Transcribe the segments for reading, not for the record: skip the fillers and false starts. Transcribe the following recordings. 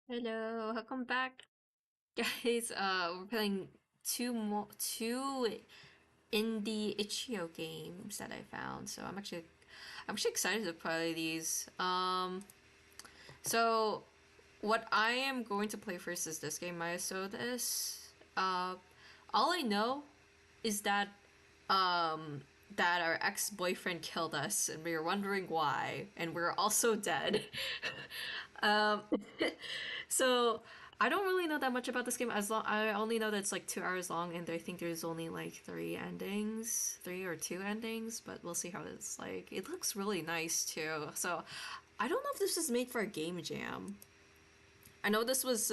Hello, welcome back, guys. We're playing two indie itch.io games that I found. So I'm actually excited to play these. So what I am going to play first is this game, Myosotis. All I know is that our ex-boyfriend killed us, and we were wondering why, and we're also dead. um, so I don't really know that much about this game. As long I only know that it's like 2 hours long, and I think there's only like three or two endings. But we'll see how it's like. It looks really nice too. So I don't know if this is made for a game jam. I know this was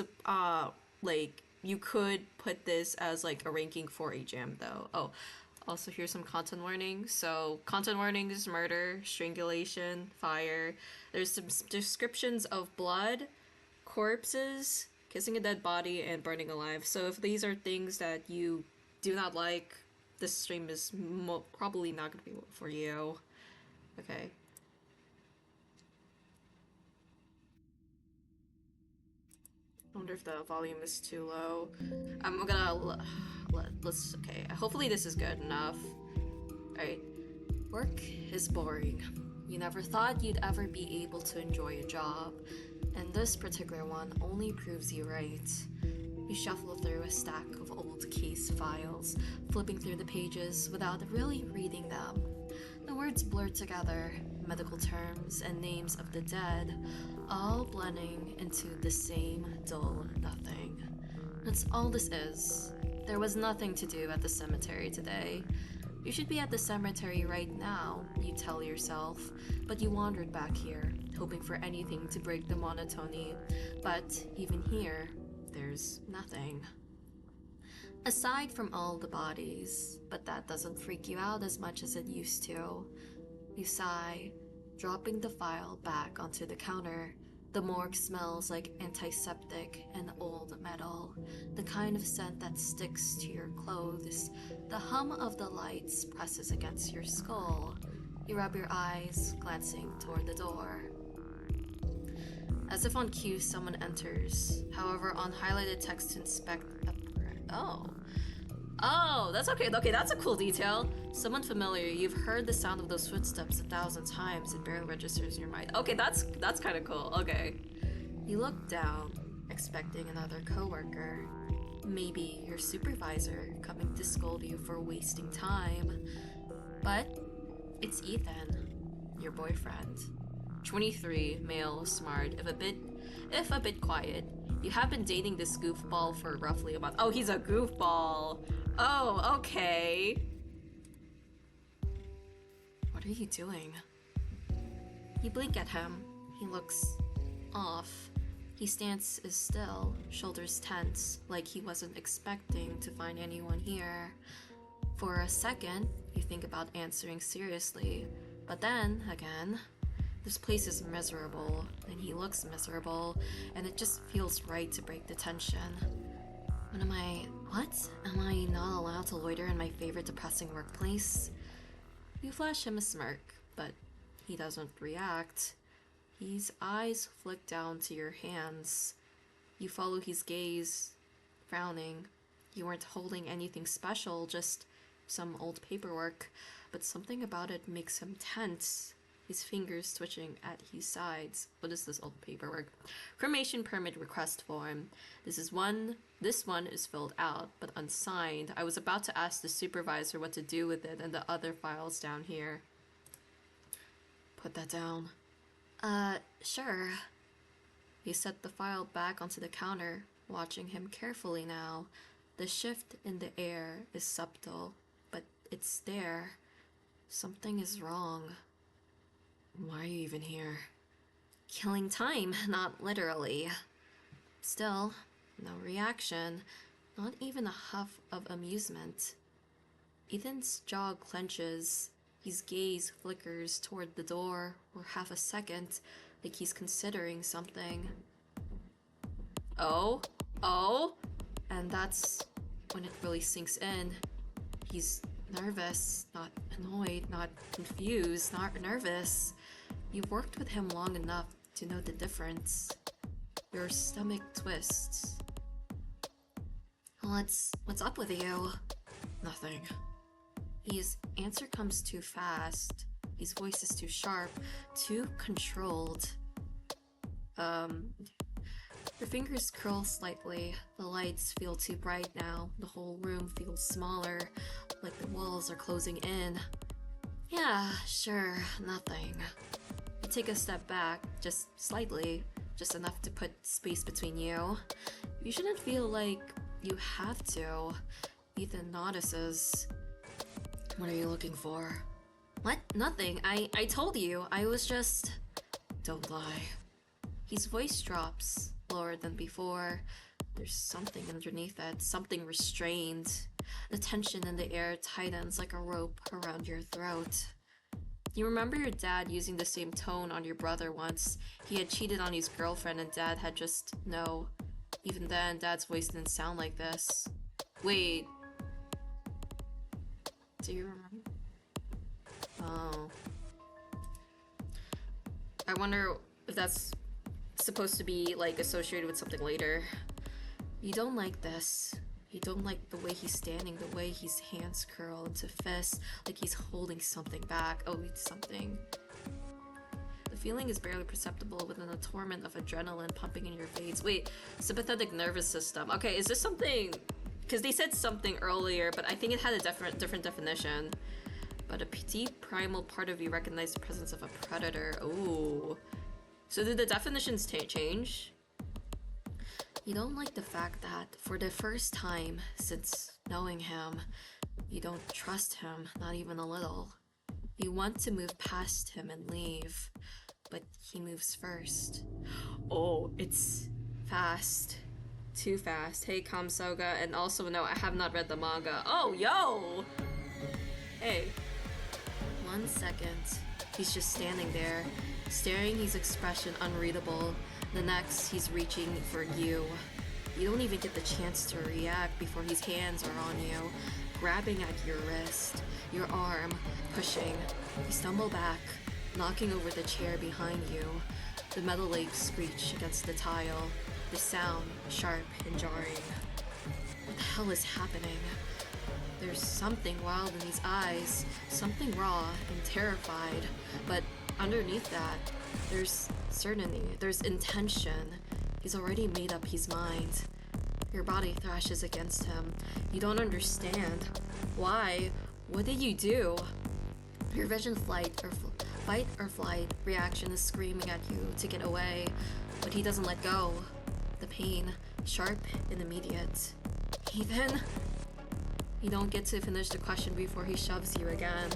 like you could put this as like a ranking for a jam though. Oh, also here's some content warning. So content warnings: murder, strangulation, fire. There's some descriptions of blood, corpses, kissing a dead body, and burning alive. So if these are things that you do not like, this stream is probably not going to be for you. Okay. I wonder if the volume is too low. I'm gonna let's okay. Hopefully this is good enough. All right. Work is boring. You never thought you'd ever be able to enjoy a job, and this particular one only proves you right. You shuffle through a stack of old case files, flipping through the pages without really reading them. The words blur together, medical terms and names of the dead, all blending into the same dull nothing. That's all this is. There was nothing to do at the cemetery today. You should be at the cemetery right now, you tell yourself, but you wandered back here, hoping for anything to break the monotony. But even here, there's nothing. Aside from all the bodies, but that doesn't freak you out as much as it used to. You sigh, dropping the file back onto the counter. The morgue smells like antiseptic and old metal, the kind of scent that sticks to your clothes. The hum of the lights presses against your skull. You rub your eyes, glancing toward the door. As if on cue, someone enters. However, on highlighted text to inspect the oh. Oh, that's okay. Okay, that's a cool detail. Someone familiar. You've heard the sound of those footsteps 1,000 times. It barely registers in your mind. Okay, that's kind of cool. Okay. You look down, expecting another coworker. Maybe your supervisor coming to scold you for wasting time. But it's Ethan, your boyfriend. 23, male, smart, if a bit quiet. You have been dating this goofball for roughly a month. Oh, he's a goofball. Oh, okay. What are you doing? You blink at him. He looks off. He stands as still, shoulders tense, like he wasn't expecting to find anyone here. For a second, you think about answering seriously, but then, again, this place is miserable, and he looks miserable, and it just feels right to break the tension. What? Am I not allowed to loiter in my favorite depressing workplace? You flash him a smirk, but he doesn't react. His eyes flick down to your hands. You follow his gaze, frowning. You weren't holding anything special, just some old paperwork, but something about it makes him tense. His fingers twitching at his sides. What is this old paperwork? Cremation permit request form. This one is filled out, but unsigned. I was about to ask the supervisor what to do with it and the other files down here. Put that down. Sure. You set the file back onto the counter, watching him carefully now. The shift in the air is subtle, but it's there. Something is wrong. Why are you even here? Killing time, not literally. Still, no reaction, not even a huff of amusement. Ethan's jaw clenches. His gaze flickers toward the door for half a second, like he's considering something. Oh? Oh? And that's when it really sinks in. He's nervous, not annoyed, not confused, not nervous. You've worked with him long enough to know the difference. Your stomach twists. What's up with you? Nothing. His answer comes too fast. His voice is too sharp, too controlled. Your fingers curl slightly. The lights feel too bright now. The whole room feels smaller, like the walls are closing in. Yeah, sure, nothing. You take a step back, just slightly, just enough to put space between you. You shouldn't feel like you have to. Ethan notices. What are you looking for? What? Nothing. I told you. I was just... Don't lie. His voice drops, lower than before. There's something underneath it, something restrained. The tension in the air tightens like a rope around your throat. You remember your dad using the same tone on your brother once. He had cheated on his girlfriend and dad had just... No. Even then, dad's voice didn't sound like this. Wait. Do you remember? Oh. I wonder if that's supposed to be, like, associated with something later. You don't like this. You don't like the way he's standing, the way his hands curl into fists, like he's holding something back. Oh, it's something. The feeling is barely perceptible within a torment of adrenaline pumping in your veins. Wait, sympathetic nervous system. Okay, is this something... Because they said something earlier, but I think it had a different definition. But a deep primal part of you recognized the presence of a predator. Ooh. So did the definitions change? You don't like the fact that, for the first time since knowing him, you don't trust him, not even a little. You want to move past him and leave, but he moves first. Oh, it's fast. Too fast. Hey, Kamsoga, and also, no, I have not read the manga. Oh, yo! Hey. 1 second. He's just standing there, staring, his expression unreadable. The next, he's reaching for you. You don't even get the chance to react before his hands are on you, grabbing at your wrist, your arm, pushing. You stumble back, knocking over the chair behind you. The metal legs screech against the tile, the sound sharp and jarring. What the hell is happening? There's something wild in his eyes, something raw and terrified, but underneath that, there's certainty, there's intention. He's already made up his mind. Your body thrashes against him. You don't understand. Why? What did you do? Your vision fight or flight reaction is screaming at you to get away, but he doesn't let go. The pain, sharp and immediate. Ethan? You don't get to finish the question before he shoves you again.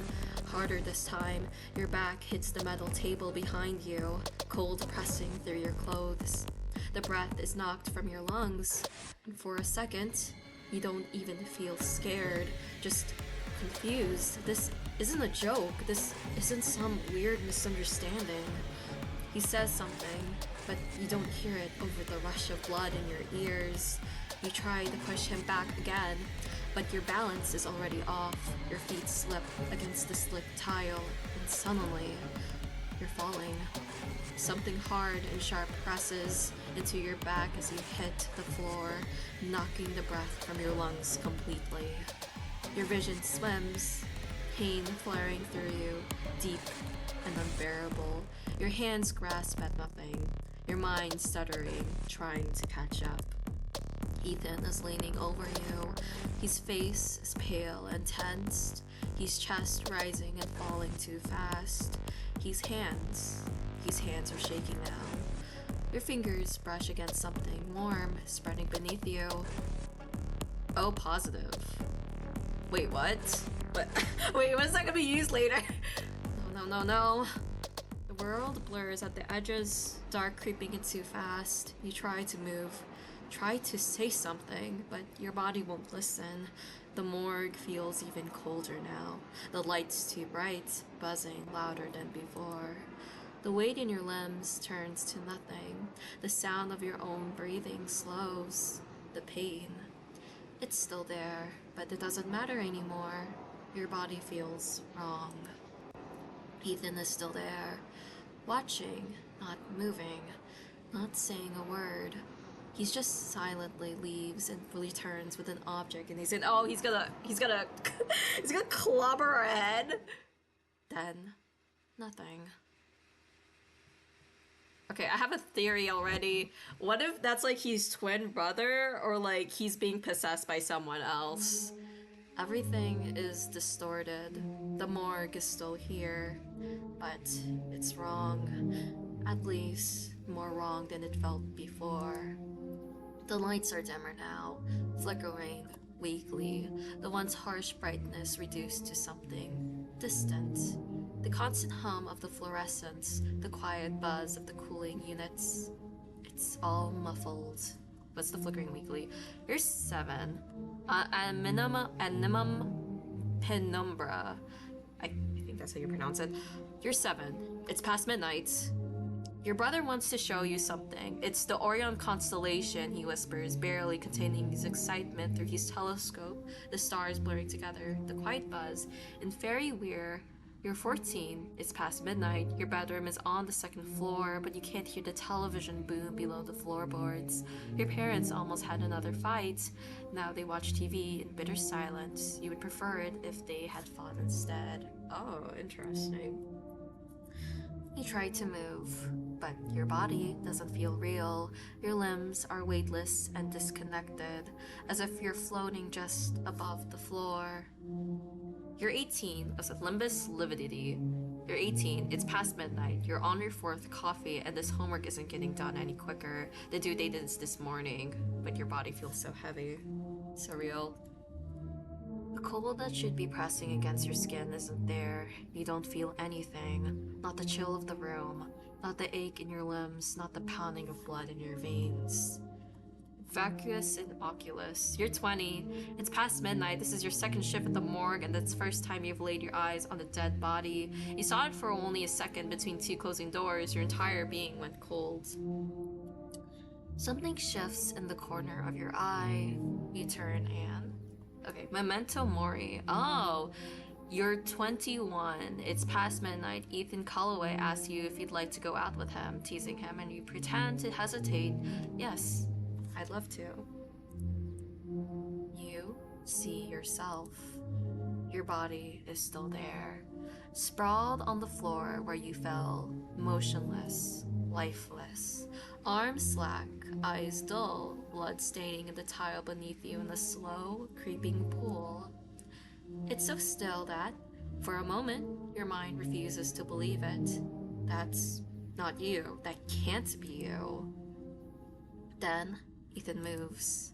Harder this time. Your back hits the metal table behind you, cold pressing through your clothes. The breath is knocked from your lungs, and for a second, you don't even feel scared, just confused. This isn't a joke. This isn't some weird misunderstanding. He says something, but you don't hear it over the rush of blood in your ears. You try to push him back again, but your balance is already off. Your feet slip against the slick tile, and suddenly, you're falling. Something hard and sharp presses into your back as you hit the floor, knocking the breath from your lungs completely. Your vision swims, pain flaring through you, deep and unbearable. Your hands grasp at nothing, your mind stuttering, trying to catch up. Ethan is leaning over you. His face is pale and tensed, his chest rising and falling too fast. His hands are shaking now. Your fingers brush against something warm, spreading beneath you. Oh, positive. Wait, what? Wait, what's that gonna be used later? No. The world blurs at the edges, dark creeping in too fast. You try to move, try to say something, but your body won't listen. The morgue feels even colder now. The light's too bright, buzzing louder than before. The weight in your limbs turns to nothing. The sound of your own breathing slows. The pain. It's still there, but it doesn't matter anymore. Your body feels wrong. Ethan is still there, watching, not moving, not saying a word. He's just silently leaves and returns with an object, and he's in. Oh, he's gonna he's gonna clobber her head. Then, nothing. Okay, I have a theory already. What if that's like his twin brother, or like he's being possessed by someone else? Everything is distorted. The morgue is still here, but it's wrong. At least more wrong than it felt before. The lights are dimmer now, flickering weakly, the once harsh brightness reduced to something distant. The constant hum of the fluorescents, the quiet buzz of the cooling units. It's all muffled. What's the flickering weakly? Here's 7. Animum penumbra. I think that's how you pronounce it. You're 7. It's past midnight. Your brother wants to show you something. It's the Orion constellation, he whispers, barely containing his excitement through his telescope, the stars blurring together, the quiet buzz. In Fairy Weir, you're 14. It's past midnight. Your bedroom is on the 2nd floor, but you can't hear the television boom below the floorboards. Your parents almost had another fight. Now they watch TV in bitter silence. You would prefer it if they had fought instead. Oh, interesting. You try to move, but your body doesn't feel real. Your limbs are weightless and disconnected, as if you're floating just above the floor. You're 18, as with limbus lividity. You're 18, it's past midnight, you're on your 4th coffee, and this homework isn't getting done any quicker. The due date is this morning, but your body feels so heavy. So real. The cold that should be pressing against your skin isn't there. You don't feel anything. Not the chill of the room, not the ache in your limbs, not the pounding of blood in your veins. Vacuous and oculus. You're 20. It's past midnight. This is your 2nd shift at the morgue, and it's the first time you've laid your eyes on a dead body. You saw it for only a second between 2 closing doors. Your entire being went cold. Something shifts in the corner of your eye. You turn and... Okay, memento mori. Oh, you're 21. It's past midnight. Ethan Calloway asks you if you'd like to go out with him, teasing him, and you pretend to hesitate. Yes, I'd love to. You see yourself. Your body is still there, sprawled on the floor where you fell, motionless, lifeless. Arms slack, eyes dull, blood staining the tile beneath you in the slow, creeping pool. It's so still that, for a moment, your mind refuses to believe it. That's not you. That can't be you. Then, Ethan moves.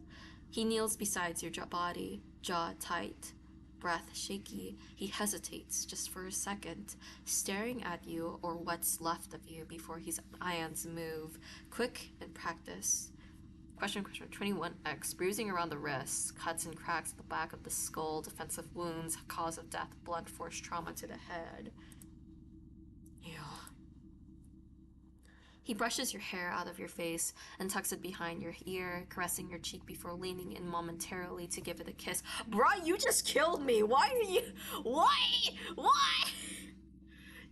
He kneels beside your body, jaw tight, breath shaky. He hesitates just for a second, staring at you or what's left of you before his ions move, quick and practiced. Question 21X. Bruising around the wrists, cuts and cracks at the back of the skull, defensive wounds, cause of death, blunt force trauma to the head. Ew. He brushes your hair out of your face and tucks it behind your ear, caressing your cheek before leaning in momentarily to give it a kiss. Bruh, you just killed me! Why are you... Why?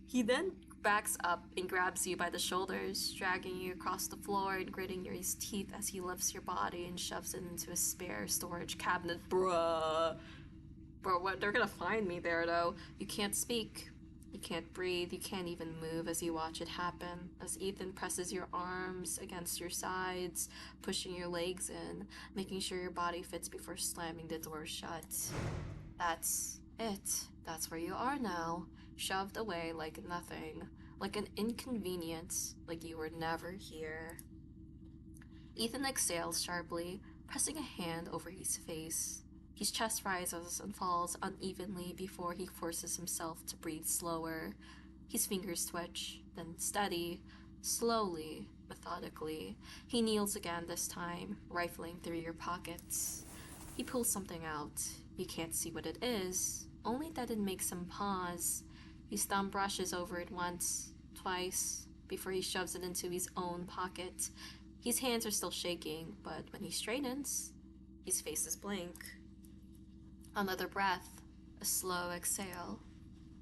He then backs up and grabs you by the shoulders, dragging you across the floor and gritting his teeth as he lifts your body and shoves it into a spare storage cabinet. Bruh. Bro, what? They're gonna find me there, though. You can't speak. You can't breathe, you can't even move as you watch it happen, as Ethan presses your arms against your sides, pushing your legs in, making sure your body fits before slamming the door shut. That's it. That's where you are now, shoved away like nothing, like an inconvenience, like you were never here. Ethan exhales sharply, pressing a hand over his face. His chest rises and falls unevenly before he forces himself to breathe slower. His fingers twitch, then steady, slowly, methodically. He kneels again this time, rifling through your pockets. He pulls something out. You can't see what it is, only that it makes him pause. His thumb brushes over it once, twice, before he shoves it into his own pocket. His hands are still shaking, but when he straightens, his face is blank. Another breath, a slow exhale.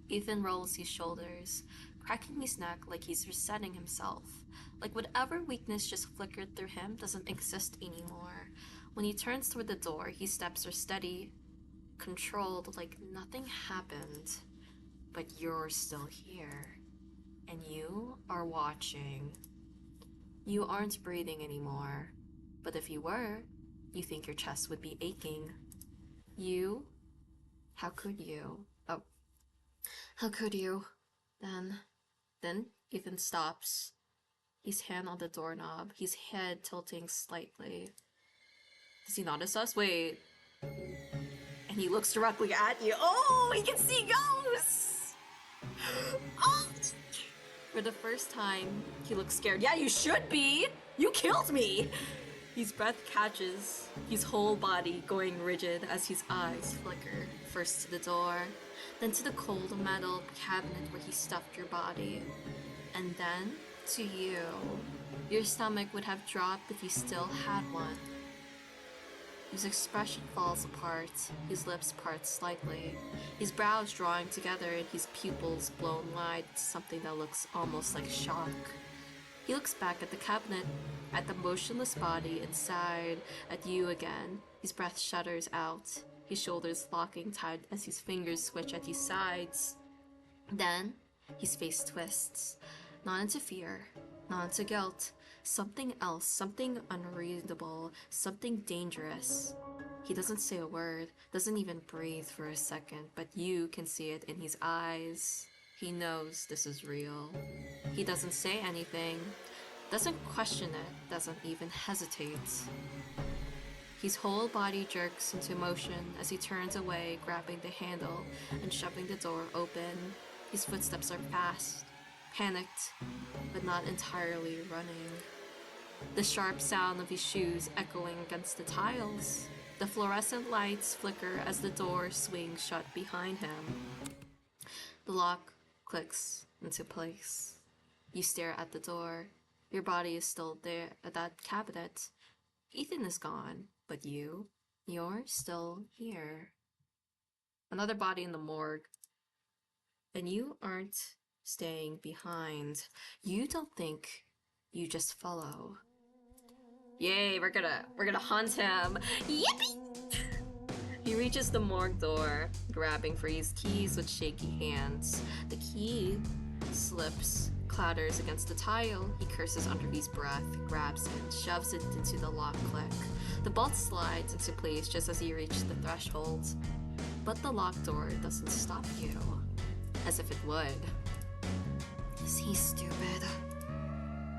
Ethan rolls his shoulders, cracking his neck like he's resetting himself. Like whatever weakness just flickered through him doesn't exist anymore. When he turns toward the door, his steps are steady, controlled, like nothing happened. But you're still here. And you are watching. You aren't breathing anymore. But if you were, you think your chest would be aching. You? How could you? Oh. How could you? Then Ethan stops. His hand on the doorknob, his head tilting slightly. Does he notice us? Wait. And he looks directly at you. Oh, he can see ghosts! Oh! For the first time, he looks scared. Yeah, you should be! You killed me! His breath catches, his whole body going rigid as his eyes flicker. First to the door, then to the cold metal cabinet where he stuffed your body. And then to you. Your stomach would have dropped if you still had one. His expression falls apart, his lips part slightly, his brows drawing together and his pupils blown wide to something that looks almost like shock. He looks back at the cabinet, at the motionless body inside, at you again. His breath shudders out, his shoulders locking tight as his fingers switch at his sides. Then, his face twists, not into fear, not into guilt, something else, something unreasonable, something dangerous. He doesn't say a word, doesn't even breathe for a second, but you can see it in his eyes. He knows this is real. He doesn't say anything, doesn't question it, doesn't even hesitate. His whole body jerks into motion as he turns away, grabbing the handle and shoving the door open. His footsteps are fast, panicked, but not entirely running. The sharp sound of his shoes echoing against the tiles. The fluorescent lights flicker as the door swings shut behind him. The lock clicks into place. You stare at the door. Your body is still there at that cabinet. Ethan is gone, but you're still here. Another body in the morgue. And you aren't staying behind. You don't think, you just follow. Yay, we're gonna hunt him. Yippee! He reaches the morgue door, grabbing for his keys with shaky hands. The key slips, clatters against the tile. He curses under his breath, grabs it, shoves it into the lock click. The bolt slides into place just as you reach the threshold. But the locked door doesn't stop you, as if it would. Is he stupid?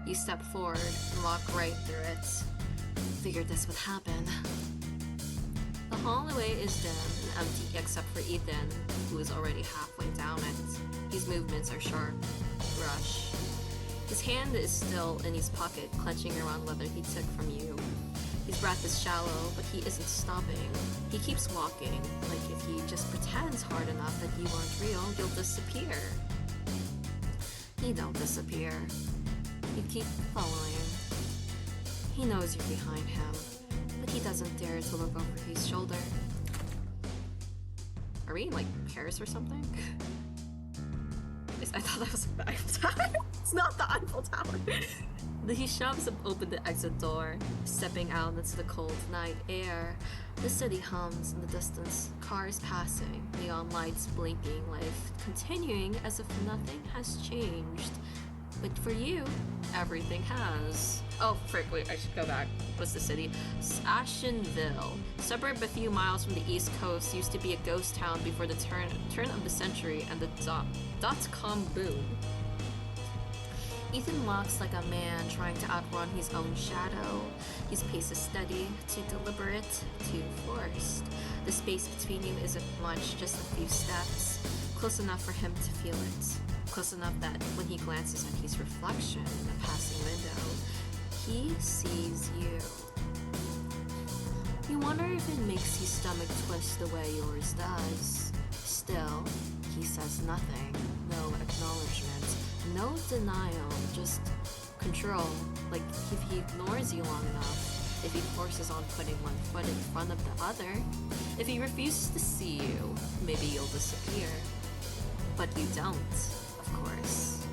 You step forward and walk right through it. Figured this would happen. The hallway is dim and empty except for Ethan, who is already halfway down it. His movements are sharp, rush. His hand is still in his pocket, clenching around leather he took from you. His breath is shallow, but he isn't stopping. He keeps walking, like if he just pretends hard enough that you aren't real, you'll disappear. You don't disappear. You keep following. He knows you're behind him, but he doesn't dare to look over his shoulder. Are we in, like, Paris or something? I thought that was the Eiffel Tower. It's not the Eiffel Tower. He shoves open the exit door, stepping out into the cold night air. The city hums in the distance, cars passing, neon lights blinking, life continuing as if nothing has changed. But for you, everything has. Oh, frick, wait, I should go back. What's the city? Ashenville. Suburb a few miles from the east coast, used to be a ghost town before the turn of the century and the dot-com boom. Ethan walks like a man trying to outrun his own shadow. His pace is steady, too deliberate, too forced. The space between you isn't much, just a few steps. Close enough for him to feel it. Close enough that when he glances at his reflection in a passing window, he sees you. You wonder if it makes his stomach twist the way yours does. Still, he says nothing, no acknowledgement, no denial, just control. Like if he ignores you long enough, if he forces on putting one foot in front of the other, if he refuses to see you, maybe you'll disappear. But you don't, of course.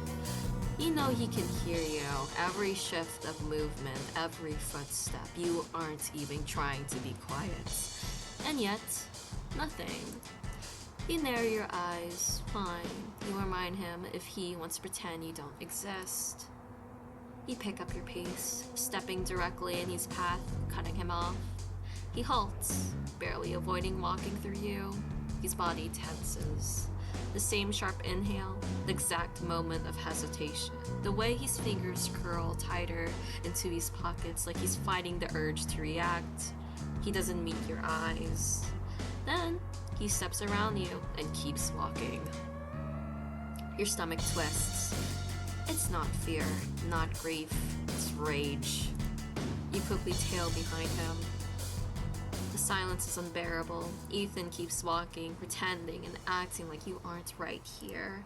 You know he can hear you, every shift of movement, every footstep. You aren't even trying to be quiet. And yet, nothing. You narrow your eyes, fine. You remind him if he wants to pretend you don't exist. You pick up your pace, stepping directly in his path, cutting him off. He halts, barely avoiding walking through you. His body tenses. The same sharp inhale, the exact moment of hesitation. The way his fingers curl tighter into his pockets like he's fighting the urge to react. He doesn't meet your eyes. Then, he steps around you and keeps walking. Your stomach twists. It's not fear, not grief, it's rage. You quickly tail behind him. The silence is unbearable. Ethan keeps walking, pretending and acting like you aren't right here.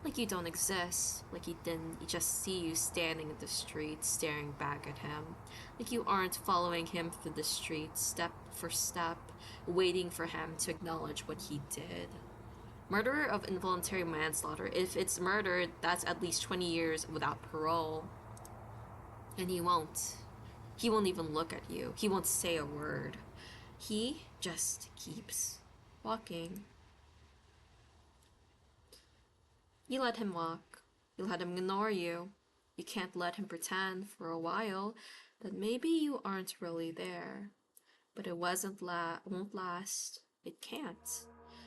Like you don't exist. Like he didn't just see you standing in the street, staring back at him. Like you aren't following him through the street, step for step, waiting for him to acknowledge what he did. Murder of involuntary manslaughter. If it's murder, that's at least 20 years without parole. And he won't. He won't even look at you. He won't say a word. He just keeps walking. You let him walk. You let him ignore you. You can't let him pretend for a while that maybe you aren't really there. But it won't last. It can't.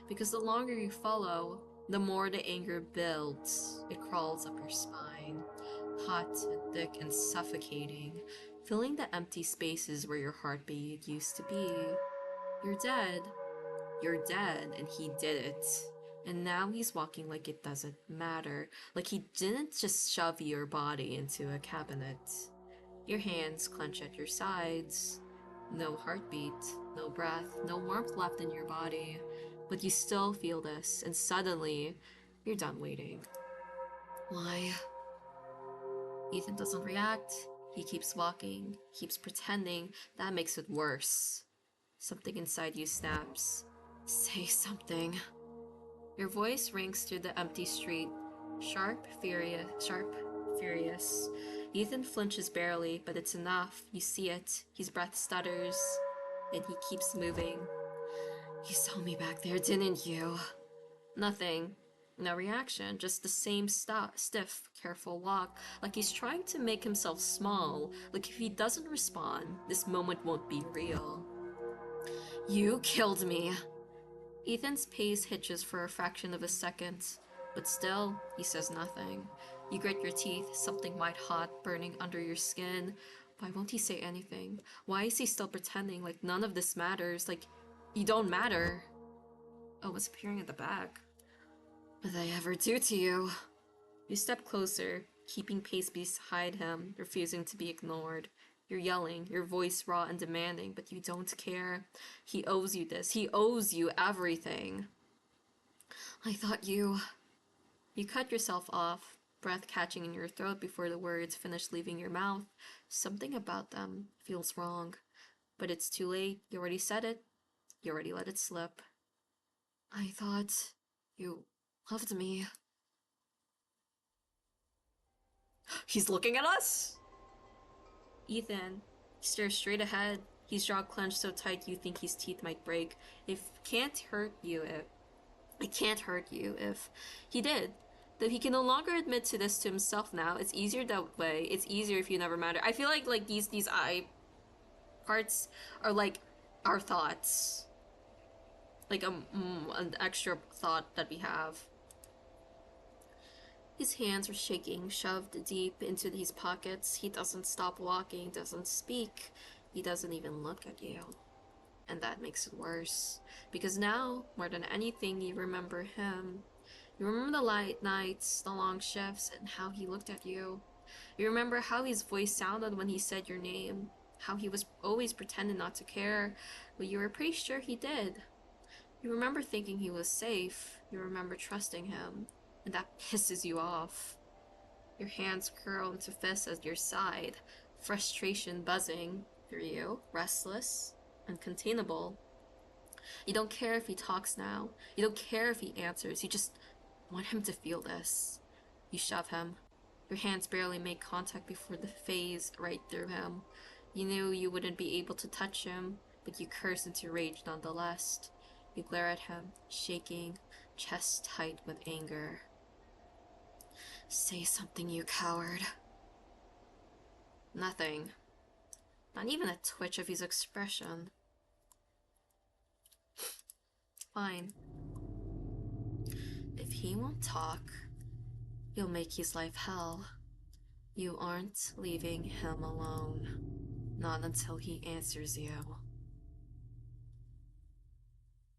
Because the longer you follow, the more the anger builds. It crawls up your spine, hot and thick and suffocating, filling the empty spaces where your heartbeat used to be. You're dead. You're dead, and he did it. And now he's walking like it doesn't matter, like he didn't just shove your body into a cabinet. Your hands clench at your sides. No heartbeat, no breath, no warmth left in your body. But you still feel this, and suddenly, you're done waiting. Why? Ethan doesn't react. He keeps walking, keeps pretending. That makes it worse. Something inside you snaps. Say something. Your voice rings through the empty street. Sharp, furious. Ethan flinches barely, but it's enough. You see it. His breath stutters, and he keeps moving. You saw me back there, didn't you? Nothing. No reaction, just the same stiff, careful walk, like he's trying to make himself small, like if he doesn't respond, this moment won't be real. You killed me. Ethan's pace hitches for a fraction of a second, but still, he says nothing. You grit your teeth, something white hot burning under your skin. Why won't he say anything? Why is he still pretending like none of this matters, like you don't matter? Oh, what's appearing at the back? What did I ever do to you? You step closer, keeping pace beside him, refusing to be ignored. You're yelling, your voice raw and demanding, but you don't care. He owes you this. He owes you everything. I thought you... You cut yourself off, breath catching in your throat before the words finish leaving your mouth. Something about them feels wrong. But it's too late. You already said it. You already let it slip. I thought you loved me. He's looking at us? Ethan stares straight ahead, his jaw clenched so tight you think his teeth might break. It can't hurt you if he did. Though he can no longer admit to this to himself now. It's easier that way. It's easier if you never matter. I feel like these eye parts are like our thoughts. Like an extra thought that we have. His hands are shaking, shoved deep into his pockets. He doesn't stop walking, doesn't speak. He doesn't even look at you. And that makes it worse. Because now, more than anything, you remember him. You remember the light nights, the long shifts, and how he looked at you. You remember how his voice sounded when he said your name. How he was always pretending not to care, but you were pretty sure he did. You remember thinking he was safe. You remember trusting him. And that pisses you off. Your hands curl into fists at your side, frustration buzzing through you, restless, uncontainable. You don't care if he talks now. You don't care if he answers. You just want him to feel this. You shove him. Your hands barely make contact before they phase right through him. You knew you wouldn't be able to touch him, but you curse into rage nonetheless. You glare at him, shaking, chest tight with anger. Say something, you coward. Nothing. Not even a twitch of his expression. Fine. If he won't talk, you'll make his life hell. You aren't leaving him alone. Not until he answers you.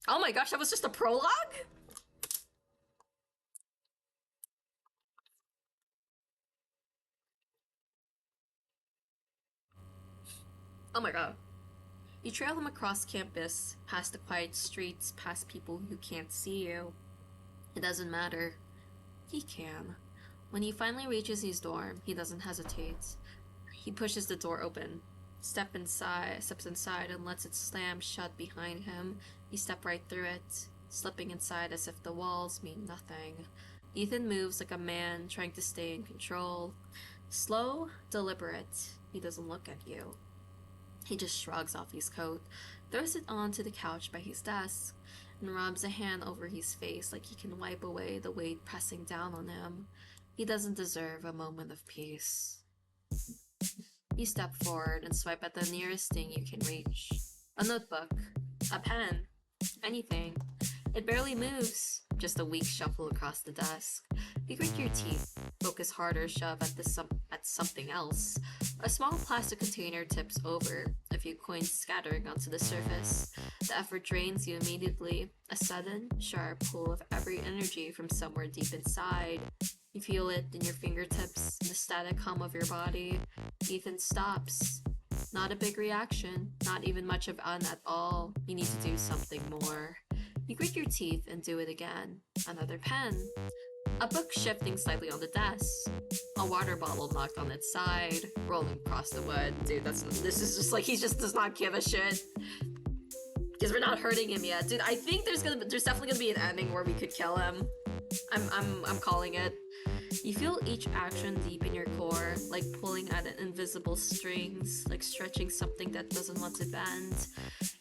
Oh my gosh, that was just a prologue? Oh my god. You trail him across campus, past the quiet streets, past people who can't see you. It doesn't matter. He can. When he finally reaches his dorm, he doesn't hesitate. He pushes the door open, steps inside and lets it slam shut behind him. You step right through it, slipping inside as if the walls mean nothing. Ethan moves like a man trying to stay in control. Slow, deliberate. He doesn't look at you. He just shrugs off his coat, throws it onto the couch by his desk, and rubs a hand over his face like he can wipe away the weight pressing down on him. He doesn't deserve a moment of peace. You step forward and swipe at the nearest thing you can reach. A notebook, a pen, anything. It barely moves, just a weak shuffle across the desk. You grit your teeth, focus harder, shove at something else. A small plastic container tips over, a few coins scattering onto the surface. The effort drains you immediately, a sudden, sharp pull of every energy from somewhere deep inside. You feel it in your fingertips, in the static hum of your body. Ethan stops. Not a big reaction, not even much of an at all. You need to do something more. You grit your teeth and do it again. Another pen. A book shifting slightly on the desk. A water bottle knocked on its side, rolling across the wood. Dude, this is just like he just does not give a shit. Because we're not hurting him yet. Dude, I think there's definitely gonna be an ending where we could kill him. I'm calling it. You feel each action deep in your core, like pulling at invisible strings, like stretching something that doesn't want to bend.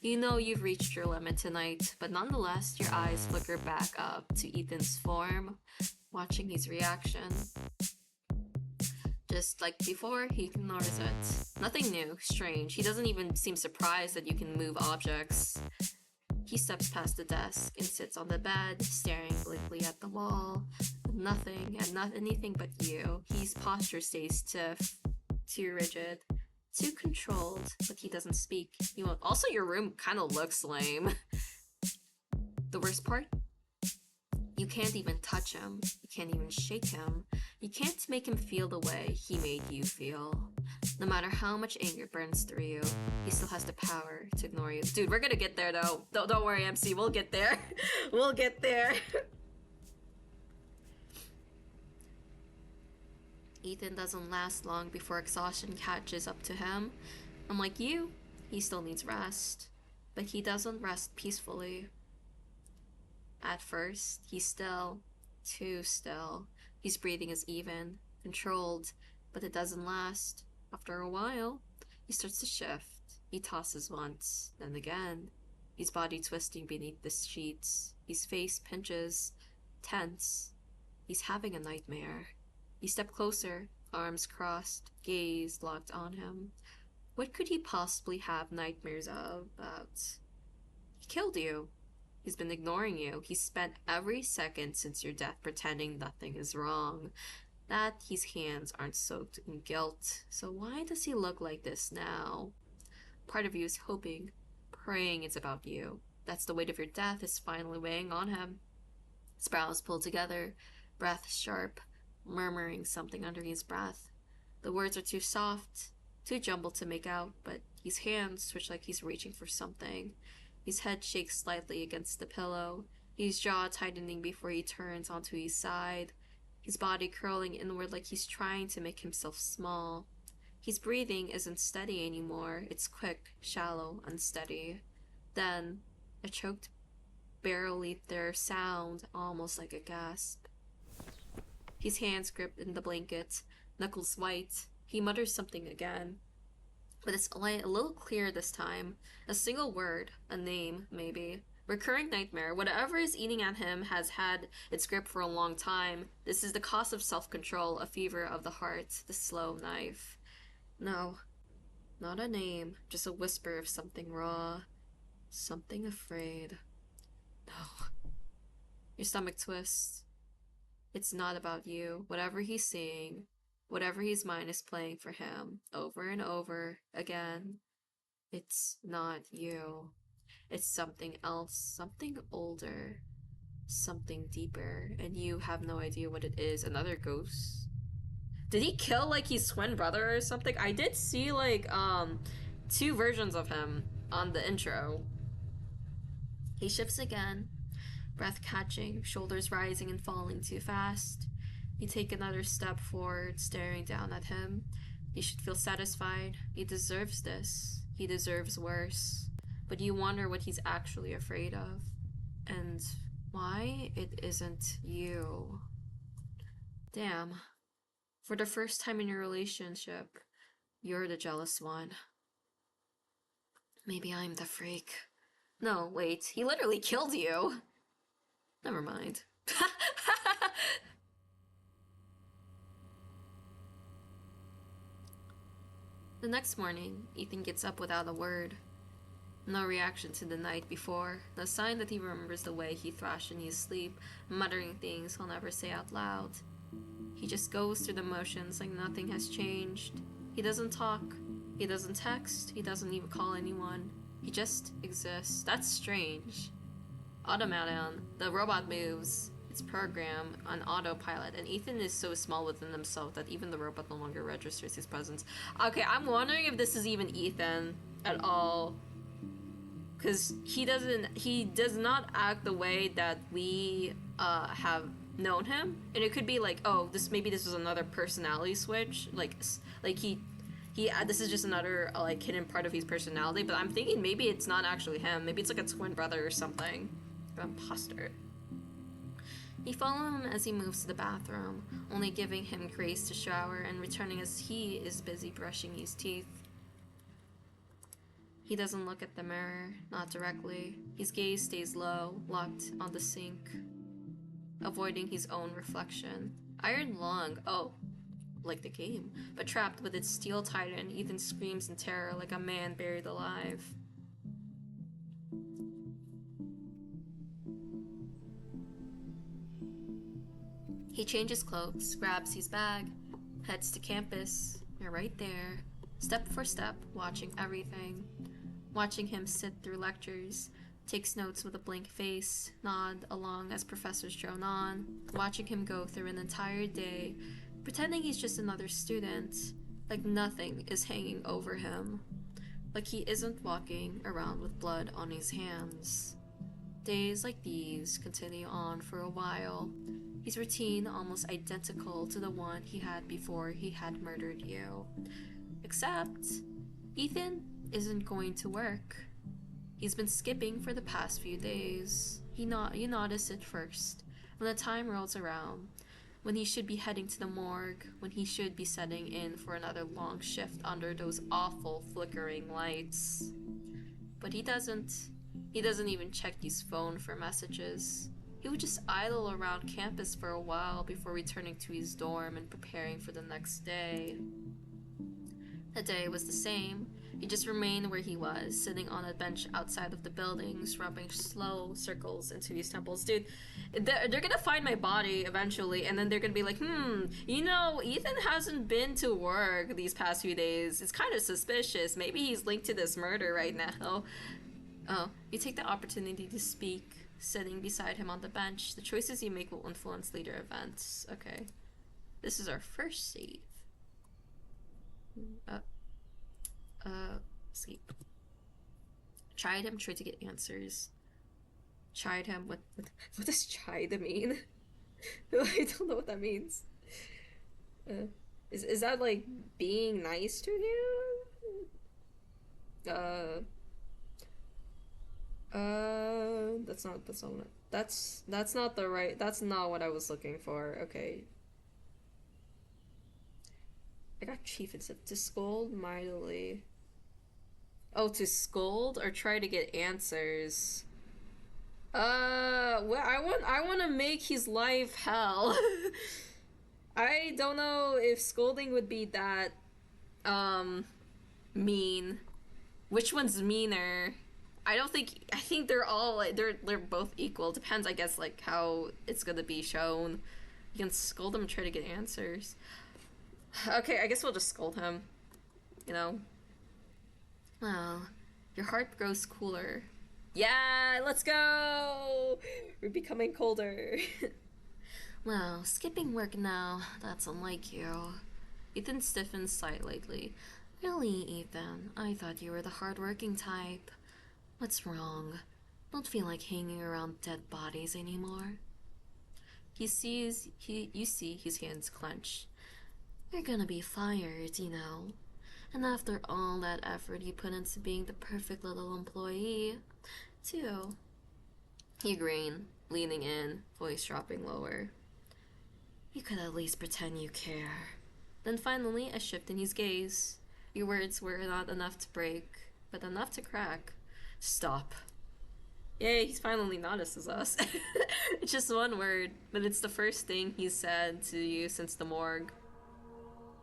You know you've reached your limit tonight, but nonetheless, your eyes flicker back up to Ethan's form, watching his reaction. Just like before, he ignores it. Nothing new, strange. He doesn't even seem surprised that you can move objects. He steps past the desk and sits on the bed, staring blankly at the wall. Nothing, and not anything but you. His posture stays stiff, too rigid, too controlled, but he doesn't speak. You won't. Also, your room kind of looks lame. The worst part? You can't even touch him. You can't even shake him. You can't make him feel the way he made you feel. No matter how much anger burns through you, he still has the power to ignore you. Dude, we're gonna get there though. Don't worry, MC. We'll get there. We'll get there. Ethan doesn't last long before exhaustion catches up to him. Unlike you, he still needs rest. But he doesn't rest peacefully. At first, he's still, too still. His breathing is even, controlled, but it doesn't last. After a while, he starts to shift. He tosses once, then again, his body twisting beneath the sheets. His face pinches, tense. He's having a nightmare. You step closer, arms crossed, gaze locked on him. What could he possibly have nightmares about? He killed you. He's been ignoring you. He's spent every second since your death pretending nothing is wrong. That his hands aren't soaked in guilt. So why does he look like this now? Part of you is hoping, praying it's about you. That's the weight of your death is finally weighing on him. His brows pulled together, breath sharp, murmuring something under his breath. The words are too soft, too jumbled to make out, but his hands twitch like he's reaching for something. His head shakes slightly against the pillow, his jaw tightening before he turns onto his side, his body curling inward like he's trying to make himself small. His breathing isn't steady anymore. It's quick, shallow, unsteady. Then, a choked, barely there sound, almost like a gasp. his hands gripped in the blanket, knuckles white. He mutters something again, but it's a little clearer this time. A single word, a name, maybe. Recurring nightmare. Whatever is eating at him has had its grip for a long time. This is the cost of self-control, a fever of the heart, the slow knife. No, not a name, just a whisper of something raw, something afraid. No. Your stomach twists. It's not about you. Whatever he's seeing, whatever his mind is playing for him, over and over again, it's not you. It's something else, something older, something deeper, and you have no idea what it is. Another ghost? Did he kill like his twin brother or something? I did see like two versions of him on the intro. He shifts again, breath catching, shoulders rising and falling too fast. You take another step forward, staring down at him. You should feel satisfied. He deserves this. He deserves worse. But you wonder what he's actually afraid of. And why it isn't you. Damn. For the first time in your relationship, you're the jealous one. Maybe I'm the freak. No, wait, he literally killed you. Never mind. The next morning, Ethan gets up without a word. No reaction to the night before, no sign that he remembers the way he thrashed in his sleep, muttering things he'll never say out loud. He just goes through the motions like nothing has changed. He doesn't talk, he doesn't text, he doesn't even call anyone. He just exists. That's strange. Automaton, the robot moves. It's programmed on autopilot, and Ethan is so small within himself that even the robot no longer registers his presence. Okay, I'm wondering if this is even Ethan at all. Because he does not act the way that we have known him. And it could be like, oh, maybe this was another personality switch. Like he this is just another like hidden part of his personality. But I'm thinking maybe it's not actually him. Maybe it's like a twin brother or something. An imposter. You follow him as he moves to the bathroom, only giving him grace to shower and returning as he is busy brushing his teeth. He doesn't look at the mirror, not directly. His gaze stays low, locked on the sink, avoiding his own reflection. Iron lung, oh, like the game, but trapped with its steel titan, Ethan screams in terror like a man buried alive. He changes clothes, grabs his bag, heads to campus. You're right there, step for step, watching everything. Watching him sit through lectures, takes notes with a blank face, nod along as professors drone on. Watching him go through an entire day, pretending he's just another student, like nothing is hanging over him. Like he isn't walking around with blood on his hands. Days like these continue on for a while. His routine almost identical to the one he had before he had murdered you. Except, Ethan isn't going to work. He's been skipping for the past few days. You notice it first, when the time rolls around, when he should be heading to the morgue, when he should be setting in for another long shift under those awful flickering lights. But he doesn't. He doesn't even check his phone for messages. He would just idle around campus for a while before returning to his dorm and preparing for the next day. The day was the same. He just remained where he was, sitting on a bench outside of the buildings, rubbing slow circles into his temples. Dude, they're gonna find my body eventually, and then they're gonna be like, Ethan hasn't been to work these past few days. It's kind of suspicious. Maybe he's linked to this murder right now. Oh, you take the opportunity to speak, sitting beside him on the bench. The choices you make will influence later events. Okay. This is our first save. Sleep. Tried him, tried to get answers. Tried him, what does tried mean? I don't know what that means. Is that like being nice to him? That's not what I was looking for. Okay. I got chief instead. To scold mightily. Oh, to scold or try to get answers? Well, I want to make his life hell. I don't know if scolding would be that, um, mean. Which one's meaner? I think they're all like they're both equal. Depends, I guess, like how it's gonna be shown. You can scold him and try to get answers. Okay, I guess we'll just scold him. You know. Well, your heart grows cooler. Yeah, let's go! We're becoming colder. Well, skipping work now, that's unlike you. Ethan stiffened slightly. Really, Ethan? I thought you were the hardworking type. What's wrong? Don't feel like hanging around dead bodies anymore. You see his hands clench. You're gonna be fired, you know. And after all that effort you put into being the perfect little employee, too. He grinned, leaning in, voice dropping lower. You could at least pretend you care. Then finally, a shift in his gaze. Your words were not enough to break, but enough to crack. Stop. Yay, he's finally notices us. It's just one word, but it's the first thing he's said to you since the morgue.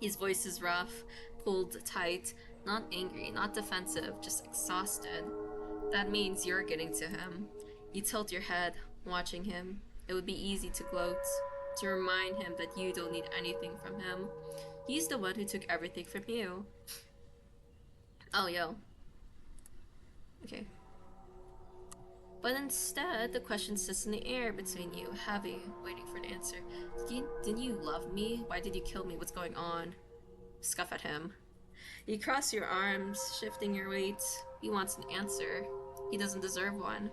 His voice is rough, pulled tight, not angry, not defensive, just exhausted. That means you're getting to him. You tilt your head, watching him. It would be easy to gloat, to remind him that you don't need anything from him. He's the one who took everything from you. Oh, yo. Okay. But instead, the question sits in the air between you, heavy, waiting for an answer. Didn't you love me? Why did you kill me? What's going on? Scuff at him. You cross your arms, shifting your weight. He wants an answer. He doesn't deserve one.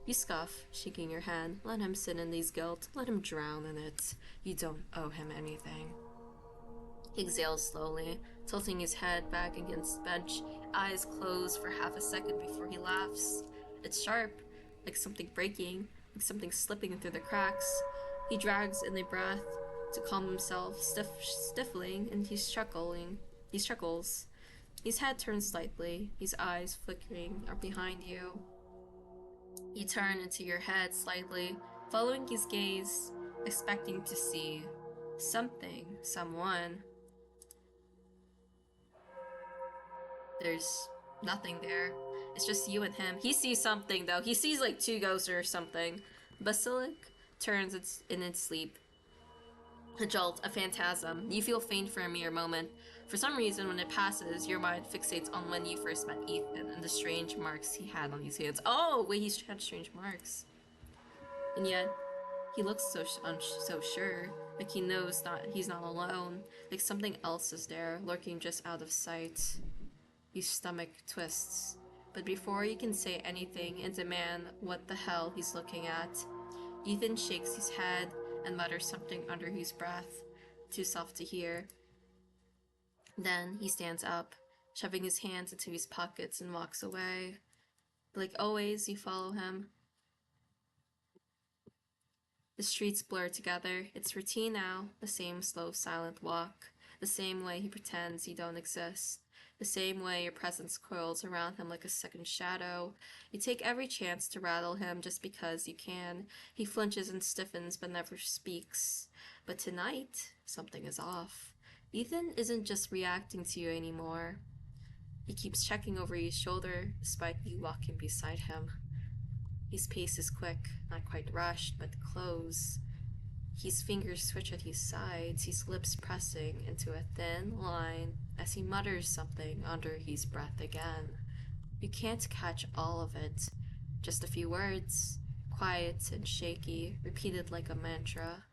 You scoff, shaking your head. Let him sit in his guilt. Let him drown in it. You don't owe him anything. He exhales slowly, tilting his head back against the bench, eyes closed for half a second before he laughs. It's sharp, like something breaking, like something slipping through the cracks. He drags in a breath to calm himself, stifling, and he's chuckling. He chuckles. His head turns slightly, his eyes flickering are behind you. You turn into your head slightly, following his gaze, expecting to see something, someone. There's nothing there. It's just you and him. He sees something, though. He sees like two ghosts or something. Basilic turns in its sleep. A jolt, a phantasm. You feel faint for a mere moment. For some reason, when it passes, your mind fixates on when you first met Ethan and the strange marks he had on his hands. Oh, wait, he had strange marks. And yet, he looks so sure. Like he knows that he's not alone. Like something else is there, lurking just out of sight. Your stomach twists. But before you can say anything and demand what the hell he's looking at, Ethan shakes his head and mutters something under his breath, too soft to hear. Then he stands up, shoving his hands into his pockets and walks away. Like always, you follow him. The streets blur together. It's routine now, the same slow, silent walk, the same way he pretends you don't exist. The same way your presence coils around him like a second shadow. You take every chance to rattle him just because you can. He flinches and stiffens but never speaks. But tonight, something is off. Ethan isn't just reacting to you anymore. He keeps checking over his shoulder despite you walking beside him. His pace is quick, not quite rushed, but close. His fingers switch at his sides, his lips pressing into a thin line as he mutters something under his breath again. You can't catch all of it, just a few words, quiet and shaky, repeated like a mantra.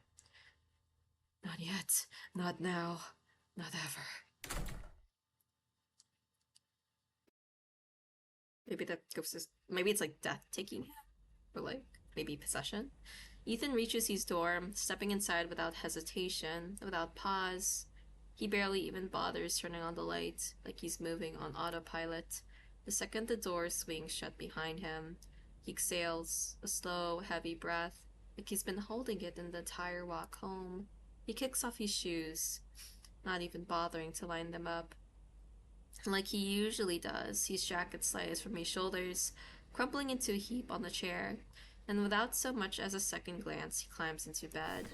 Not yet, not now, not ever. Maybe that ghost is. Maybe it's like death taking him? Or like, maybe possession? Ethan reaches his dorm, stepping inside without hesitation, without pause. He barely even bothers turning on the light, like he's moving on autopilot. The second the door swings shut behind him, he exhales, a slow, heavy breath, like he's been holding it in the entire walk home. He kicks off his shoes. not even bothering to line them up. Like he usually does, his jacket slides from his shoulders, crumpling into a heap on the chair, and without so much as a second glance, he climbs into bed.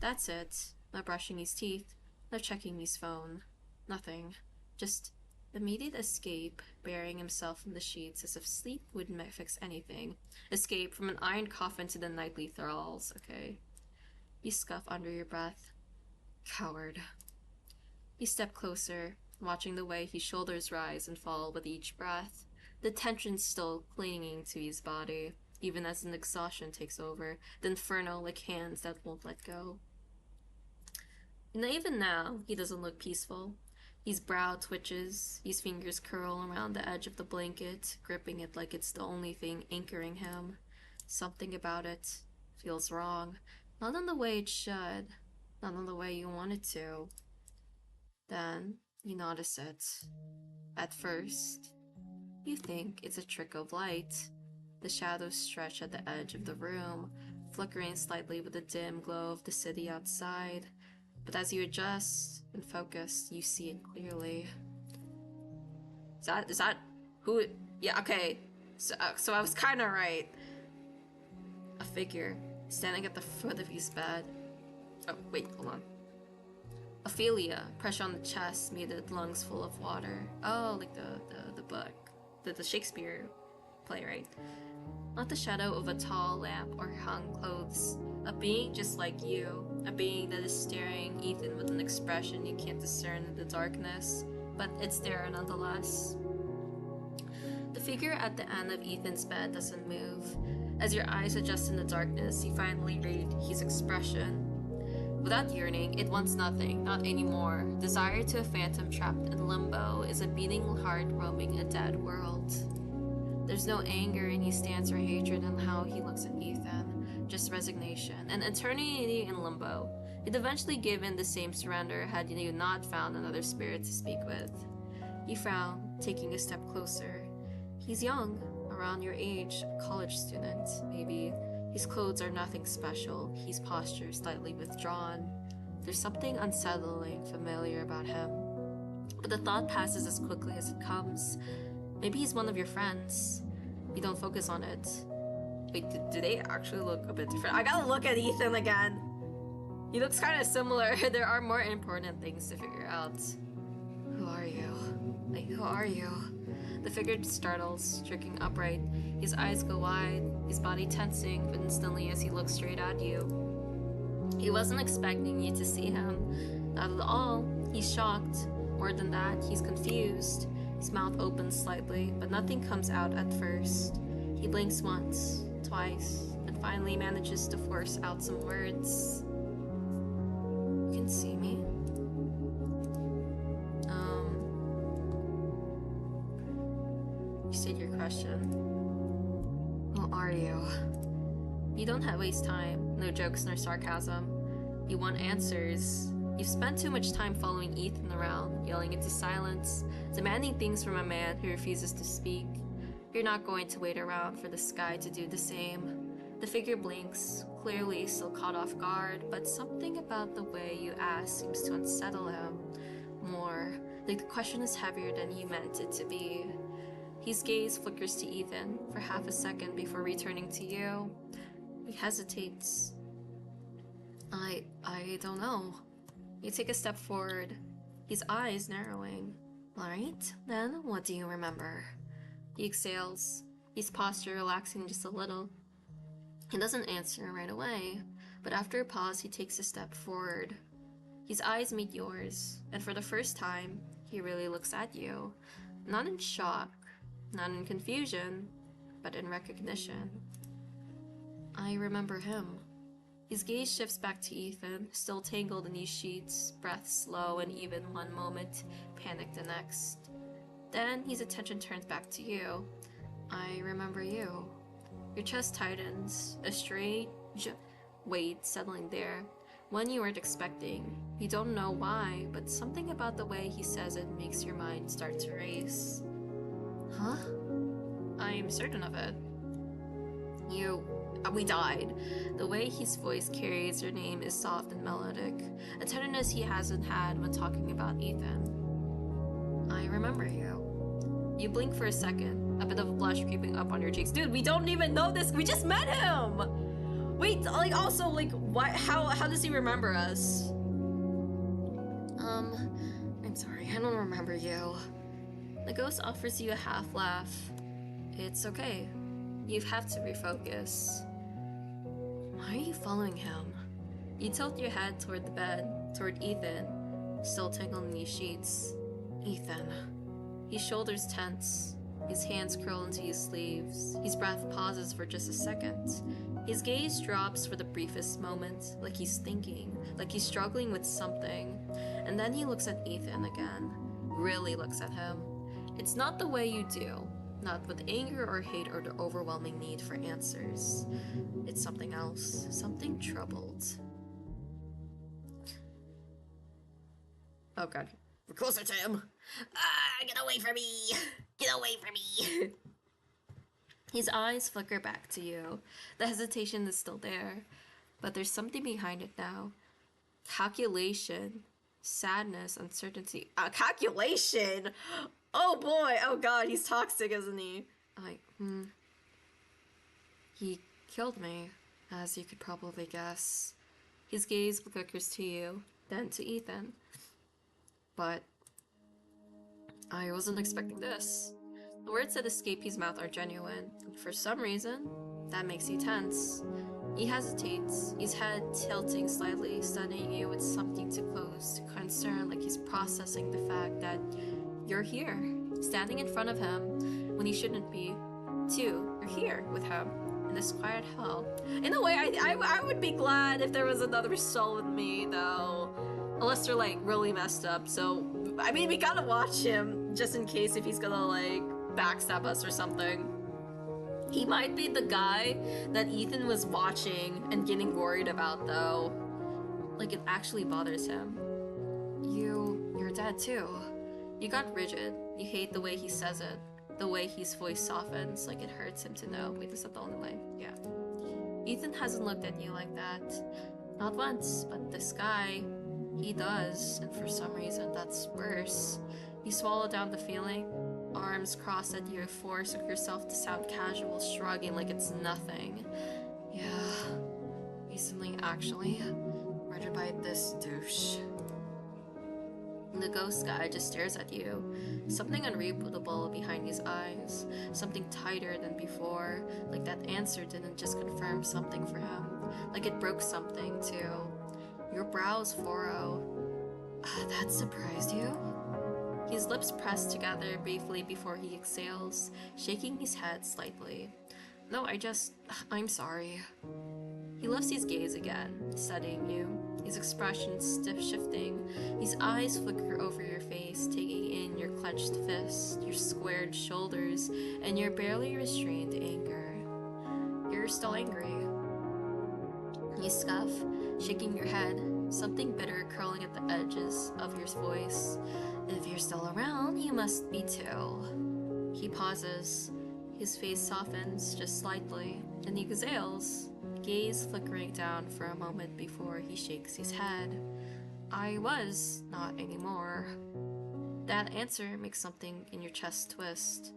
That's it. No brushing his teeth, no checking his phone. Nothing. Just immediate escape, burying himself in the sheets as if sleep wouldn't fix anything. Escape from an iron coffin to the nightly thralls, okay? You scuff under your breath. Coward. You step closer, watching the way his shoulders rise and fall with each breath, the tension still clinging to his body, even as an exhaustion takes over, the inferno like hands that won't let go. And even now, he doesn't look peaceful. His brow twitches, his fingers curl around the edge of the blanket, gripping it like it's the only thing anchoring him. Something about it feels wrong. Not in the way it should, not in the way you want it to. Then you notice it. At first, you think it's a trick of light. The shadows stretch at the edge of the room, flickering slightly with the dim glow of the city outside. But as you adjust and focus, you see it clearly. Is that who? Yeah, okay. So I was kind of right. A figure standing at the foot of his bed. Oh, wait, hold on. Ophelia, pressure on the chest, muted lungs full of water. Oh, like the book. The Shakespeare playwright. Not the shadow of a tall lamp or hung clothes. A being just like you. A being that is staring Ethan with an expression you can't discern in the darkness. But it's there nonetheless. The figure at the end of Ethan's bed doesn't move. As your eyes adjust in the darkness, you finally read his expression. Without yearning, it wants nothing, not anymore. Desire to a phantom trapped in limbo is a beating heart roaming a dead world. There's no anger in his stance or hatred in how he looks at Ethan, just resignation, an eternity in limbo. He'd eventually give in the same surrender had you not found another spirit to speak with. You frown, taking a step closer. He's young, around your age, a college student, maybe. His clothes are nothing special, his posture slightly withdrawn. There's something unsettling, familiar about him. But the thought passes as quickly as it comes. Maybe he's one of your friends. You don't focus on it. Wait, do they actually look a bit different? I gotta look at Ethan again. He looks kind of similar. There are more important things to figure out. Who are you? Like, who are you? The figure startles, jerking upright. His eyes go wide, his body tensing, but instantly as he looks straight at you. He wasn't expecting you to see him. Not at all. He's shocked. More than that, he's confused. His mouth opens slightly, but nothing comes out at first. He blinks once, twice, and finally manages to force out some words. You can see me? You state your question. Who are you? You don't waste time. No jokes nor sarcasm. You want answers. You've spent too much time following Ethan around, yelling into silence, demanding things from a man who refuses to speak. You're not going to wait around for the sky to do the same. The figure blinks, clearly still caught off guard, but something about the way you ask seems to unsettle him more, like the question is heavier than you meant it to be. His gaze flickers to Ethan for half a second before returning to you. He hesitates. I don't know. You take a step forward, his eyes narrowing. Alright, then what do you remember? He exhales, his posture relaxing just a little. He doesn't answer right away, but after a pause he takes a step forward. His eyes meet yours, and for the first time, he really looks at you. Not in shock, not in confusion, but in recognition. I remember him. His gaze shifts back to Ethan, still tangled in these sheets, breath slow and even one moment, panic the next. Then his attention turns back to you. I remember you. Your chest tightens, a strange weight settling there, one you weren't expecting. You don't know why, but something about the way he says it makes your mind start to race. Huh? I'm certain of it. We died. The way his voice carries your name is soft and melodic, a tenderness he hasn't had when talking about Ethan. I remember you. You blink for a second, a bit of a blush creeping up on your cheeks. Dude, we don't even know this. We just met him. Wait, like also like why? How does he remember us? I'm sorry, I don't remember you. The ghost offers you a half laugh. It's okay. You have to refocus. Why are you following him? You tilt your head toward the bed, toward Ethan, still tangled in these sheets. Ethan. His shoulders tense, his hands curl into his sleeves, his breath pauses for just a second. His gaze drops for the briefest moment, like he's thinking, like he's struggling with something. And then he looks at Ethan again, really looks at him. It's not the way you do, not with anger or hate or the overwhelming need for answers. It's something else, something troubled. Oh god, we're closer to him. Get away from me! Get away from me! His eyes flicker back to you. The hesitation is still there, but there's something behind it now. Calculation, sadness, uncertainty. Calculation? Oh boy, oh god, he's toxic, isn't he? He killed me, as you could probably guess. His gaze flickers to you, then to Ethan. But I wasn't expecting this. The words that escape his mouth are genuine, and for some reason, that makes you tense. He hesitates, his head tilting slightly, studying you with something too close to concern, like he's processing the fact that you're here, standing in front of him when he shouldn't be. Too, you're here with him in this quiet hell. In a way, I would be glad if there was another soul with me, though. Unless they're like really messed up, so I mean we gotta watch him just in case if he's gonna like backstab us or something. He might be the guy that Ethan was watching and getting worried about though. Like it actually bothers him. You're dead too. You got rigid. You hate the way he says it. The way his voice softens, like it hurts him to know. Wait, is that the only line? Yeah. Ethan hasn't looked at you like that. Not once, but this guy, he does, and for some reason that's worse. You swallow down the feeling, arms crossed at your force of yourself to sound casual, shrugging like it's nothing. Yeah, recently actually, murdered by this douche. The ghost guy just stares at you, something unreadable behind his eyes, something tighter than before, like that answer didn't just confirm something for him, like it broke something too. Your brows furrow. That surprised you? His lips press together briefly before he exhales, shaking his head slightly. No, I'm sorry. He lifts his gaze again, studying you, his expression stiff shifting. His eyes flicker over your face, taking in your clenched fist, your squared shoulders, and your barely restrained anger. You're still angry. You scuff, shaking your head, something bitter curling at the edges of your voice. If you're still around, you must be too. He pauses. His face softens just slightly, and he exhales, gaze flickering down for a moment before he shakes his head. I was not anymore. That answer makes something in your chest twist.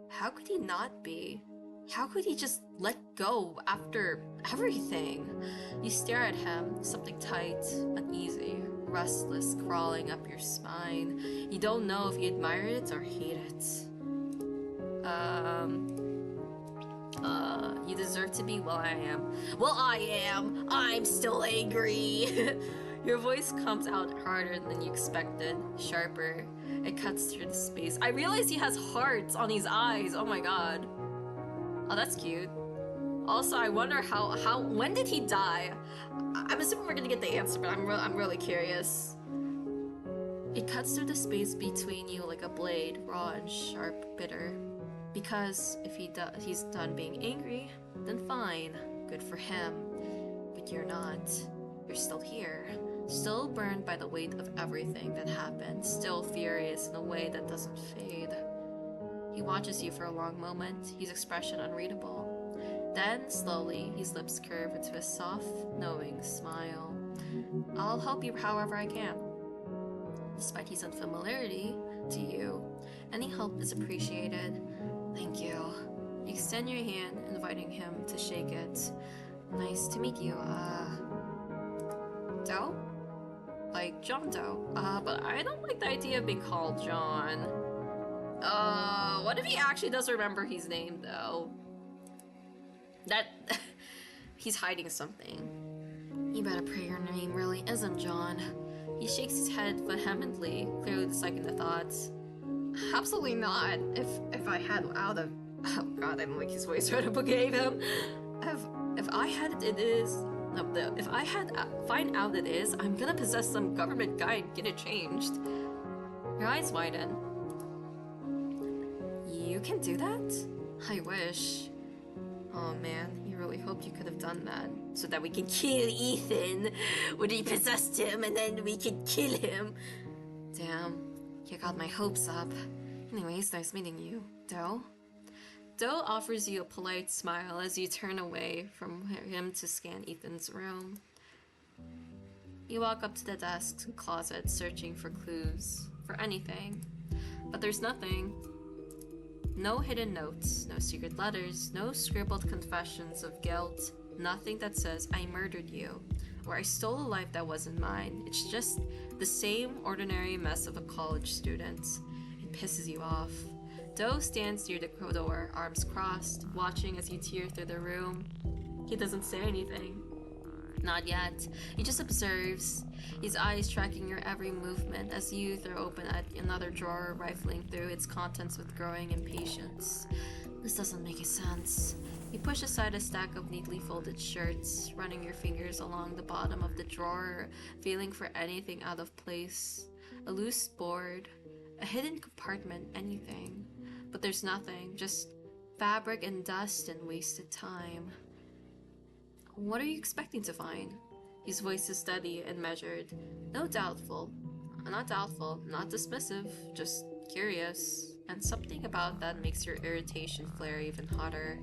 How could he not be? How could he just let go after everything? You stare at him, something tight, uneasy, restless crawling up your spine. You don't know if you admire it or hate it. You deserve to be. Well, I am. Well, I am. I'm still angry. Your voice comes out harder than you expected, sharper. It cuts through the space. I realize he has hearts on his eyes. Oh my god. Oh, that's cute. Also, I wonder when did he die? I'm assuming we're gonna get the answer, but I'm really curious. It cuts through the space between you like a blade, raw and sharp, bitter. Because if he's done being angry, then fine, good for him. But you're not. You're still here. Still burned by the weight of everything that happened. Still furious in a way that doesn't fade. He watches you for a long moment, his expression unreadable. Then, slowly, his lips curve into a soft, knowing smile. I'll help you however I can. Despite his unfamiliarity to you, any help is appreciated. Thank you. You extend your hand, inviting him to shake it. Nice to meet you. Doe? Like John Doe. But I don't like the idea of being called John. What if he actually does remember his name, though? That... he's hiding something. You better pray your name really isn't John. He shakes his head vehemently, clearly disliking the thoughts. Absolutely not. If I had out of... Oh god, I don't like his voice right up gave him. If I had it is... No, if I had find out it is, I'm gonna possess some government guy and get it changed. Your eyes widen. You can do that? I wish. Oh man, you really hope you could have done that. So that we can kill Ethan when he possessed him and then we could kill him. Damn, you got my hopes up. Anyways, nice meeting you, Doe. Doe offers you a polite smile as you turn away from him to scan Ethan's room. You walk up to the desk and closet searching for clues, for anything. But there's nothing. No hidden notes, no secret letters, no scribbled confessions of guilt, nothing that says I murdered you, or I stole a life that wasn't mine. It's just the same ordinary mess of a college student. It pisses you off. Doe stands near the door, arms crossed, watching as you tear through the room. He doesn't say anything. Not yet. He just observes, his eyes tracking your every movement as you throw open another drawer, rifling through its contents with growing impatience. This doesn't make any sense. You push aside a stack of neatly folded shirts, running your fingers along the bottom of the drawer, feeling for anything out of place. A loose board, a hidden compartment, anything. But there's nothing, just fabric and dust and wasted time. What are you expecting to find? His voice is steady and measured. Not doubtful, not dismissive, just curious. And something about that makes your irritation flare even hotter.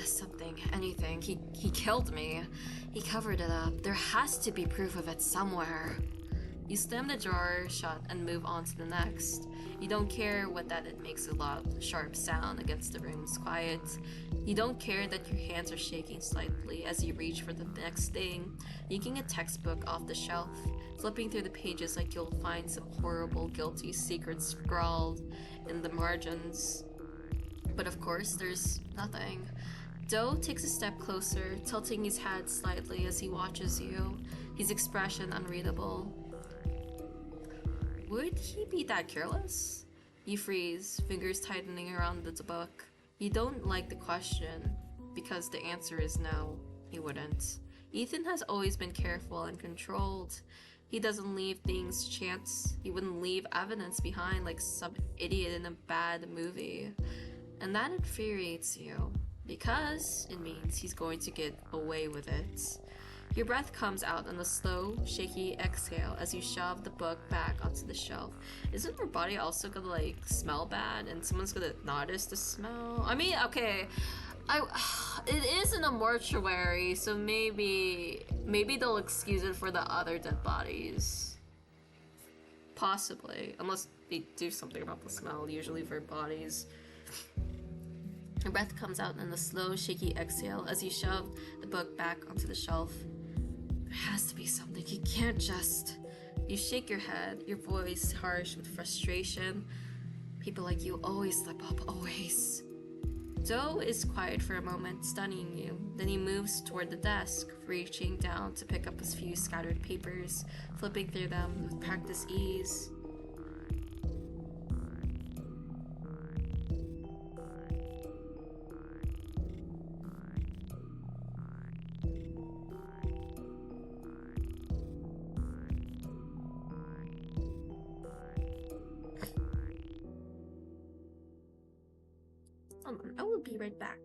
Something, anything. He killed me. He covered it up. There has to be proof of it somewhere. You slam the drawer shut and move on to the next. You don't care that it makes a loud, sharp sound against the room's quiet. You don't care that your hands are shaking slightly as you reach for the next thing, yanking a textbook off the shelf, flipping through the pages like you'll find some horrible, guilty secret scrawled in the margins. But of course, there's nothing. Doe takes a step closer, tilting his head slightly as he watches you, his expression unreadable. Would he be that careless? You freeze, fingers tightening around the book. You don't like the question, because the answer is no, he wouldn't. Ethan has always been careful and controlled. He doesn't leave things chance. He wouldn't leave evidence behind like some idiot in a bad movie. And that infuriates you, because it means he's going to get away with it. Your breath comes out in a slow, shaky exhale as you shove the book back onto the shelf. Isn't your body also gonna like smell bad and someone's gonna notice the smell? I mean, okay, it is in a mortuary, so maybe they'll excuse it for the other dead bodies. Possibly, unless they do something about the smell, usually for bodies. Your breath comes out in a slow, shaky exhale as you shove the book back onto the shelf. There has to be something. You can't just... You shake your head, your voice harsh with frustration. People like you always slip up, always. Doe is quiet for a moment, studying you. Then he moves toward the desk, reaching down to pick up his few scattered papers, flipping through them with practiced ease. Hold on, I will be right back.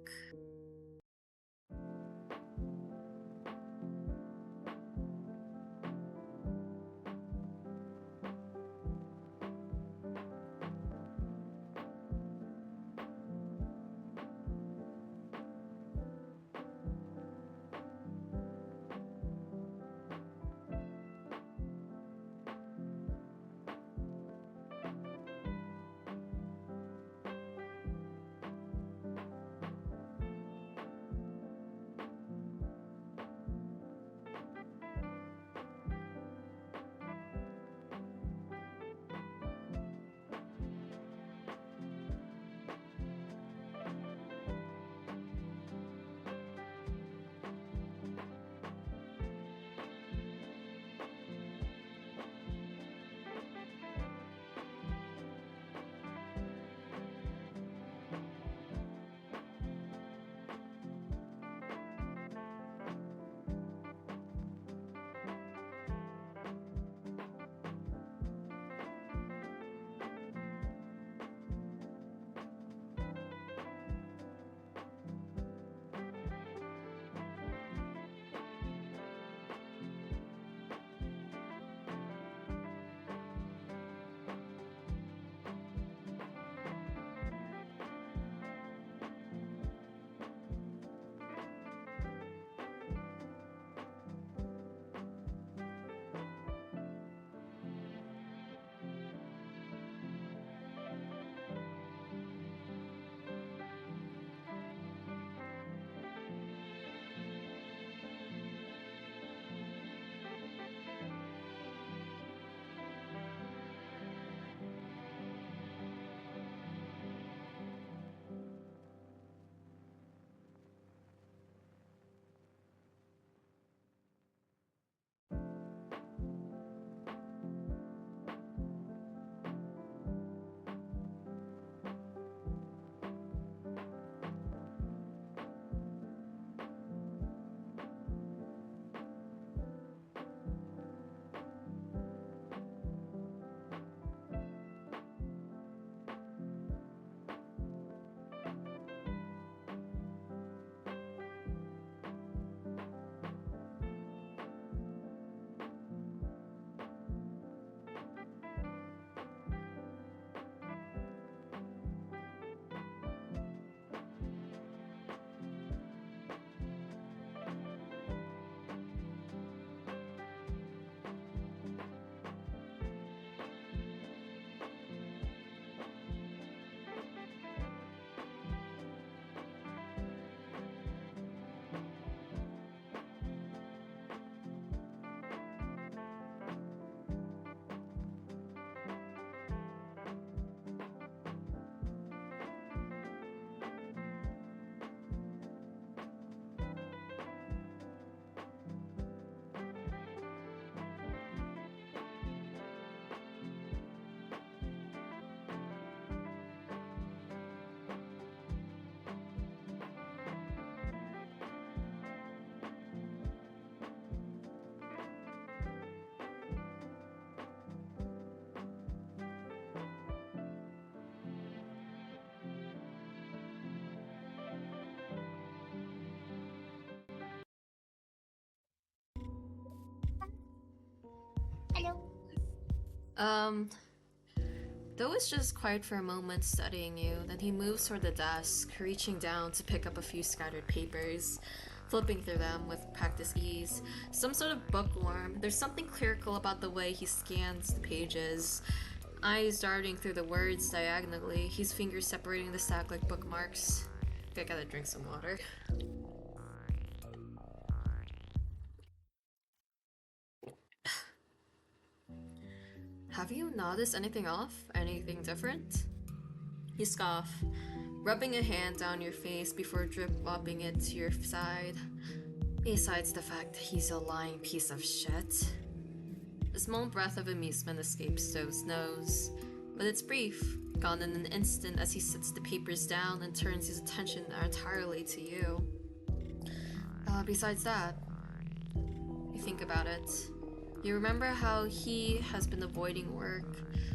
Um, Though is just quiet for a moment studying you, then he moves toward the desk, reaching down to pick up a few scattered papers, flipping through them with practiced ease. Some sort of bookworm. There's something clerical about the way he scans the pages, eyes darting through the words diagonally, his fingers separating the stack like bookmarks. I gotta drink some water. Have you noticed anything off? Anything different? You scoff, rubbing a hand down your face before drip-lopping it to your side. Besides the fact he's a lying piece of shit. A small breath of amusement escapes Stowe's nose, but it's brief, gone in an instant as he sets the papers down and turns his attention entirely to you. Besides that, you think about it. You remember how he has been avoiding work,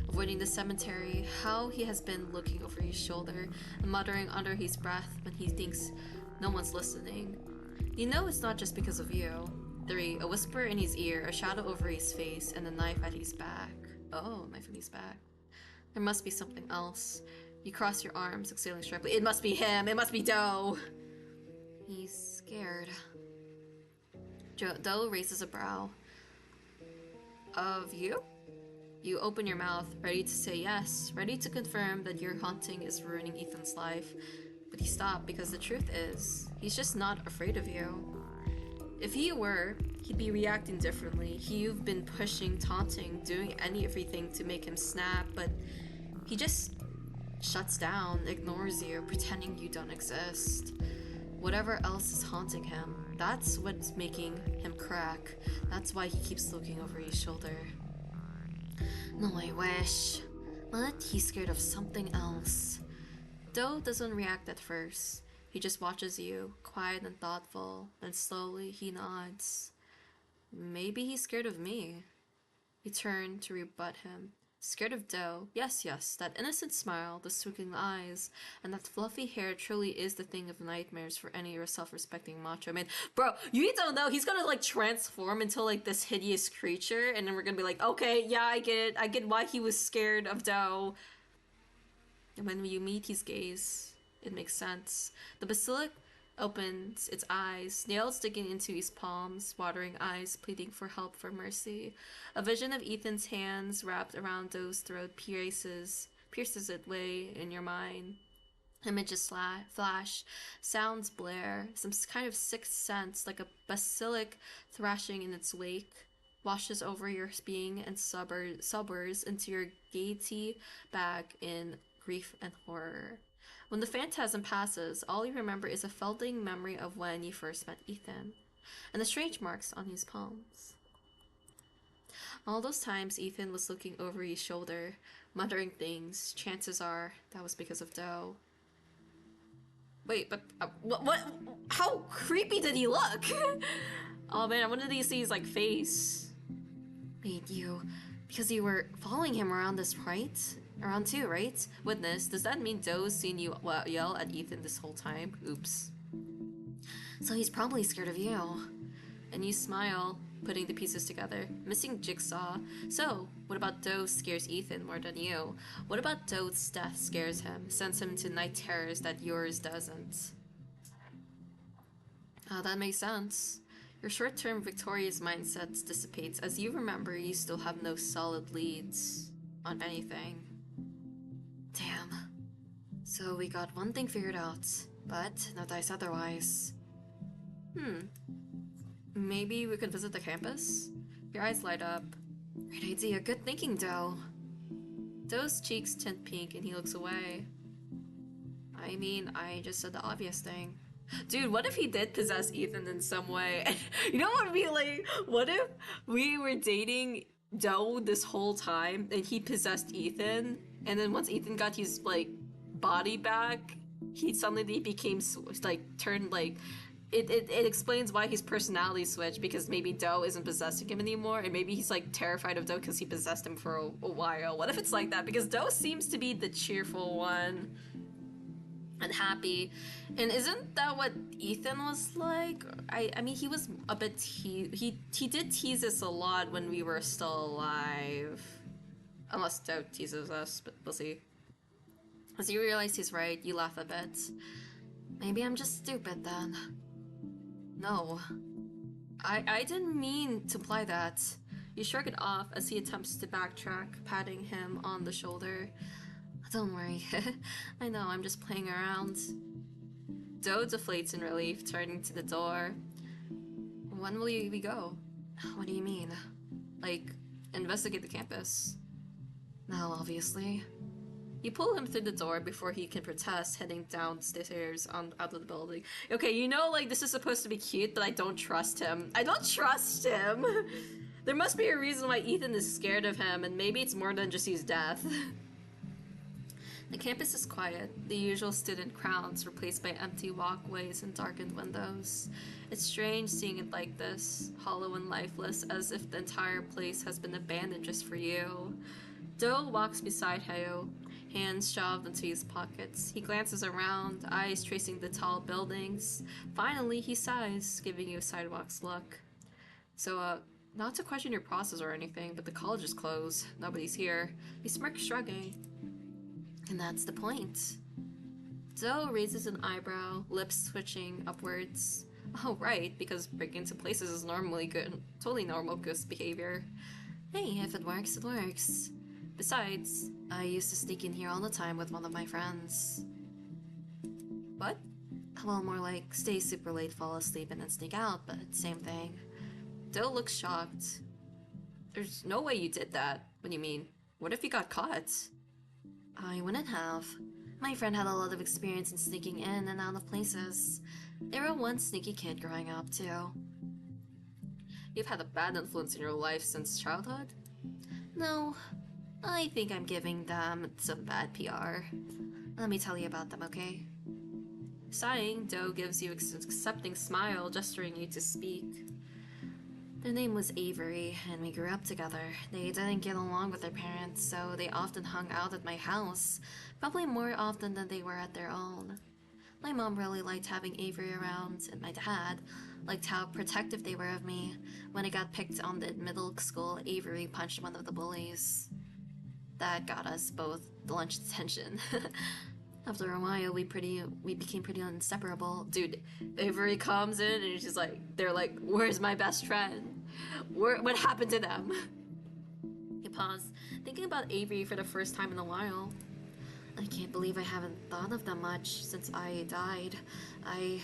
avoiding the cemetery, how he has been looking over his shoulder and muttering under his breath when he thinks no one's listening. You know it's not just because of you. 3. A whisper in his ear, a shadow over his face, and a knife at his back. Oh, knife at his back. There must be something else. You cross your arms, exhaling sharply. It must be him! It must be Doe! He's scared. Doe raises a brow. Of you? You open your mouth, ready to say yes, ready to confirm that your haunting is ruining Ethan's life. But you stop because the truth is, he's just not afraid of you. If he were, he'd be reacting differently. You've been pushing, taunting, doing everything to make him snap, but he just shuts down, ignores you, pretending you don't exist. Whatever else is haunting him, that's what's making him crack. That's why he keeps looking over his shoulder. No, I wish. But he's scared of something else. Doe doesn't react at first. He just watches you, quiet and thoughtful, then slowly he nods. Maybe he's scared of me. You turn to rebut him. Scared of Doe? Yes, that innocent smile, the twinkling eyes, and that fluffy hair truly is the thing of nightmares for any self-respecting macho man. Bro, you don't know, he's gonna like transform into like this hideous creature, and then we're gonna be like, okay, yeah, I get why he was scared of Doe. And when you meet his gaze, it makes sense. The basilic opens its eyes, nails digging into his palms, watering eyes pleading for help, for mercy. A vision of Ethan's hands wrapped around Doe's throat pierces it way in your mind. Images flash, sounds blare, some kind of sixth sense, like a basilic thrashing in its wake, washes over your being and subbers into your gaiety bag in grief and horror. When the phantasm passes, all you remember is a fleeting memory of when you first met Ethan, and the strange marks on his palms. All those times Ethan was looking over his shoulder, muttering things, chances are that was because of Doe. Wait, but what? How creepy did he look? Oh man, I wanted to see his like face. Wait, because you were following him around this, right? Around 2, right? Witness, does that mean Doe's seen you yell at Ethan this whole time? Oops. So he's probably scared of you. And you smile, putting the pieces together. Missing jigsaw. So, what about Doe scares Ethan more than you? What about Doe's death scares him, sends him into night terrors that yours doesn't? That makes sense. Your short-term victorious mindset dissipates as you remember you still have no solid leads on anything. Damn. So we got one thing figured out, but no dice otherwise. Maybe we could visit the campus? Your eyes light up. Great idea, good thinking, Doe. Doe's cheeks tint pink and he looks away. I mean, I just said the obvious thing. Dude, what if he did possess Ethan in some way? You know what would be like? What if we were dating Doe this whole time and he possessed Ethan, and then once Ethan got his like body back, he suddenly became like turned like it explains why his personality switched, because maybe Doe isn't possessing him anymore, and maybe he's like terrified of Doe because he possessed him for a while. What if it's like that? Because Doe seems to be the cheerful one and happy, and isn't that what Ethan was like? I mean, he was a bit he did tease us a lot when we were still alive. Unless Doubt teases us, but we'll see. As you realize he's right, you laugh a bit. Maybe I'm just stupid then. No. I didn't mean to imply that. You shrug it off as he attempts to backtrack, patting him on the shoulder. Don't worry. I know, I'm just playing around. Doe deflates in relief, turning to the door. When will we go? What do you mean? Like, investigate the campus? No, obviously. You pull him through the door before he can protest, heading down the stairs out of the building. Okay, you know, like, this is supposed to be cute, but I don't trust him. I don't trust him! There must be a reason why Ethan is scared of him, and maybe it's more than just his death. The campus is quiet, the usual student crowds replaced by empty walkways and darkened windows. It's strange seeing it like this, hollow and lifeless, as if the entire place has been abandoned just for you. Doe walks beside Heo, hands shoved into his pockets. He glances around, eyes tracing the tall buildings. Finally, he sighs, giving you a sidewalk's look. So, not to question your process or anything, but the college is closed. Nobody's here. He smirks, shrugging. And that's the point. Doe raises an eyebrow, lips twitching upwards. Oh, right, because breaking into places is normally good, totally normal ghost behavior. Hey, if it works, it works. Besides, I used to sneak in here all the time with one of my friends. What? Well, more like stay super late, fall asleep, and then sneak out, but same thing. Doe looks shocked. There's no way you did that. What do you mean? What if you got caught? I wouldn't have. My friend had a lot of experience in sneaking in and out of places. They were one sneaky kid growing up, too. You've had a bad influence in your life since childhood? No. I think I'm giving them some bad PR. Let me tell you about them, okay? Sighing, Doe gives you an accepting smile, gesturing you to speak. Their name was Avery, and we grew up together. They didn't get along with their parents, so they often hung out at my house, probably more often than they were at their own. My mom really liked having Avery around, and my dad liked how protective they were of me. When I got picked on the middle school, Avery punched one of the bullies. That got us both lunch detention. After a while, we became pretty inseparable. Dude, Avery comes in and she's like, they're like, where's my best friend? What happened to them? He paused, thinking about Avery for the first time in a while. I can't believe I haven't thought of them much since I died. I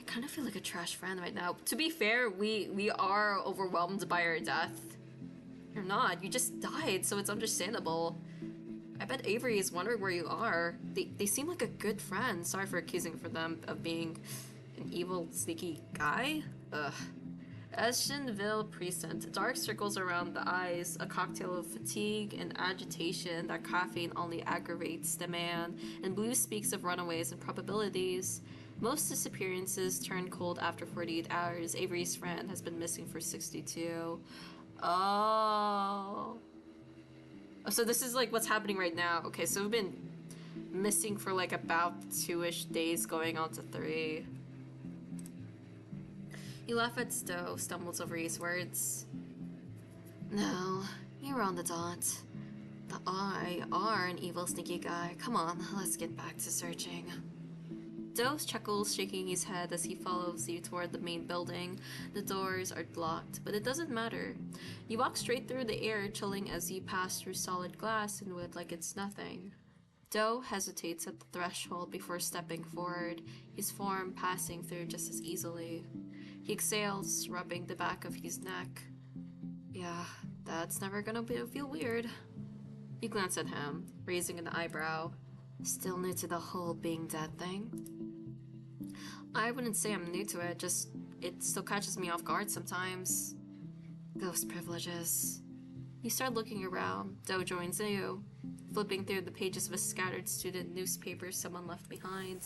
kind of feel like a trash friend right now. To be fair, we are overwhelmed by her death. You're not, you just died, so it's understandable. I bet Avery is wondering where you are. They seem like a good friend. Sorry for accusing for them of being an evil, sneaky guy. Ugh. Eschenville Precinct. Dark circles around the eyes, a cocktail of fatigue and agitation that caffeine only aggravates the man, and Blue speaks of runaways and probabilities. Most disappearances turn cold after 48 hours. Avery's friend has been missing for 62. Oh. So this is like what's happening right now. Okay, so we've been missing for like about 2-ish days going on to 3. You laugh at Stowe, stumbles over his words. No, you're on the dot. But I are an evil, sneaky guy. Come on, let's get back to searching. Doe chuckles, shaking his head as he follows you toward the main building. The doors are locked, but it doesn't matter. You walk straight through the air, chilling as you pass through solid glass and wood like it's nothing. Doe hesitates at the threshold before stepping forward, his form passing through just as easily. He exhales, rubbing the back of his neck. Yeah, that's never gonna feel weird. You glance at him, raising an eyebrow. Still new to the whole being dead thing? I wouldn't say I'm new to it, just it still catches me off guard sometimes. Ghost privileges. You start looking around. Doe joins you, flipping through the pages of a scattered student newspaper someone left behind.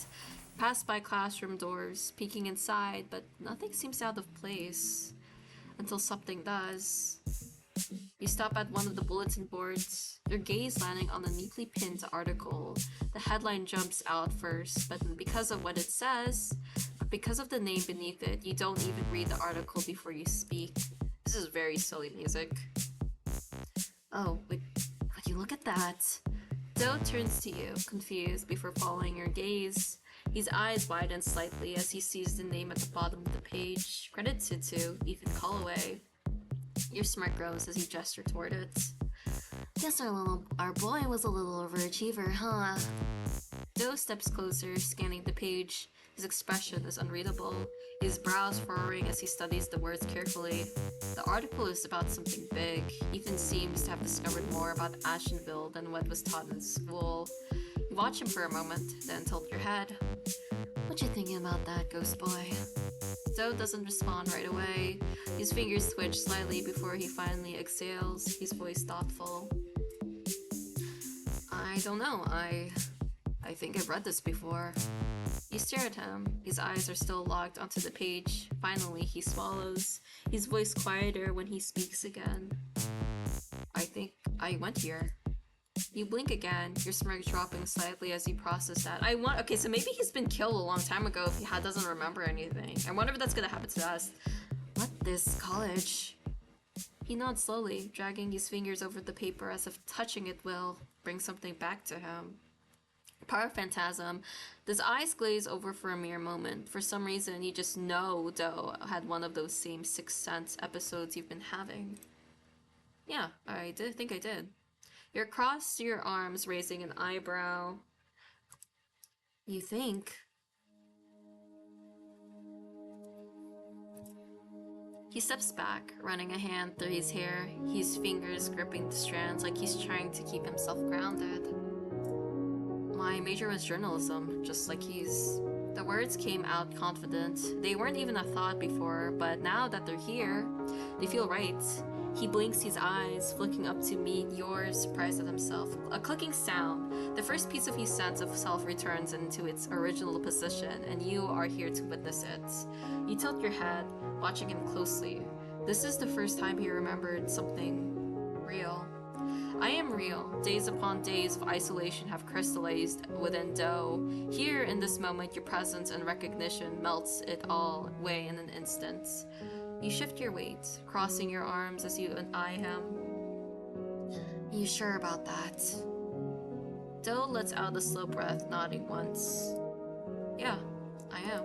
Pass by classroom doors, peeking inside, but nothing seems out of place. Until something does. You stop at one of the bulletin boards, your gaze landing on a neatly pinned article. The headline jumps out first, but because of what it says, because of the name beneath it, you don't even read the article before you speak. This is very silly music. Oh, would you look at that? Doe turns to you, confused, before following your gaze. His eyes widen slightly as he sees the name at the bottom of the page. Credited to Ethan Calloway. Your smirk grows as you gesture toward it. Guess our boy was a little overachiever, huh? Doe steps closer, scanning the page. His expression is unreadable, his brows furrowing as he studies the words carefully. The article is about something big. Ethan seems to have discovered more about Ashenville than what was taught in school. You watch him for a moment, then tilt your head. What you thinking about that, ghost boy? Doe doesn't respond right away. His fingers twitch slightly before he finally exhales, his voice thoughtful. I don't know, I think I've read this before. You stare at him. His eyes are still locked onto the page. Finally, he swallows, his voice quieter when he speaks again. I think I went here. You blink again, your smirk dropping slightly as you process that. Okay, so maybe he's been killed a long time ago if he doesn't remember anything. I wonder if that's gonna happen to us. What, this college? He nods slowly, dragging his fingers over the paper as if touching it will bring something back to him. Power Phantasm. His eyes glaze over for a mere moment. For some reason, you just know Doe had one of those same Sixth Sense episodes you've been having. Yeah, I think I did. You cross your arms, raising an eyebrow. You think? He steps back, running a hand through his hair, his fingers gripping the strands like he's trying to keep himself grounded. My major was journalism, just like his. The words came out confident. They weren't even a thought before, but now that they're here, they feel right. He blinks his eyes, flicking up to meet yours, surprised at himself. A clicking sound. The first piece of his sense of self returns into its original position, and you are here to witness it. You tilt your head, watching him closely. This is the first time he remembered something real. I am real. Days upon days of isolation have crystallized within Doe. Here, in this moment, your presence and recognition melts it all away in an instant. You shift your weight, crossing your arms as you eye him. You sure about that? Doe lets out a slow breath, nodding once. Yeah, I am.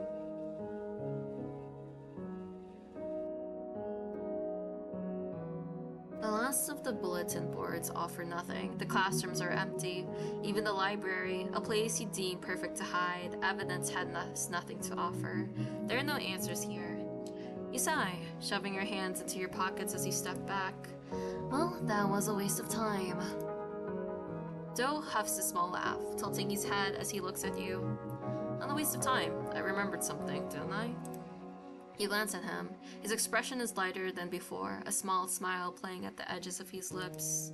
The last of the bulletin boards offer nothing. The classrooms are empty. Even the library, a place you deem perfect to hide, evidence had nothing to offer. There are no answers here. You sigh, shoving your hands into your pockets as you step back. Well, that was a waste of time. Doe huffs a small laugh, tilting his head as he looks at you. Not a waste of time. I remembered something, didn't I? You glance at him. His expression is lighter than before, a small smile playing at the edges of his lips.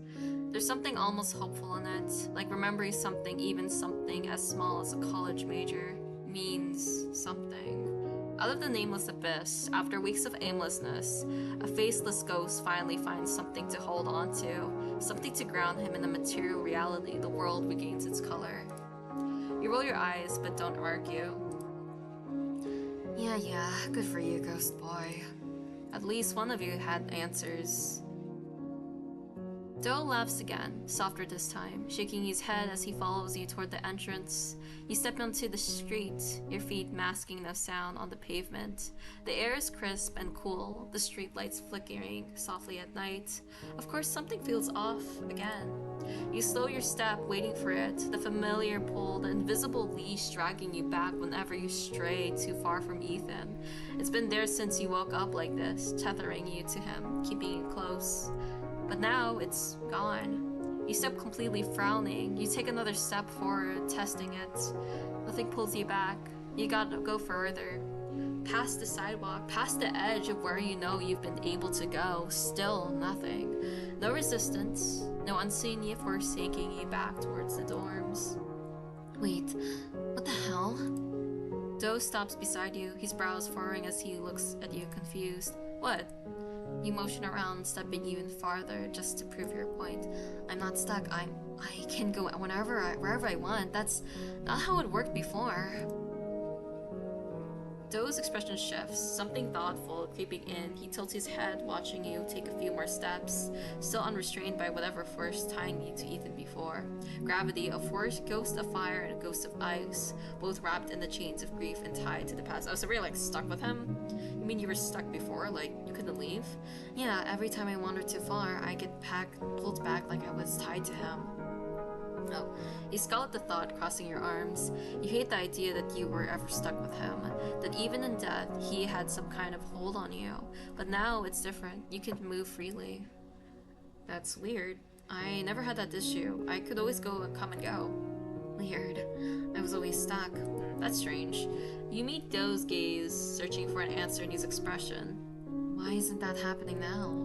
There's something almost hopeful in it, like remembering something, even something as small as a college major, means something. Out of the nameless abyss, after weeks of aimlessness, a faceless ghost finally finds something to hold on to, something to ground him in a material reality. The world regains its color. You roll your eyes, but don't argue. Yeah, good for you, ghost boy. At least one of you had answers. Doe laughs again, softer this time, shaking his head as he follows you toward the entrance. You step onto the street, your feet masking no sound on the pavement. The air is crisp and cool, the street lights flickering softly at night. Of course, something feels off again. You slow your step, waiting for it, the familiar pull, the invisible leash dragging you back whenever you stray too far from Ethan. It's been there since you woke up like this, tethering you to him, keeping you close. But now it's gone. You step completely frowning. You take another step forward, testing it. Nothing pulls you back. You gotta go further. Past the sidewalk, past the edge of where you know you've been able to go. Still nothing. No resistance. No unseen force yanking you back towards the dorms. Wait, what the hell? Doe stops beside you, his brows furrowing as he looks at you confused. What? You motion around, stepping even farther just to prove your point. I'm not stuck. I can go wherever I want. That's not how it worked before. Doe's expression shifts, something thoughtful creeping in. He tilts his head, watching you take a few more steps, still unrestrained by whatever force tying you to Ethan before. Gravity, a force, ghost of fire, and a ghost of ice, both wrapped in the chains of grief and tied to the past. Oh, so we're like stuck with him? You mean you were stuck before? Like, you couldn't leave? Yeah, every time I wandered too far, I get pulled back like I was tied to him. Oh, you scowl at the thought crossing your arms. You hate the idea that you were ever stuck with him, that even in death, he had some kind of hold on you. But now it's different. You can move freely. That's weird. I never had that issue. I could always go and come and go. Weird. I was always stuck. That's strange. You meet Doe's gaze, searching for an answer in his expression. Why isn't that happening now?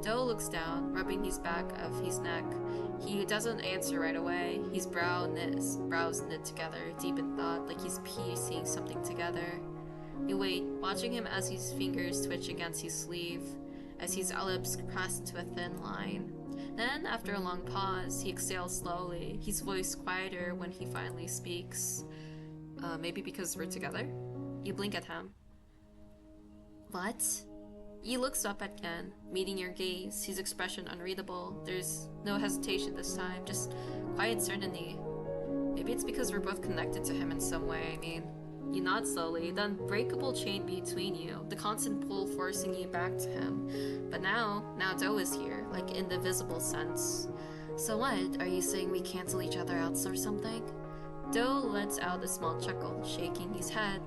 Doe looks down, rubbing his back of his neck. He doesn't answer right away. His brows knit together, deep in thought, like he's piecing something together. You wait, watching him as his fingers twitch against his sleeve, as his lips press into a thin line. Then, after a long pause, he exhales slowly, his voice quieter when he finally speaks. Maybe because we're together? You blink at him. What? He looks up again, meeting your gaze, his expression unreadable. There's no hesitation this time, just quiet certainty. Maybe it's because we're both connected to him in some way, I mean. You nod slowly, the unbreakable chain between you, the constant pull forcing you back to him. But now Doe is here, like in the visible sense. So what, are you saying we cancel each other out or something? Doe lets out a small chuckle, shaking his head.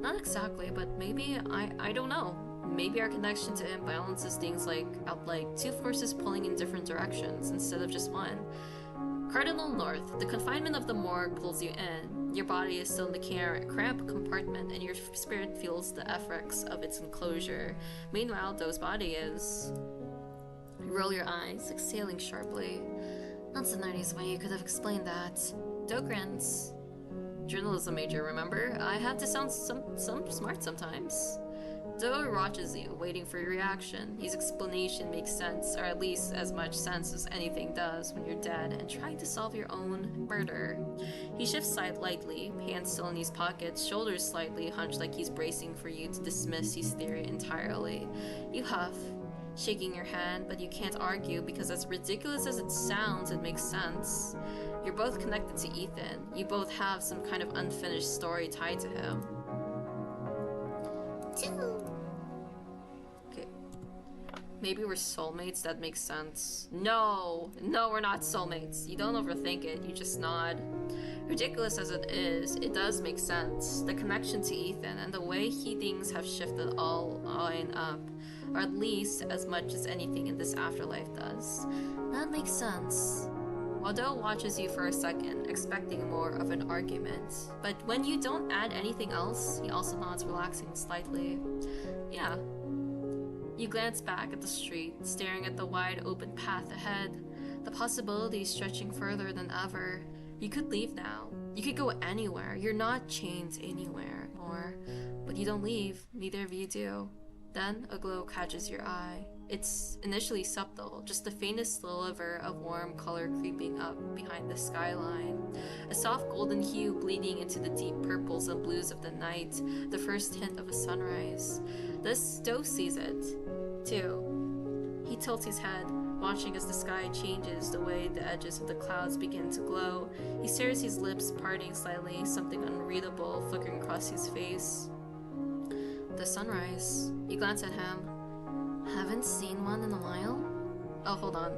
Not exactly, but maybe, I don't know. Maybe our connection to him balances things out like two forces pulling in different directions instead of just one. Cardinal North, the confinement of the morgue pulls you in. Your body is still in the cramped compartment, and your spirit feels the effects of its enclosure. Meanwhile, Doe's body is... You roll your eyes, exhaling sharply. That's the nice way you could have explained that. Doe grins. Journalism major, remember? I have to sound some smart sometimes. Doe watches you, waiting for your reaction. His explanation makes sense, or at least as much sense as anything does when you're dead and trying to solve your own murder. He shifts side lightly, hands still in his pockets, shoulders slightly hunched like he's bracing for you to dismiss his theory entirely. You huff, shaking your hand, but you can't argue because as ridiculous as it sounds, it makes sense. You're both connected to Ethan. You both have some kind of unfinished story tied to him. Okay. Maybe we're soulmates, that makes sense. No, we're not soulmates. You don't overthink it, you just nod. Ridiculous as it is, it does make sense. The connection to Ethan and the way things have shifted all line up, or at least as much as anything in this afterlife does. That makes sense. Doe watches you for a second, expecting more of an argument. But when you don't add anything else, he also nods, relaxing slightly. Yeah. You glance back at the street, staring at the wide open path ahead, the possibilities stretching further than ever. You could leave now. You could go anywhere. You're not chained anywhere more. But you don't leave. Neither of you do. Then a glow catches your eye. It's initially subtle, just the faintest sliver of warm color creeping up behind the skyline. A soft golden hue bleeding into the deep purples and blues of the night, the first hint of a sunrise. Doe sees it, too. He tilts his head, watching as the sky changes the way the edges of the clouds begin to glow. He stares, his lips parting slightly, something unreadable flickering across his face. The sunrise. You glance at him. Haven't seen one in a while? Oh, hold on.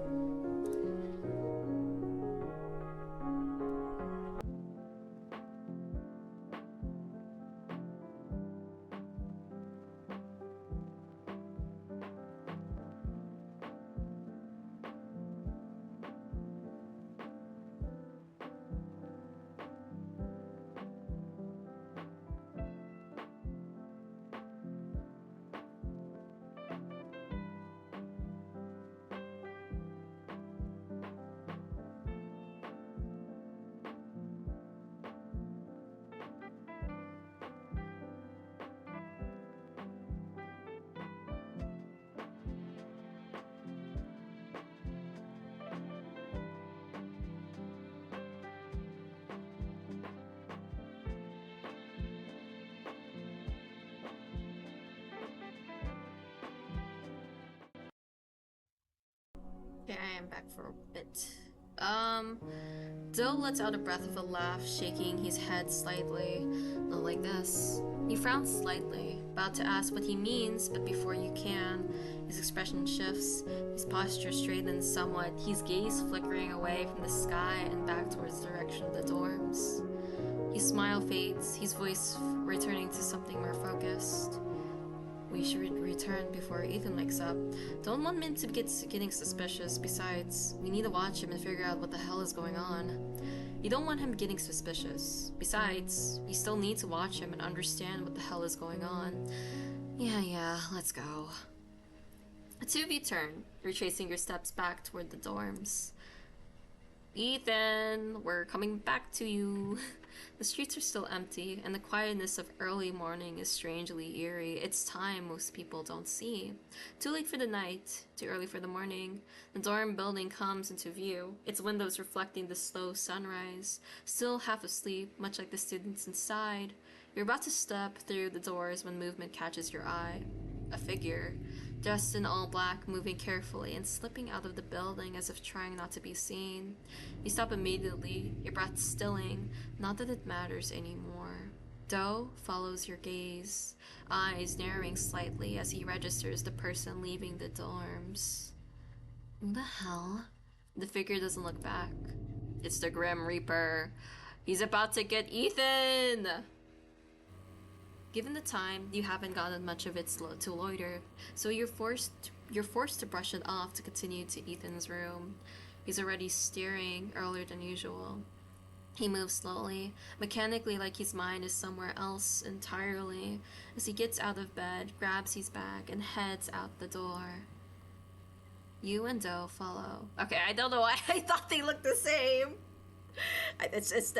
Okay, I am back for a bit. Dill lets out a breath of a laugh, shaking his head slightly. Not like this. He frowns slightly, about to ask what he means, but before you can, his expression shifts, his posture straightens somewhat, his gaze flickering away from the sky and back towards the direction of the dorms. His smile fades, his voice returning to something more focused. We should return before Ethan wakes up. Don't want him to getting suspicious. Besides, we need to watch him and figure out what the hell is going on. You don't want him getting suspicious. Besides, we still need to watch him and understand what the hell is going on. Yeah, let's go. The two of you turn, retracing your steps back toward the dorms. Ethan, we're coming back to you. The streets are still empty, and the quietness of early morning is strangely eerie. It's time most people don't see. Too late for the night, too early for the morning. The dorm building comes into view, its windows reflecting the slow sunrise. Still half asleep, much like the students inside. You're about to step through the doors when movement catches your eye. A figure, dressed in all black, moving carefully and slipping out of the building as if trying not to be seen. You stop immediately, your breath stilling, not that it matters anymore. Doe follows your gaze, eyes narrowing slightly as he registers the person leaving the dorms. Who the hell? The figure doesn't look back. It's the Grim Reaper. He's about to get Ethan! Given the time, you haven't gotten much of it to loiter, so you're forced to brush it off to continue to Ethan's room. He's already steering earlier than usual. He moves slowly, mechanically like his mind is somewhere else entirely, as he gets out of bed, grabs his bag, and heads out the door. You and Doe follow. Okay, I don't know why I thought they looked the same. It's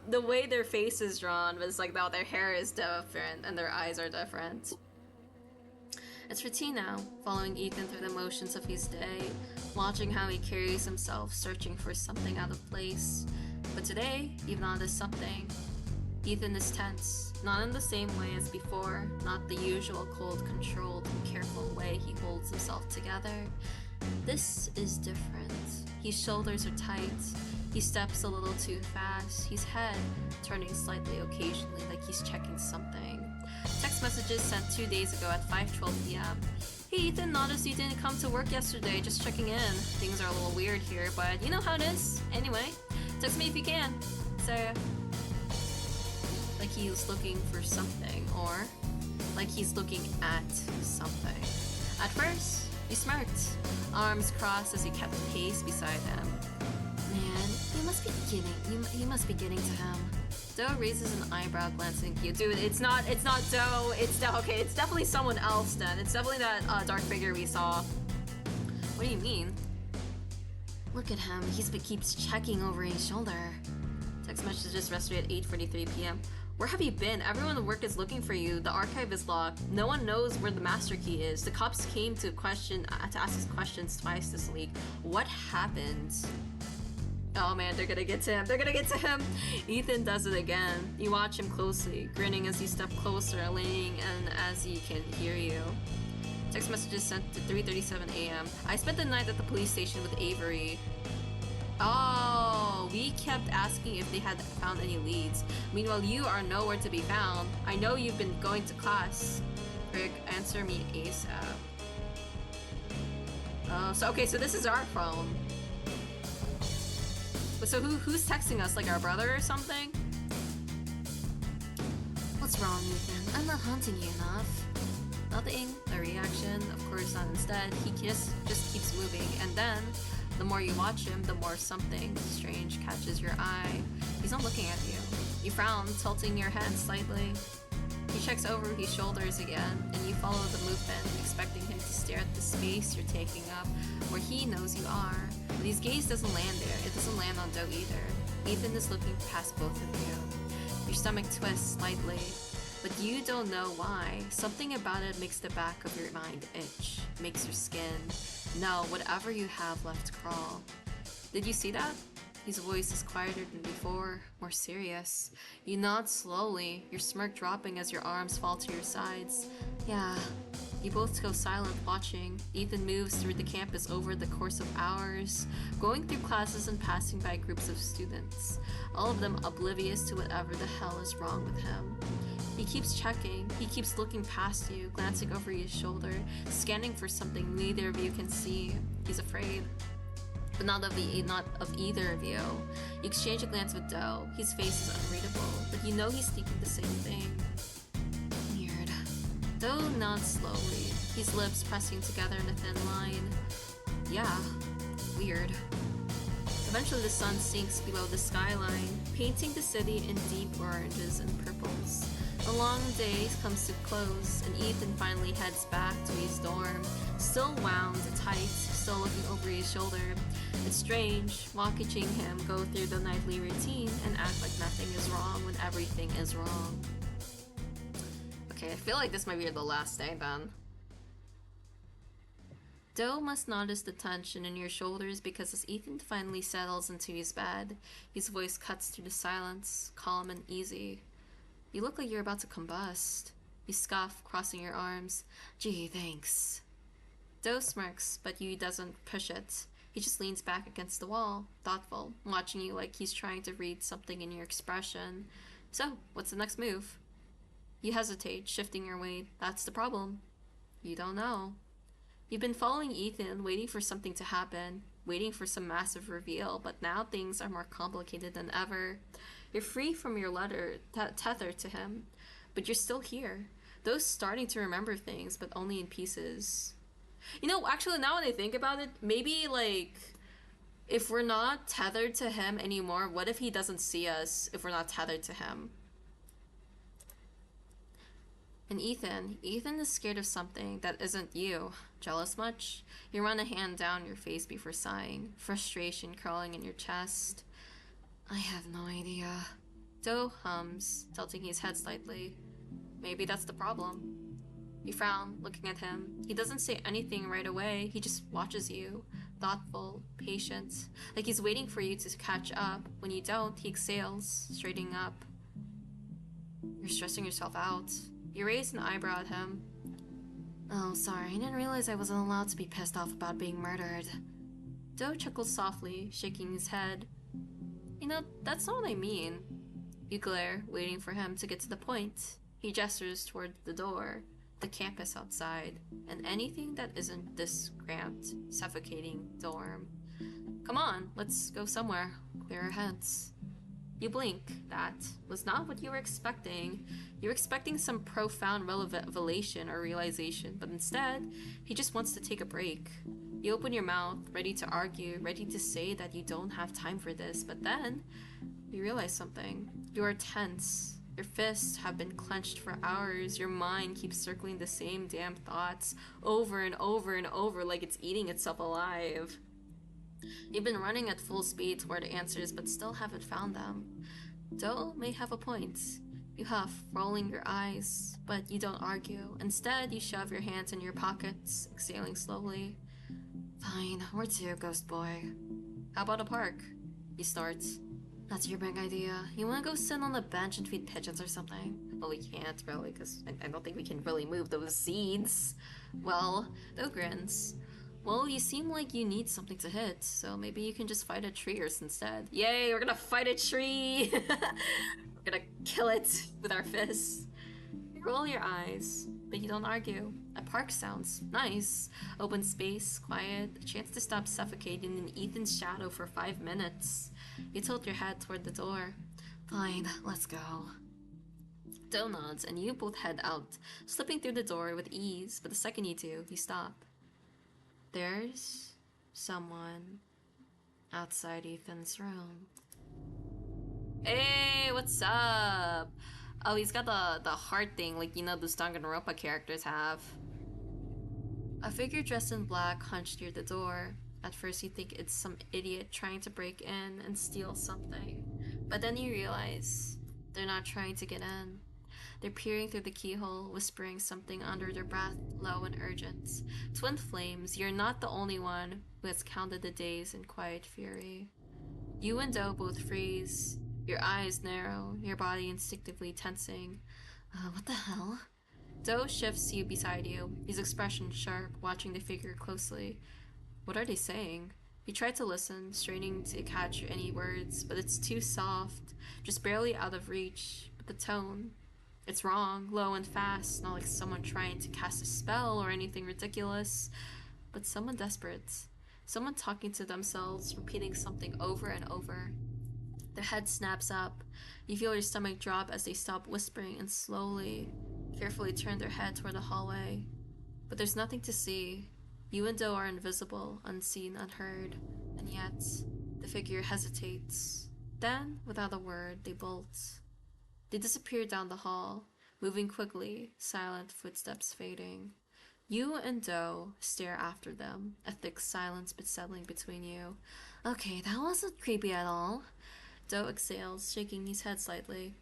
the way their face is drawn, but it's like now their hair is different and their eyes are different. It's routine now, following Ethan through the motions of his day, watching how he carries himself, searching for something out of place. But today, you've noticed something. Ethan is tense, not in the same way as before, not the usual cold, controlled, and careful way he holds himself together. This is different. His shoulders are tight. He steps a little too fast, his head turning slightly occasionally like he's checking something. Text messages sent 2 days ago at 5:12 p.m. Hey Ethan, noticed you didn't come to work yesterday, just checking in. Things are a little weird here, but you know how it is. Anyway, text me if you can. So, like he's looking for something, or like he's looking at something. At first, he smirked, arms crossed as he kept pace beside him. Man, you must be getting to him. Doe raises an eyebrow, glancing at you. Dude, it's not Doe. Okay, it's definitely someone else then. It's definitely that dark figure we saw. What do you mean? Look at him. He keeps checking over his shoulder. Text messages rested at 8:43 p.m. Where have you been? Everyone at work is looking for you. The archive is locked. No one knows where the master key is. The cops came to ask us questions twice this week. What happened? Oh man, they're gonna get to him. Ethan does it again. You watch him closely, grinning as he steps closer, leaning and as he can hear you. Text messages sent to 3:37 a.m. I spent the night at the police station with Avery. Oh, we kept asking if they had found any leads. Meanwhile, you are nowhere to be found. I know you've been going to class. Rick, answer me ASAP. So this is our phone. So who's texting us? Like our brother or something? What's wrong, Ethan? I'm not haunting you enough. Nothing. A reaction. Of course not. Instead, he just keeps moving, and then the more you watch him, the more something strange catches your eye. He's not looking at you. You frown, tilting your head slightly. He checks over his shoulders again, and you follow the movement, expecting him to stare at the space you're taking up, where he knows you are. But his gaze doesn't land there. It doesn't land on Doe either. Ethan is looking past both of you. Your stomach twists slightly, but you don't know why. Something about it makes the back of your mind itch, makes your skin, no, whatever you have left crawl. Did you see that? His voice is quieter than before, more serious. You nod slowly, your smirk dropping as your arms fall to your sides. Yeah, You both go silent, watching. Ethan moves through the campus over the course of hours, going through classes and passing by groups of students, all of them oblivious to whatever the hell is wrong with him. He keeps checking, he keeps looking past you, glancing over his shoulder, scanning for something neither of you can see. He's afraid. But not of either of you. You exchange a glance with Doe. His face is unreadable, but you know he's thinking the same thing. Weird. Doe nods slowly, his lips pressing together in a thin line. Yeah, weird. Eventually the sun sinks below the skyline, painting the city in deep oranges and purples. The long day comes to close, and Ethan finally heads back to his dorm, still wound tight, still looking over his shoulder. It's strange, watching him go through the nightly routine and act like nothing is wrong when everything is wrong. Okay, I feel like this might be the last day then. Doe must notice the tension in your shoulders because as Ethan finally settles into his bed, his voice cuts through the silence, calm and easy. You look like you're about to combust. You scoff, crossing your arms. Gee, thanks. Doe smirks, but he doesn't push it. He just leans back against the wall, thoughtful, watching you like he's trying to read something in your expression. So, what's the next move? You hesitate, shifting your weight. That's the problem. You don't know. You've been following Ethan, waiting for something to happen, waiting for some massive reveal, but now things are more complicated than ever. You're free from your tether to him, but you're still here. Doe's starting to remember things, but only in pieces. You know, actually, now when I think about it, maybe, like, if we're not tethered to him anymore, what if he doesn't see us if we're not tethered to him? And Ethan is scared of something that isn't you. Jealous much? You run a hand down your face before sighing, frustration crawling in your chest. I have no idea. Doe hums, tilting his head slightly. Maybe that's the problem. You frown, looking at him. He doesn't say anything right away, he just watches you. Thoughtful, patient, like he's waiting for you to catch up. When you don't, he exhales, straightening up. You're stressing yourself out. You raise an eyebrow at him. Oh, sorry, I didn't realize I wasn't allowed to be pissed off about being murdered. Doe chuckles softly, shaking his head. You know, that's not what I mean. You glare, waiting for him to get to the point. He gestures toward the door, the campus outside, and anything that isn't this cramped, suffocating dorm. Come on, let's go somewhere. Clear our heads. You blink. That was not what you were expecting. You were expecting some profound revelation or realization, but instead, he just wants to take a break. You open your mouth, ready to argue, ready to say that you don't have time for this, but then you realize something. You are tense. Your fists have been clenched for hours. Your mind keeps circling the same damn thoughts over and over and over like it's eating itself alive. You've been running at full speed toward answers but still haven't found them. Doe may have a point. You huff, rolling your eyes, but you don't argue. Instead, you shove your hands in your pockets, exhaling slowly. Fine, where to, ghost boy? How about a park? He starts. That's your big idea. You wanna go sit on a bench and feed pigeons or something? Well, we can't, really, because I don't think we can really move those seeds. Well, Doe grins. Well, you seem like you need something to hit, so maybe you can just fight a tree instead. Yay, we're gonna fight a tree! We're gonna kill it with our fists. You roll your eyes, but you don't argue. A park sounds nice. Open space, quiet, a chance to stop suffocating in Ethan's shadow for 5 minutes. You tilt your head toward the door. Fine, let's go. Doe nods, and you both head out, slipping through the door with ease, but the second you do, you stop. There's someone outside Ethan's room. Hey, what's up? Oh, he's got the heart thing, like, you know, those Danganronpa characters have. A figure dressed in black hunched near the door. At first you think it's some idiot trying to break in and steal something. But then you realize they're not trying to get in. They're peering through the keyhole, whispering something under their breath, low and urgent. Twin flames, you're not the only one who has counted the days in quiet fury. You and Doe both freeze, your eyes narrow, your body instinctively tensing. What the hell? Do shifts you beside you, his expression sharp, watching the figure closely. What are they saying? You try to listen, straining to catch any words, but it's too soft, just barely out of reach. But the tone, it's wrong, low and fast, not like someone trying to cast a spell or anything ridiculous, but someone desperate. Someone talking to themselves, repeating something over and over. Their head snaps up. You feel your stomach drop as they stop whispering and slowly, carefully turn their head toward the hallway. But there's nothing to see. You and Do are invisible, unseen, unheard, and yet the figure hesitates. Then, without a word, they bolt. They disappear down the hall, moving quickly, silent footsteps fading. You and Do stare after them, a thick silence settling between you. Okay, that wasn't creepy at all. Do exhales, shaking his head slightly.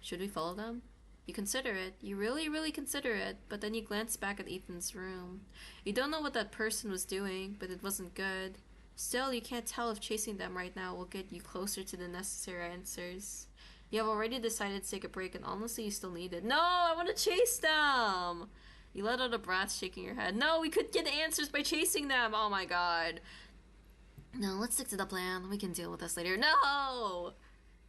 Should we follow them? You consider it. You really, really consider it, but then you glance back at Ethan's room. You don't know what that person was doing, but it wasn't good. Still, you can't tell if chasing them right now will get you closer to the necessary answers. You have already decided to take a break, and honestly, you still need it. No, I want to chase them! You let out a breath, shaking your head. No, we could get answers by chasing them! Oh my god. No, let's stick to the plan. We can deal with this later. No!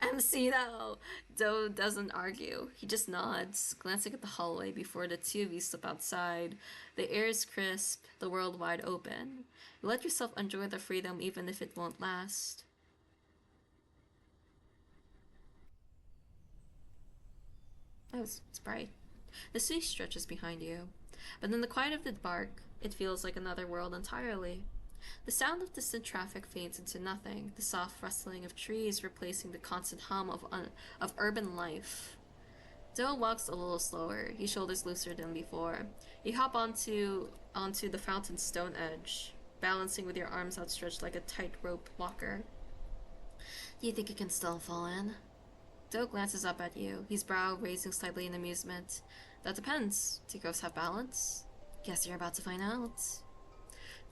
MC, no! Do doesn't argue. He just nods, glancing at the hallway before the two of you step outside. The air is crisp, the world wide open. You let yourself enjoy the freedom even if it won't last. Oh, it's bright. The sea stretches behind you. But in the quiet of the park, it feels like another world entirely. The sound of distant traffic fades into nothing, the soft rustling of trees replacing the constant hum of urban life. Do walks a little slower, his shoulders looser than before. You hop onto the fountain's stone edge, balancing with your arms outstretched like a tightrope walker. Do you think you can still fall in? Do glances up at you, his brow raising slightly in amusement. That depends. Do ghosts have balance? Guess you're about to find out.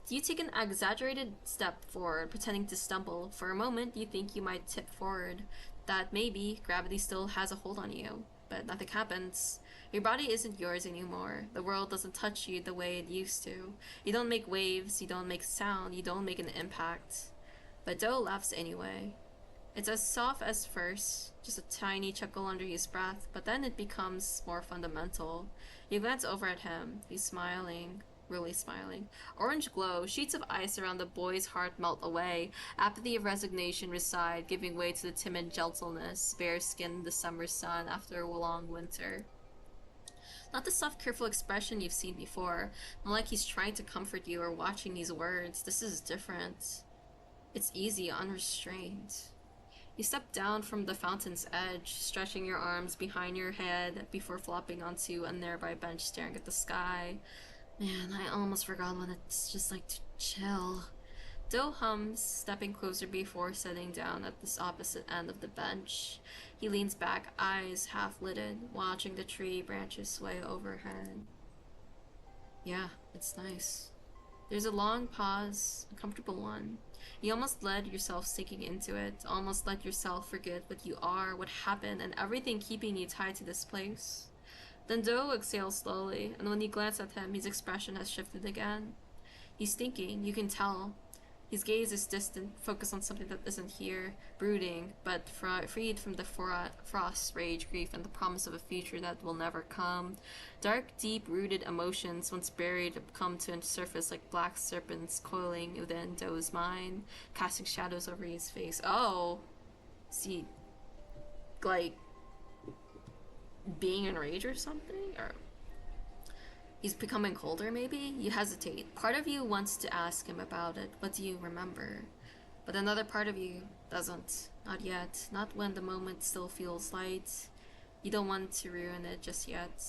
You take an exaggerated step forward, pretending to stumble. For a moment, you think you might tip forward, that maybe gravity still has a hold on you. But nothing happens. Your body isn't yours anymore. The world doesn't touch you the way it used to. You don't make waves, you don't make sound, you don't make an impact. But Do laughs anyway. It's as soft as first, just a tiny chuckle under his breath, but then it becomes more fundamental. You glance over at him. He's smiling. Really smiling. Orange glow, sheets of ice around the boy's heart melt away. Apathy of resignation reside, giving way to the timid gentleness, bare skin in the summer sun after a long winter. Not the soft, careful expression you've seen before. Not like he's trying to comfort you or watching these words. This is different. It's easy, unrestrained. You step down from the fountain's edge, stretching your arms behind your head before flopping onto a nearby bench staring at the sky. Man, I almost forgot what it's just like to chill. Do hums, stepping closer before sitting down at this opposite end of the bench. He leans back, eyes half-lidded, watching the tree branches sway overhead. Yeah, it's nice. There's a long pause, a comfortable one. You almost let yourself sinking into it, almost let yourself forget what you are, what happened, and everything keeping you tied to this place. Then Do exhales slowly, and when you glance at him, his expression has shifted again. He's thinking, you can tell. His gaze is distant, focused on something that isn't here, brooding, but freed from the frost, rage, grief, and the promise of a future that will never come. Dark, deep-rooted emotions, once buried, come to surface like black serpents coiling within Do's mind, casting shadows over his face. Oh! See, like, being enraged or something? Or he's becoming colder, maybe? You hesitate. Part of you wants to ask him about it. What do you remember? But another part of you doesn't. Not yet. Not when the moment still feels light. You don't want to ruin it just yet.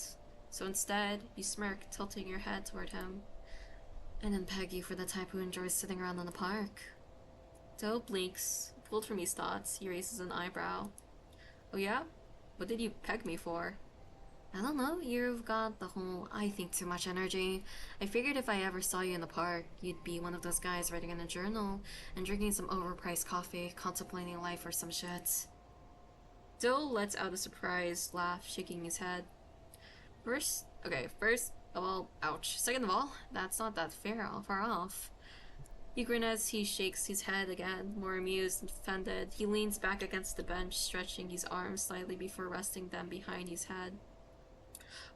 So instead, you smirk, tilting your head toward him. I didn't peg you for the type who enjoys sitting around in the park. Do blinks. Pulled from his thoughts, he raises an eyebrow. Oh yeah? What did you peg me for? I don't know, you've got the whole I think too much energy. I figured if I ever saw you in the park, you'd be one of those guys writing in a journal and drinking some overpriced coffee, contemplating life or some shit. Do lets out a surprised laugh, shaking his head. First, Okay, first of all, ouch. Second of all, that's not that far off. He grins as he shakes his head again, more amused and offended. He leans back against the bench, stretching his arms slightly before resting them behind his head.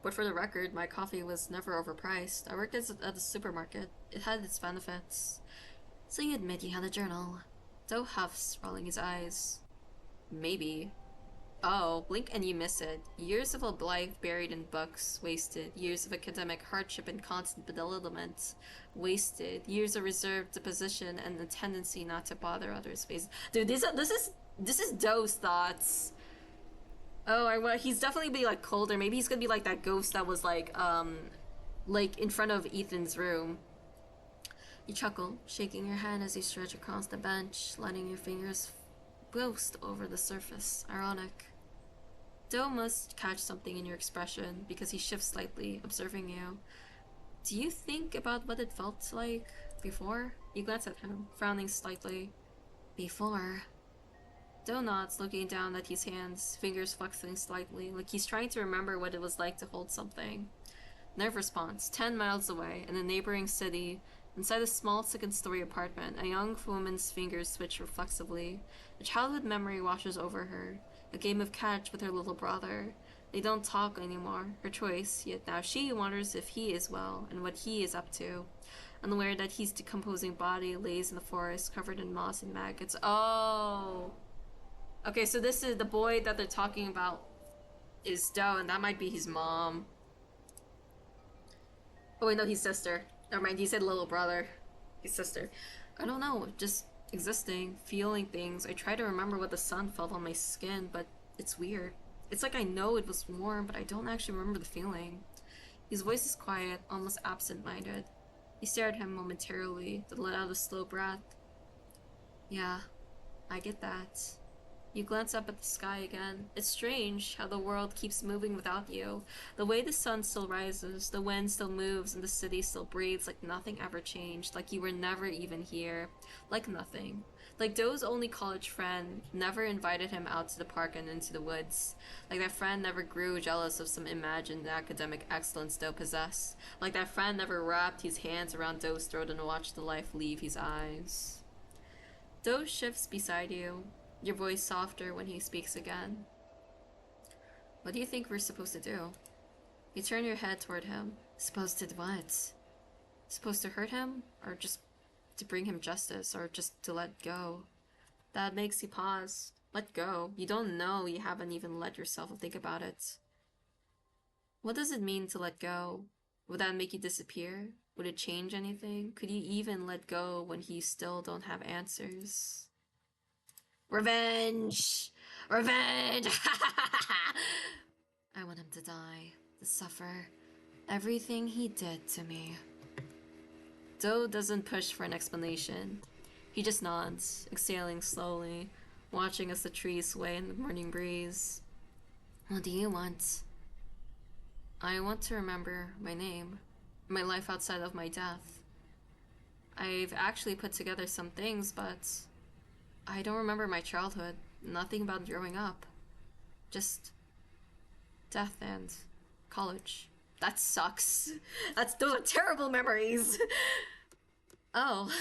But for the record, my coffee was never overpriced. I worked at a supermarket. It had its benefits. So you admit you had a journal. Doe huffs, rolling his eyes. Maybe. Oh, blink and you miss it. Years of a life buried in books, wasted. Years of academic hardship and constant belittlement, wasted. Years of reserved disposition and the tendency not to bother others' faces. Dude, this is Doe's thoughts. Oh, he's definitely be like colder. Maybe he's gonna be like that ghost that was like in front of Ethan's room. You chuckle, shaking your head as you stretch across the bench, letting your fingers ghost over the surface. Ironic. Doe must catch something in your expression because he shifts slightly, observing you. Do you think about what it felt like before? You glance at him, frowning slightly. Before? Doe nods, looking down at his hands, fingers flexing slightly, like he's trying to remember what it was like to hold something. Nerve response, 10 miles away, in a neighboring city, inside a small second-story apartment, a young woman's fingers switch reflexively. A childhood memory washes over her. A game of catch with her little brother. They don't talk anymore, her choice, yet now she wonders if he is well, and what he is up to. Unaware that his decomposing body lays in the forest, covered in moss and maggots. Oh! Okay, so this is the boy that they're talking about is Doe, and that might be his mom. Oh wait, no, his sister. Never mind, he said little brother. His sister. I don't know, just existing, feeling things. I try to remember what the sun felt on my skin, but it's weird. It's like I know it was warm, but I don't actually remember the feeling. His voice is quiet, almost absent-minded. He stared at him momentarily, then let out a slow breath. Yeah, I get that. You glance up at the sky again. It's strange how the world keeps moving without you. The way the sun still rises, the wind still moves, and the city still breathes like nothing ever changed, like you were never even here. Like nothing. Like Doe's only college friend never invited him out to the park and into the woods. Like that friend never grew jealous of some imagined academic excellence Doe possessed. Like that friend never wrapped his hands around Doe's throat and watched the life leave his eyes. Doe shifts beside you, your voice softer when he speaks again. What do you think we're supposed to do? You turn your head toward him. Supposed to do what? Supposed to hurt him? Or just to bring him justice? Or just to let go? That makes you pause. Let go. You don't know, you haven't even let yourself think about it. What does it mean to let go? Would that make you disappear? Would it change anything? Could you even let go when you still don't have answers? Revenge! Revenge! I want him to die, to suffer everything he did to me. Doe doesn't push for an explanation. He just nods, exhaling slowly, watching as the trees sway in the morning breeze. What do you want? I want to remember my name, my life outside of my death. I've actually put together some things, but I don't remember my childhood, nothing about growing up. Just death and college. That sucks. Those are terrible memories. Oh.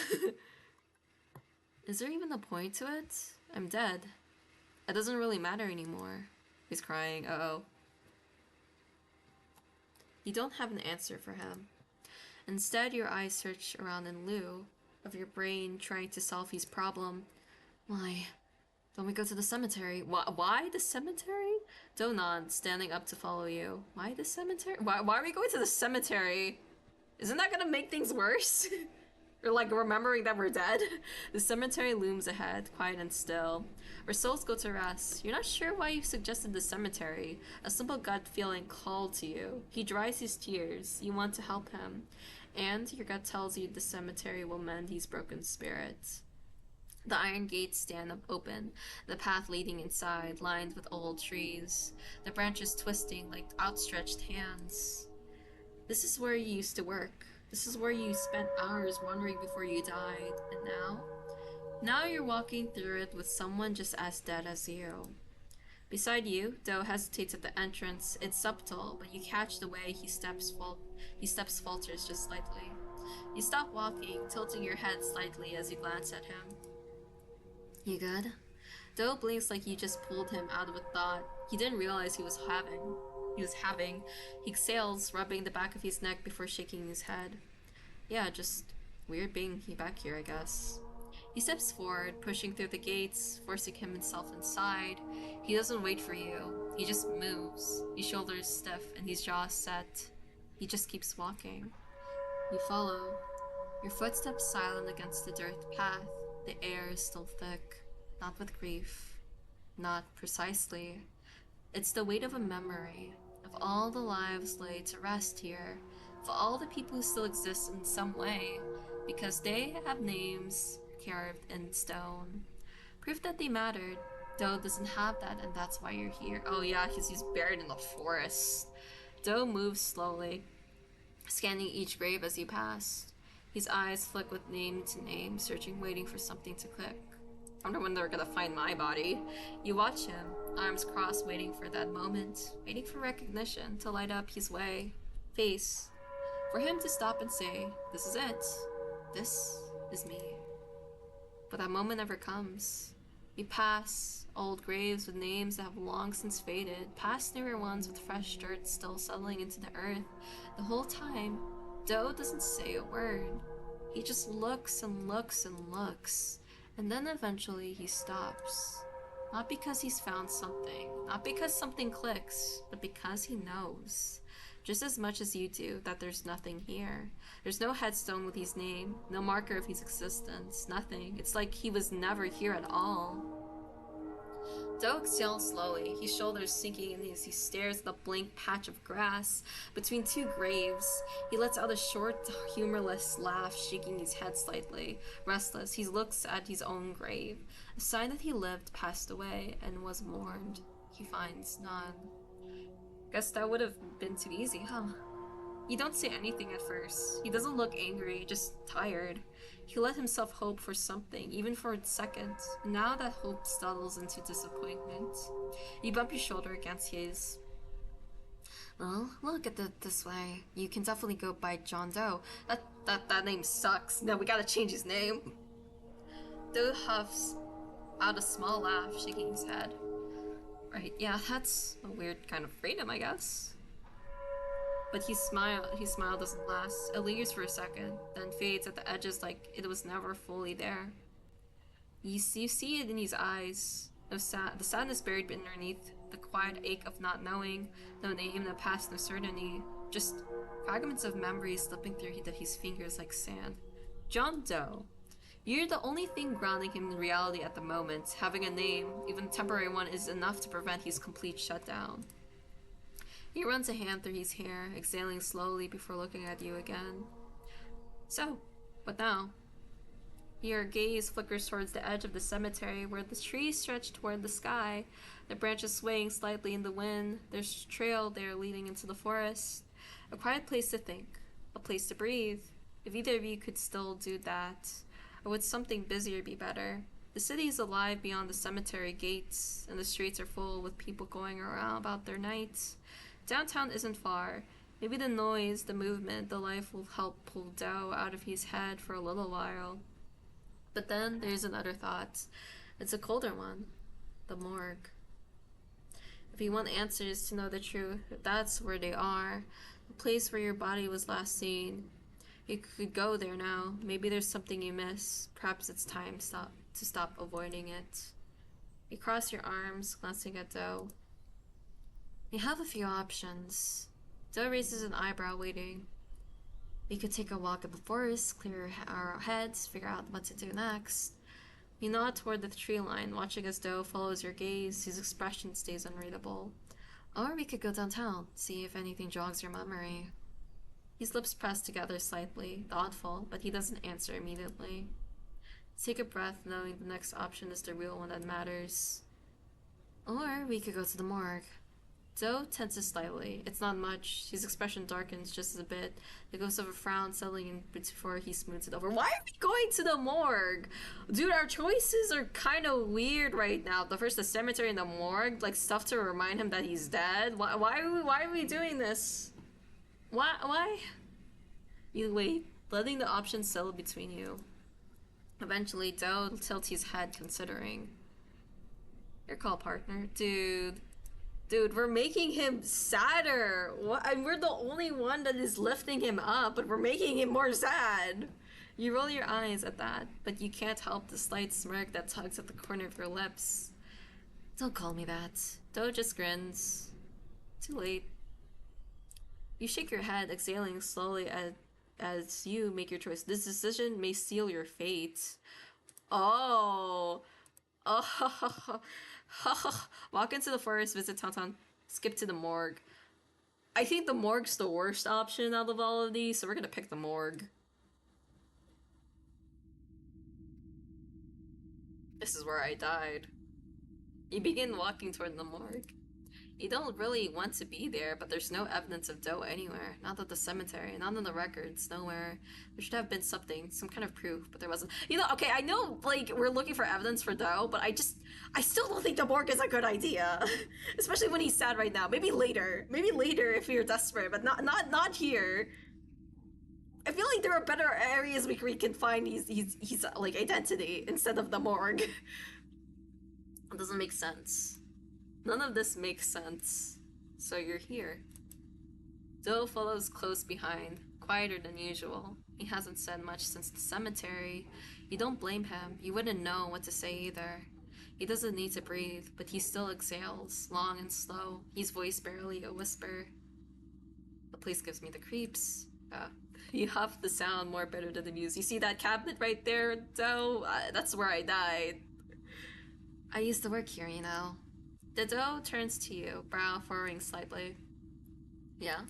Is there even a point to it? I'm dead. It doesn't really matter anymore. He's crying. Uh-oh. You don't have an answer for him. Instead, your eyes search around in lieu of your brain trying to solve his problem. Why? Don't we go to the cemetery? Why the cemetery? Doe nods, standing up to follow you. Why the cemetery? Why are we going to the cemetery? Isn't that gonna make things worse? Or like remembering that we're dead? The cemetery looms ahead, quiet and still. Where souls go to rest. You're not sure why you suggested the cemetery. A simple gut feeling called to you. He dries his tears. You want to help him. And your gut tells you the cemetery will mend his broken spirit. The iron gates stand up open, the path leading inside, lined with old trees, the branches twisting like outstretched hands. This is where you used to work. This is where you spent hours wandering before you died, and now? Now you're walking through it with someone just as dead as you. Beside you, Doe hesitates at the entrance. It's subtle, but you catch the way he steps falters just slightly. You stop walking, tilting your head slightly as you glance at him. You good? Doe blinks like you just pulled him out of a thought he didn't realize he was having. He exhales, rubbing the back of his neck before shaking his head. Yeah, just weird being back here, I guess. He steps forward, pushing through the gates, forcing himself inside. He doesn't wait for you. He just moves, his shoulders stiff and his jaw set. He just keeps walking. You follow, your footsteps silent against the dirt path. The air is still thick, not with grief, not precisely. It's the weight of a memory, of all the lives laid to rest here, of all the people who still exist in some way, because they have names carved in stone. Proof that they mattered. Doe doesn't have that, and that's why you're here. Oh yeah, because he's buried in the forest. Doe moves slowly, scanning each grave as you pass. His eyes flick with name to name, searching, waiting for something to click. I wonder when they're gonna find my body. You watch him, arms crossed, waiting for that moment, waiting for recognition to light up his face, for him to stop and say, "This is it. This is me." But that moment never comes. You pass old graves with names that have long since faded, past newer ones with fresh dirt still settling into the earth. The whole time, Doe doesn't say a word. He just looks and looks and looks, and then eventually he stops. Not because he's found something, not because something clicks, but because he knows, just as much as you do, that there's nothing here. There's no headstone with his name, no marker of his existence, nothing. It's like he was never here at all. Doe exhales slowly, his shoulders sinking as he stares at the blank patch of grass between two graves. He lets out a short, humorless laugh, shaking his head slightly. Restless, he looks at his own grave, a sign that he lived, passed away, and was mourned. He finds none. Guess that would have been too easy, huh? You don't say anything at first. He doesn't look angry, just tired. He let himself hope for something, even for a second. Now that hope settles into disappointment. You bump your shoulder against his. Well, look at it this way. You can definitely go by John Doe. That name sucks. No, we gotta change his name. Doe huffs out a small laugh, shaking his head. Right, yeah, that's a weird kind of freedom, I guess. But his smile doesn't last. It lingers for a second, then fades at the edges like it was never fully there. You see it in his eyes. The sadness buried underneath, the quiet ache of not knowing, no name, no past, no certainty. Just fragments of memories slipping through his fingers like sand. John Doe. You're the only thing grounding him in reality at the moment. Having a name, even a temporary one, is enough to prevent his complete shutdown. He runs a hand through his hair, exhaling slowly before looking at you again. So, what now? Your gaze flickers towards the edge of the cemetery, where the trees stretch toward the sky, the branches swaying slightly in the wind. There's a trail there leading into the forest. A quiet place to think, a place to breathe. If either of you could still do that, or would something busier be better? The city is alive beyond the cemetery gates, and the streets are full with people going around about their nights. Downtown isn't far. Maybe the noise, the movement, the life will help pull Doe out of his head for a little while. But then there's another thought. It's a colder one. The morgue. If you want answers to know the truth, that's where they are. The place where your body was last seen. You could go there now. Maybe there's something you miss. Perhaps it's time to stop avoiding it. You cross your arms, glancing at Doe. We have a few options. Doe raises an eyebrow, waiting. We could take a walk in the forest, clear our heads, figure out what to do next. You nod toward the tree line, watching as Doe follows your gaze. His expression stays unreadable. Or we could go downtown, see if anything jogs your memory. His lips press together slightly, thoughtful, but he doesn't answer immediately. Take a breath, knowing the next option is the real one that matters. Or we could go to the morgue. Zoe tenses slightly. It's not much. His expression darkens just a bit. The ghost of a frown settling in before he smooths it over. Why are we going to the morgue? Dude, our choices are kind of weird right now. The first, the cemetery and the morgue. Like, stuff to remind him that he's dead. Why are we doing this? Why? You wait, letting the options settle between you. Eventually, Zoe tilts his head, considering. Your call, partner. Dude, we're making him sadder. What? And we're the only one that is lifting him up, but we're making him more sad. You roll your eyes at that, but you can't help the slight smirk that tugs at the corner of your lips. Don't call me that. Doe just grins. Too late. You shake your head, exhaling slowly as you make your choice. This decision may seal your fate. Oh. Oh. Walk into the forest, visit Tauntaun, skip to the morgue. I think the morgue's the worst option out of all of these, so we're gonna pick the morgue. This is where I died. You begin walking toward the morgue. You don't really want to be there, but there's no evidence of Doe anywhere. Not at the cemetery, not in the records, nowhere. There should have been something, some kind of proof, but there wasn't. You know, okay, I know, like, we're looking for evidence for Doe, but I still don't think the morgue is a good idea. Especially when he's sad right now. Maybe later. Maybe later if you're desperate, but not here. I feel like there are better areas we can find his like, identity instead of the morgue. It doesn't make sense. None of this makes sense. So you're here. Doe follows close behind, quieter than usual. He hasn't said much since the cemetery. You don't blame him. You wouldn't know what to say either. He doesn't need to breathe, but he still exhales, long and slow, his voice barely a whisper. The place gives me the creeps. You huff the sound more bitter than the music. You see that cabinet right there, Doe? That's where I died. I used to work here, you know. The Doe turns to you, brow furrowing slightly. Yeah?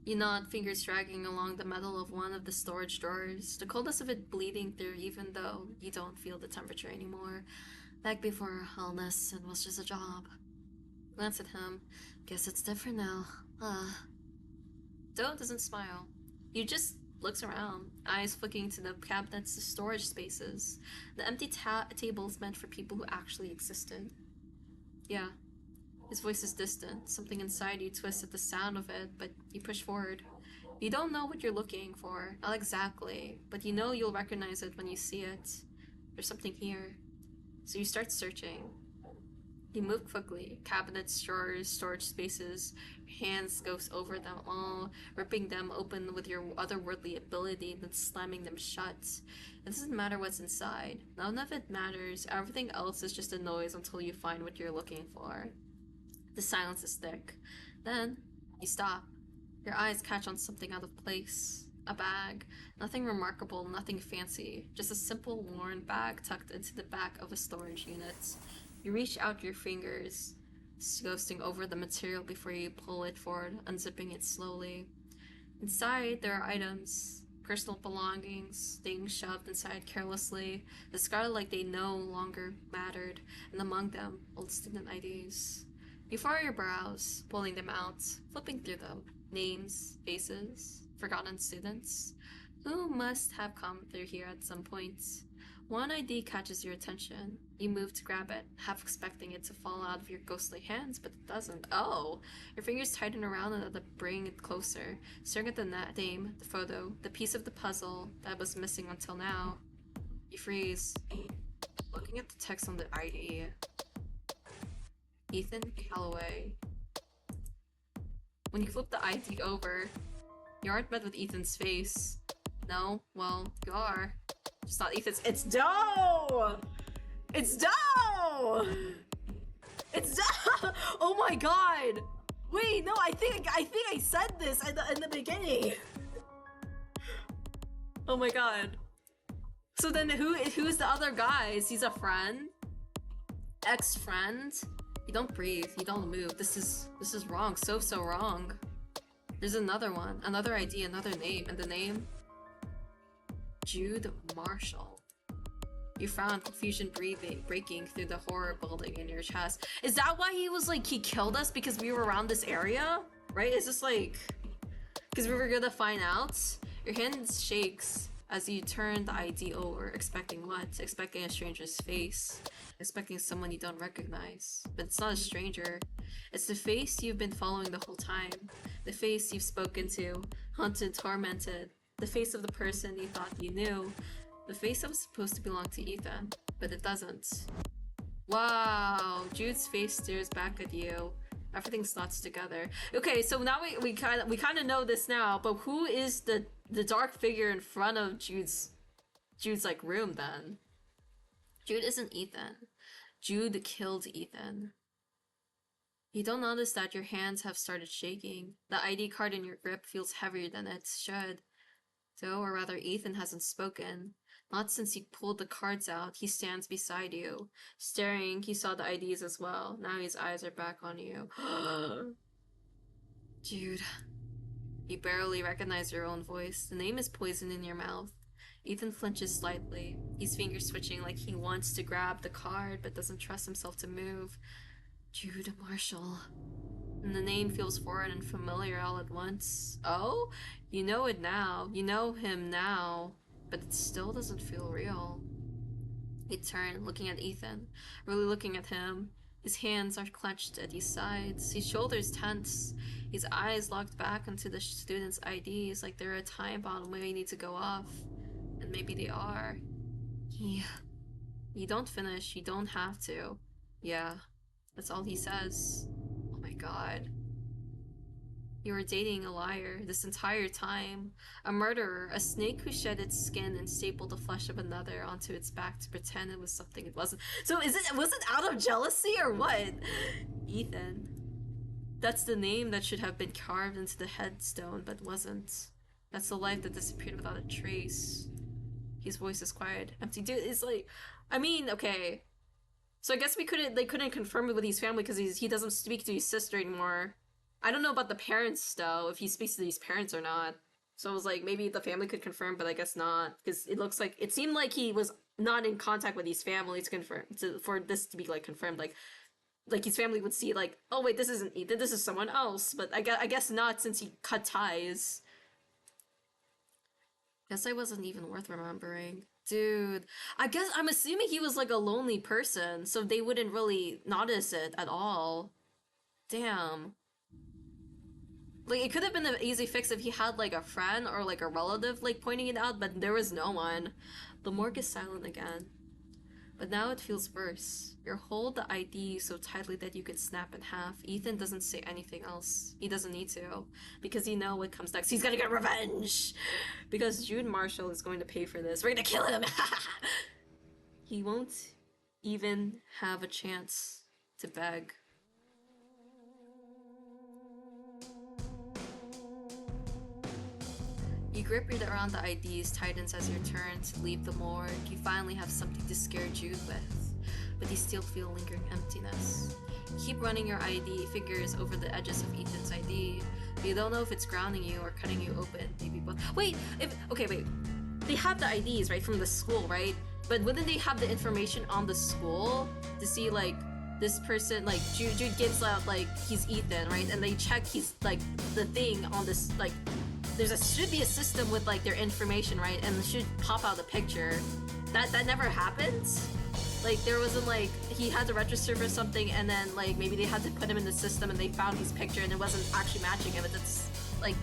You nod, fingers dragging along the metal of one of the storage drawers, the coldness of it bleeding through even though you don't feel the temperature anymore. Back before illness, it was just a job. Glance at him. Guess it's different now. Doe doesn't smile. He just looks around, eyes flicking to the cabinets, the storage spaces, the empty tables meant for people who actually existed. Yeah. His voice is distant. Something inside you twists at the sound of it, but you push forward. You don't know what you're looking for, not exactly, but you know you'll recognize it when you see it. There's something here. So you start searching. You move quickly. Cabinets, drawers, storage spaces. Your hands go over them all, ripping them open with your otherworldly ability, then slamming them shut. It doesn't matter what's inside. None of it matters. Everything else is just a noise until you find what you're looking for. The silence is thick. Then, you stop. Your eyes catch on something out of place. A bag. Nothing remarkable, nothing fancy. Just a simple, worn bag tucked into the back of a storage unit. You reach out your fingers, ghosting over the material before you pull it forward, unzipping it slowly. Inside, there are items. Personal belongings, things shoved inside carelessly, discarded like they no longer mattered, and among them, old student IDs. You furrow your brows, pulling them out, flipping through them. Names, faces, forgotten students, who must have come through here at some point. One ID catches your attention. You move to grab it, half expecting it to fall out of your ghostly hands, but it doesn't. Oh! Your fingers tighten around it to bring it closer, staring at the name, the photo, the piece of the puzzle that was missing until now. You freeze, looking at the text on the ID. Ethan Calloway. When you flip the ID over, you aren't met with Ethan's face. No, well, you are. It's not Ethan's. It's Doe! It's Doe! It's Doe! Oh my god! Wait, no, I think I said this in the beginning. Oh my god. So then who's the other guy? Is he a friend? Ex-friend? You don't breathe, you don't move. This is wrong, so wrong. There's another one, another ID, another name, and the name? Jude Marshall. You frown, confusion breaking through the horror building in your chest. Is that why he was like, he killed us because we were around this area? Right? Is this like... because we were gonna find out? Your hand shakes as you turn the ID over, expecting what? Expecting a stranger's face. Expecting someone you don't recognize. But it's not a stranger. It's the face you've been following the whole time. The face you've spoken to, hunted, tormented. The face of the person you thought you knew. The face that was supposed to belong to Ethan, but it doesn't. Wow, Jude's face stares back at you. Everything slots together. Okay, so now we kind of know this now, but who is the dark figure in front of Jude's like room then? Jude isn't Ethan. Jude killed Ethan. You don't notice that your hands have started shaking. The ID card in your grip feels heavier than it should. So, or rather, Ethan hasn't spoken. Not since he pulled the cards out. He stands beside you. Staring, he saw the IDs as well. Now his eyes are back on you. Jude. You barely recognize your own voice. The name is poison in your mouth. Ethan flinches slightly. His fingers switching like he wants to grab the card but doesn't trust himself to move. Jude Marshall. And the name feels foreign and familiar all at once. Oh? You know it now. You know him now. But it still doesn't feel real. You turn, looking at Ethan. Really looking at him. His hands are clenched at his sides. His shoulders tense. His eyes locked back into the student's IDs like they're a time bomb waiting to go off. And maybe they are. You don't finish. You don't have to. Yeah. That's all he says. Oh my god. You were dating a liar this entire time. A murderer, a snake who shed its skin and stapled the flesh of another onto its back to pretend it was something it wasn't. So was it out of jealousy or what? Ethan. That's the name that should have been carved into the headstone but wasn't. That's the life that disappeared without a trace. His voice is quiet. Empty. Dude, it's like, I mean, okay. So I guess they couldn't confirm it with his family because he doesn't speak to his sister anymore. I don't know about the parents though, if he speaks to his parents or not. So I was like, maybe the family could confirm, but I guess not, because it seemed like he was not in contact with his family to confirm, for this to be like confirmed. Like his family would see like, oh wait, this isn't Ethan, this is someone else. But I guess not, since he cut ties. Guess I wasn't even worth remembering. Dude, I'm assuming he was like a lonely person, so they wouldn't really notice it at all. Damn. Like, it could have been an easy fix if he had like a friend or like a relative like pointing it out, but there was no one. The morgue is silent again. But now it feels worse. You hold the ID so tightly that you could snap in half. Ethan doesn't say anything else. He doesn't need to. Because you know what comes next. He's gonna get revenge! Because Jude Marshall is going to pay for this. We're gonna kill him! He won't even have a chance to beg. You grip it around the IDs, tightens as your turn to leave the morgue. You finally have something to scare Jude with, but you still feel lingering emptiness. You keep running your ID fingers over the edges of Ethan's ID, but you don't know if it's grounding you or cutting you open. Maybe both. Wait, wait. They have the IDs, right, from the school, right? But wouldn't they have the information on the school to see, like, this person, like, Jude gives out, like, he's Ethan, right? And they check his, like, the thing on this, like, should be a system with like their information, right? And it should pop out a picture. That never happened. Like there wasn't like he had to register for something and then like maybe they had to put him in the system and they found his picture and it wasn't actually matching him. But that's like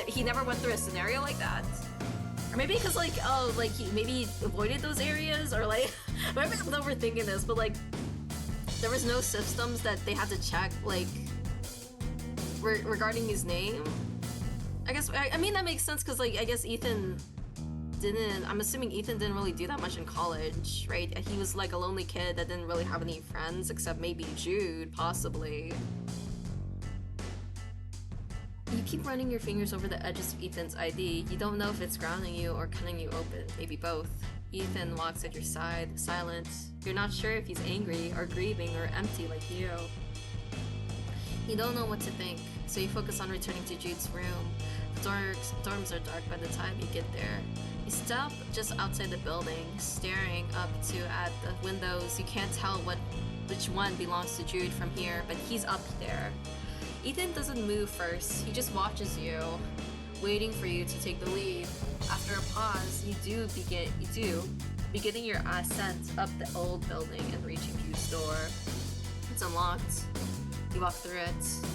he never went through a scenario like that. Or maybe because like he maybe avoided those areas, or like maybe I'm overthinking this, but like there was no systems that they had to check like regarding his name. I mean that makes sense because like I guess I'm assuming Ethan didn't really do that much in college, right? He was like a lonely kid that didn't really have any friends except maybe Jude, possibly. You keep running your fingers over the edges of Ethan's ID. You don't know if it's grounding you or cutting you open, maybe both. Ethan walks at your side, silent. You're not sure if he's angry or grieving or empty like you. You don't know what to think, so you focus on returning to Jude's room. The dorms are dark by the time you get there. You stop just outside the building, staring up at the windows. You can't tell which one belongs to Jude from here, but he's up there. Ethan doesn't move first. He just watches you, waiting for you to take the lead. After a pause, you do beginning your ascent up the old building and reaching Jude's door. It's unlocked. You walk through it.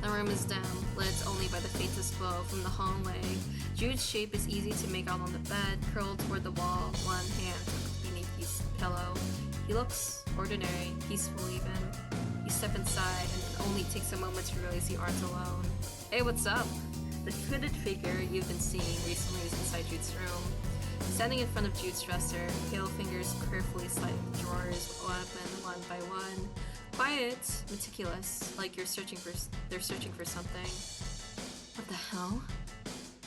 The room is dim, lit only by the faintest glow from the hallway. Jude's shape is easy to make out on the bed, curled toward the wall, one hand beneath his pillow. He looks ordinary, peaceful even. You step inside, and it only takes a moment to realize you aren't alone. Hey, what's up? The hooded figure you've been seeing recently is inside Jude's room. Standing in front of Jude's dresser, pale fingers carefully slide the drawers open one by one. Quiet, meticulous, like they're searching for something. What the hell?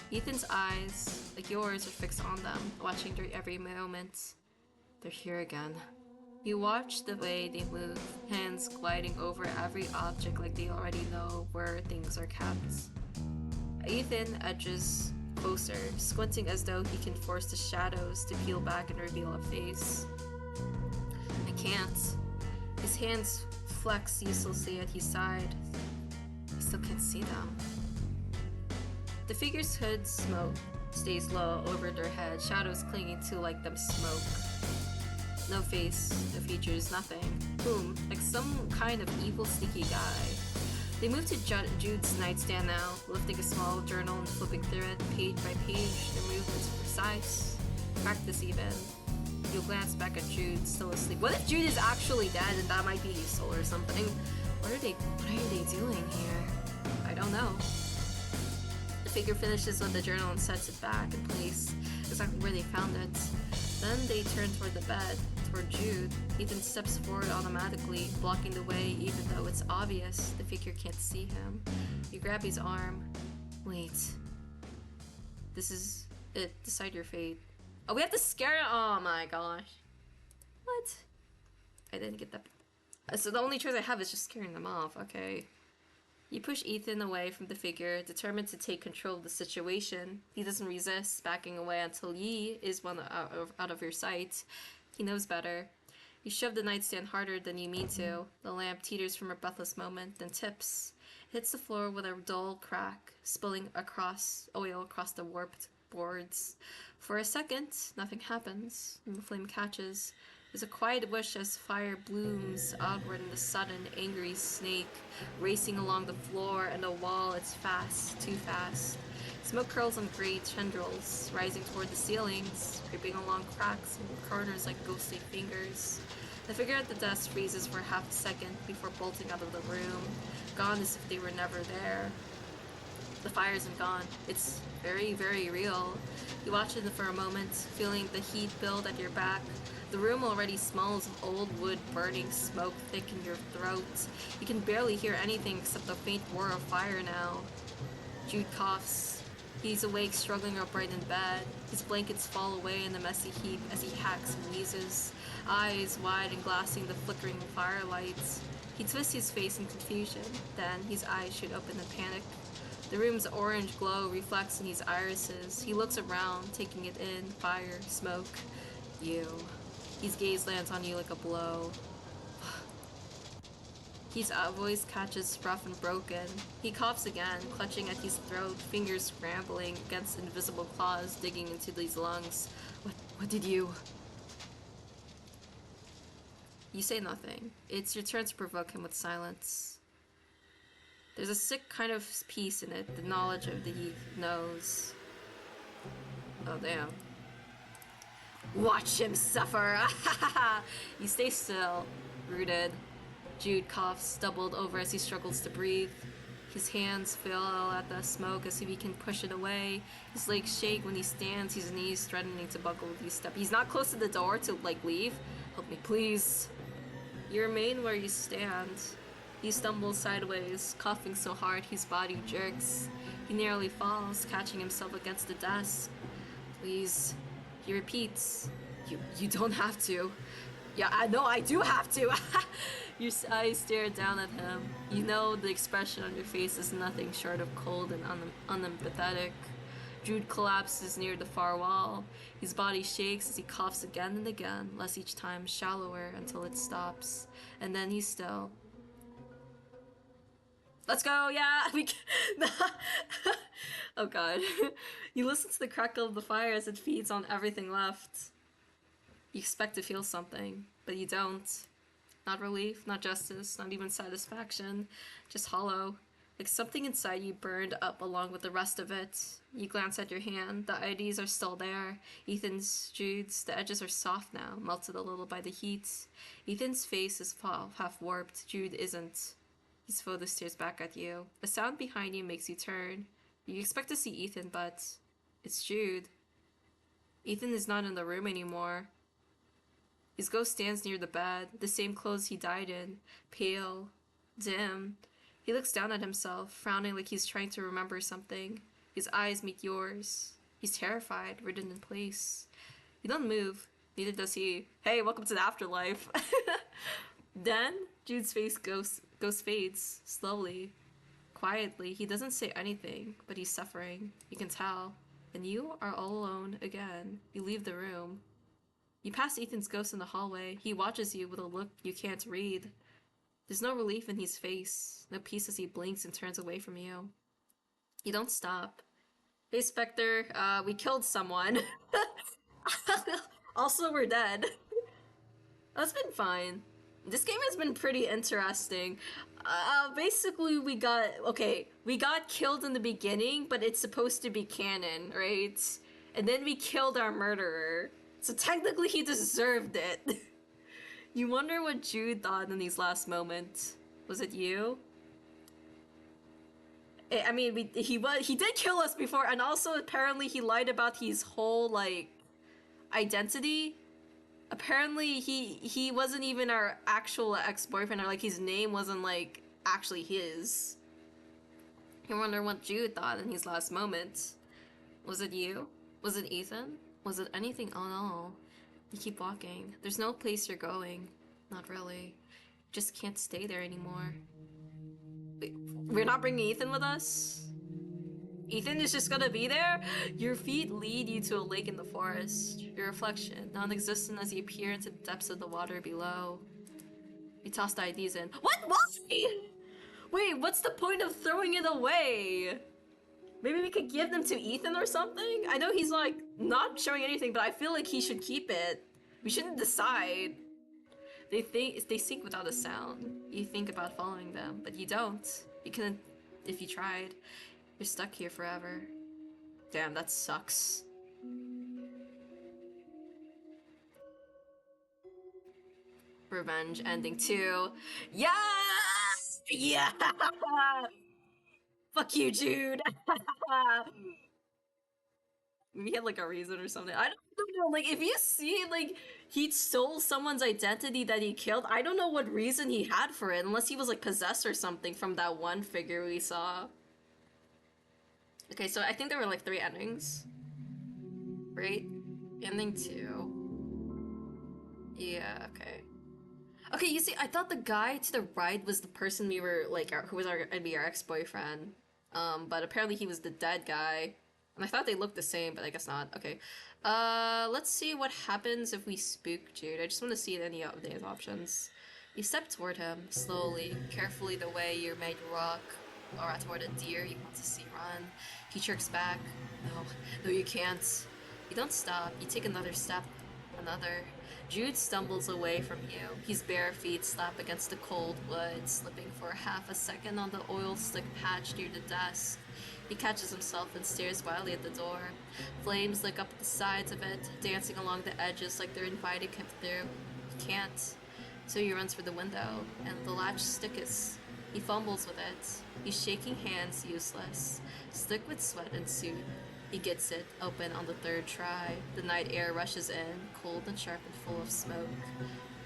Ethan's eyes, like yours, are fixed on them, watching their every moment. They're here again. You watch the way they move, hands gliding over every object like they already know where things are kept. Ethan edges closer, squinting as though he can force the shadows to peel back and reveal a face. I can't. His hands flex uselessly at his side. I still can't see them. The figure's hood stays low over their head, shadows clinging to like them smoke. No face, no features, nothing. Boom, like some kind of evil, sneaky guy. They move to Jude's nightstand now, lifting a small journal and flipping through it, page by page. Their movements are precise, practice even. You'll glance back at Jude, still asleep. What if Jude is actually dead and that might be useful or something? What are they doing here? I don't know. The figure finishes with the journal and sets it back in place, exactly where they found it. Then they turn toward the bed, toward Jude. Ethan steps forward automatically, blocking the way even though it's obvious the figure can't see him. You grab his arm. Wait. This is it. Decide your fate. Oh, we have to scare it. Oh my gosh. What? I didn't get that. So the only choice I have is just scaring them off. Okay. You push Ethan away from the figure, determined to take control of the situation. He doesn't resist, backing away until Yi is one out of your sight. He knows better. You shove the nightstand harder than you mean to. The lamp teeters from a breathless moment, then tips. It hits the floor with a dull crack, spilling oil across the warped boards. For a second, nothing happens, and the flame catches. There's a quiet whoosh as fire blooms outward in the sudden, angry snake, racing along the floor and the wall. It's fast, too fast. Smoke curls on gray tendrils, rising toward the ceilings, creeping along cracks and corners like ghostly fingers. The figure at the desk freezes for half a second before bolting out of the room, gone as if they were never there. The fire isn't gone. It's very, very real. You watch it for a moment, feeling the heat build at your back. The room already smells of old wood burning, smoke thick in your throat. You can barely hear anything except the faint whir of fire now. Jude coughs. He's awake, struggling upright in bed. His blankets fall away in the messy heap as he hacks and wheezes, eyes wide and glassing the flickering firelights. He twists his face in confusion, then his eyes shoot open in panic. The room's orange glow reflects in his irises. He looks around, taking it in. Fire, smoke, you. His gaze lands on you like a blow. His voice catches rough and broken. He coughs again, clutching at his throat, fingers scrambling against invisible claws digging into these lungs. What did you... You say nothing. It's your turn to provoke him with silence. There's a sick kind of peace in it, the knowledge of the nose. Oh, damn. Watch him suffer! You stay still, rooted. Jude coughs, doubled over as he struggles to breathe. His hands feel at the smoke as if he can push it away. His legs shake when he stands, his knees threatening to buckle with each step. He's not close to the door to, leave. Help me, please. You remain where you stand. He stumbles sideways, coughing so hard his body jerks. He nearly falls, catching himself against the desk. Please. He repeats. You don't have to. Yeah, I know I do have to. Your eyes stare down at him. You know the expression on your face is nothing short of cold and unempathetic. Jude collapses near the far wall. His body shakes as he coughs again and again, less each time shallower until it stops. And then he's still. Let's go, yeah! Oh god. You listen to the crackle of the fire as it feeds on everything left. You expect to feel something, but you don't. Not relief, not justice, not even satisfaction. Just hollow. Like something inside you burned up along with the rest of it. You glance at your hand. The IDs are still there. Ethan's, Jude's. The edges are soft now, melted a little by the heat. Ethan's face is half warped. Jude isn't. His photo stares back at you. A sound behind you makes you turn. You expect to see Ethan, but it's Jude. Ethan is not in the room anymore. His ghost stands near the bed, the same clothes he died in, pale, dim. He looks down at himself, frowning like he's trying to remember something. His eyes meet yours. He's terrified, ridden in place. You don't move, neither does he. Hey, welcome to the afterlife. Then, Jude's face goes fades, slowly, quietly. He doesn't say anything, but he's suffering. You can tell. And you are all alone again. You leave the room. You pass Ethan's ghost in the hallway. He watches you with a look you can't read. There's no relief in his face, no peace as he blinks and turns away from you. You don't stop. Hey, Spectre, we killed someone. Also, we're dead. That's been fine. This game has been pretty interesting. Basically, we got killed in the beginning, but it's supposed to be canon, right? And then we killed our murderer. So technically he deserved it. You wonder what Jude thought in these last moments. Was it you? I mean, he did kill us before, and also apparently he lied about his whole, like, identity. Apparently he wasn't even our actual ex-boyfriend, or like his name wasn't like actually his. You wonder what Jude thought in his last moments. Was it you? Was it Ethan? Was it anything? Oh no. You keep walking. There's no place you're going. Not really. You just can't stay there anymore. Wait, we're not bringing Ethan with us? Ethan is just gonna be there? Your feet lead you to a lake in the forest. Your reflection, non-existent as you peer into the depths of the water below. You toss the IDs in. What? Why? Wait, what's the point of throwing it away? Maybe we could give them to Ethan or something? I know he's like not showing anything, but I feel like he should keep it. We shouldn't decide. They sink without a sound. You think about following them, but you don't. You couldn't if you tried. You're stuck here forever. Damn, that sucks. Revenge ending 2. Yes! Yeah! Fuck you, Jude! Maybe he had like a reason or something. I don't know, like if you see like he stole someone's identity that he killed, I don't know what reason he had for it, unless he was like possessed or something from that one figure we saw. Okay, so I think there were like 3 endings. Right? Ending 2. Yeah, okay. Okay, you see, I thought the guy to the right was the person we were like, who was our ex-boyfriend. But apparently he was the dead guy. And I thought they looked the same, but I guess not. Okay. Let's see what happens if we spook Jude. I just want to see any of the options. You step toward him, slowly, carefully the way you're made to walk. Or toward a deer you want to see run. He jerks back. No, you can't. You don't stop. You take another step. Another. Jude stumbles away from you. His bare feet slap against the cold wood, slipping for half a second on the oil slick patch near the desk. He catches himself and stares wildly at the door. Flames lick up the sides of it, dancing along the edges like they're inviting him through. He can't. So he runs for the window, and the latch stickes. He fumbles with it. His shaking hands useless. Slick with sweat and soot. He gets it, open on the 3rd try. The night air rushes in, cold and sharp and full of smoke.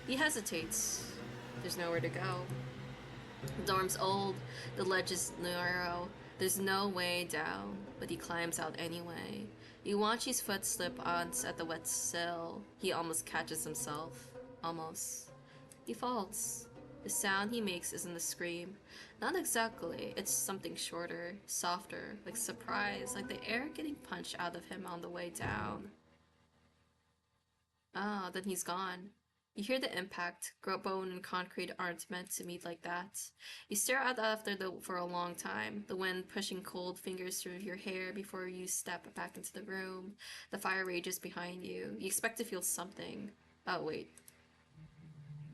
He hesitates. There's nowhere to go. The dorm's old, the ledge is narrow. There's no way down, but he climbs out anyway. You watch his foot slip onto at the wet sill. He almost catches himself. Almost. He falls. The sound he makes isn't a scream. Not exactly. It's something shorter, softer, like surprise, like the air getting punched out of him on the way down. Ah, then he's gone. You hear the impact. Bone and concrete aren't meant to meet like that. You stare out for a long time, the wind pushing cold fingers through your hair before you step back into the room. The fire rages behind you. You expect to feel something. Oh, wait.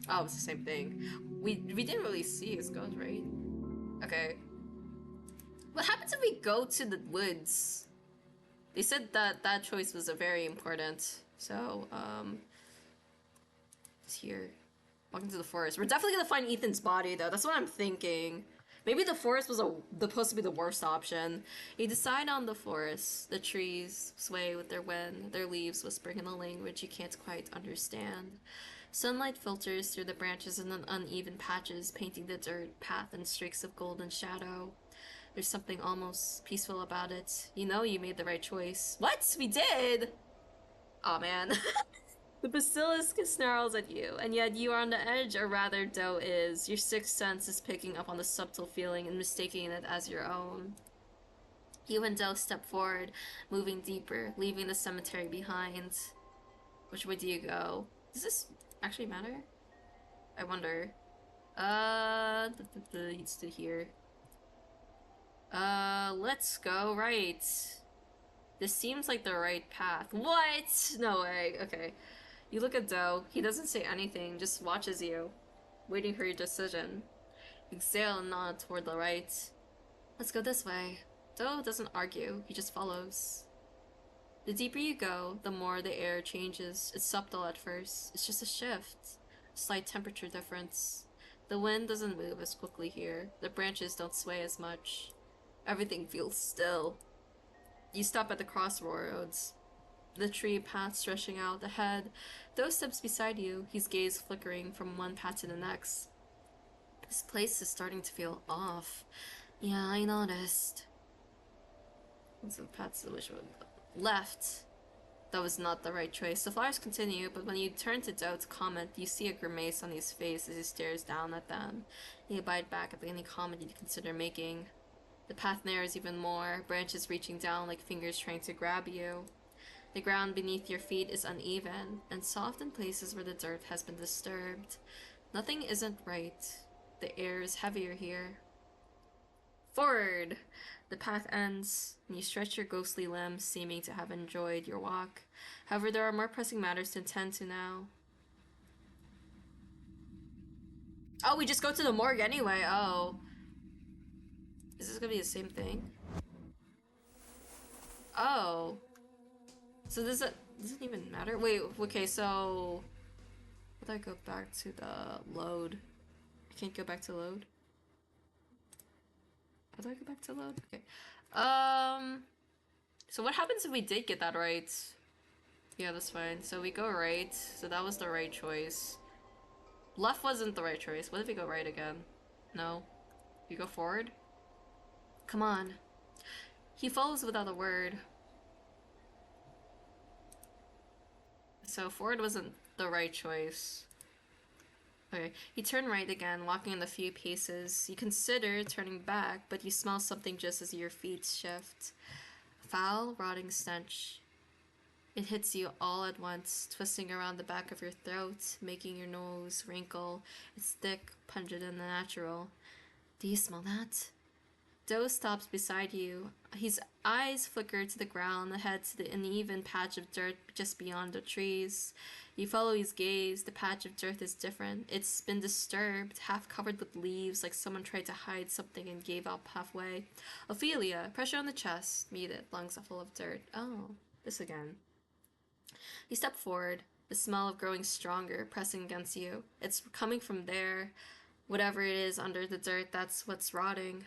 Oh, it's the same thing. We didn't really see his ghost, right? Okay. What happens if we go to the woods? They said that that choice was a very important. So, it's here. Walking to the forest. We're definitely gonna find Ethan's body, though. That's what I'm thinking. Maybe the forest was supposed to be the worst option. You decide on the forest. The trees sway with their wind, their leaves whispering in a language you can't quite understand. Sunlight filters through the branches in uneven patches, painting the dirt path in streaks of golden shadow. There's something almost peaceful about it. You know you made the right choice. What? We did? Aw, man. The basilisk snarls at you, and yet you are on the edge, or rather, Doe is. Your sixth sense is picking up on the subtle feeling and mistaking it as your own. You and Doe step forward, moving deeper, leaving the cemetery behind. Which way do you go? Does this actually matter? I wonder. It's to here. Let's go right. This seems like the right path. What? No way. Okay. You look at Doe. He doesn't say anything, just watches you, waiting for your decision. You exhale and nod toward the right. Let's go this way. Doe doesn't argue, he just follows. The deeper you go, the more the air changes. It's subtle at first. It's just a shift. A slight temperature difference. The wind doesn't move as quickly here. The branches don't sway as much. Everything feels still. You stop at the crossroads. The tree path stretching out ahead. Doe steps beside you, his gaze flickering from one path to the next. This place is starting to feel off. Yeah, I noticed. So the path to which one? Left. That was not the right choice. The flowers continue, but when you turn to Doe to comment, you see a grimace on his face as he stares down at them. You bite back at any comment you consider making. The path narrows even more, branches reaching down like fingers trying to grab you. The ground beneath your feet is uneven, and soft in places where the dirt has been disturbed. Nothing isn't right. The air is heavier here. Forward! The path ends, and you stretch your ghostly limbs, seeming to have enjoyed your walk. However, there are more pressing matters to attend to now. Oh, we just go to the morgue anyway. Oh. Is this gonna be the same thing? Oh. So doesn't even matter? Wait, okay, so... How do I go back to the load? I can't go back to load? How do I go back to load? Okay. So what happens if we did get that right? Yeah, that's fine. So we go right. So that was the right choice. Left wasn't the right choice. What if we go right again? No. We go forward? Come on. He follows without a word. So forward wasn't the right choice. Okay, you turn right again, walking in a few paces. You consider turning back, but you smell something just as your feet shift. Foul, rotting stench. It hits you all at once, twisting around the back of your throat, making your nose wrinkle. It's thick, pungent, and unnatural. Do you smell that? Doe stops beside you. His eyes flicker to the ground, ahead to the uneven patch of dirt just beyond the trees. You follow his gaze. The patch of dirt is different. It's been disturbed, half covered with leaves, like someone tried to hide something and gave up halfway. Ophelia, pressure on the chest. Meet it, lungs are full of dirt. Oh, this again. You step forward, the smell of growing stronger, pressing against you. It's coming from there. Whatever it is under the dirt, that's what's rotting.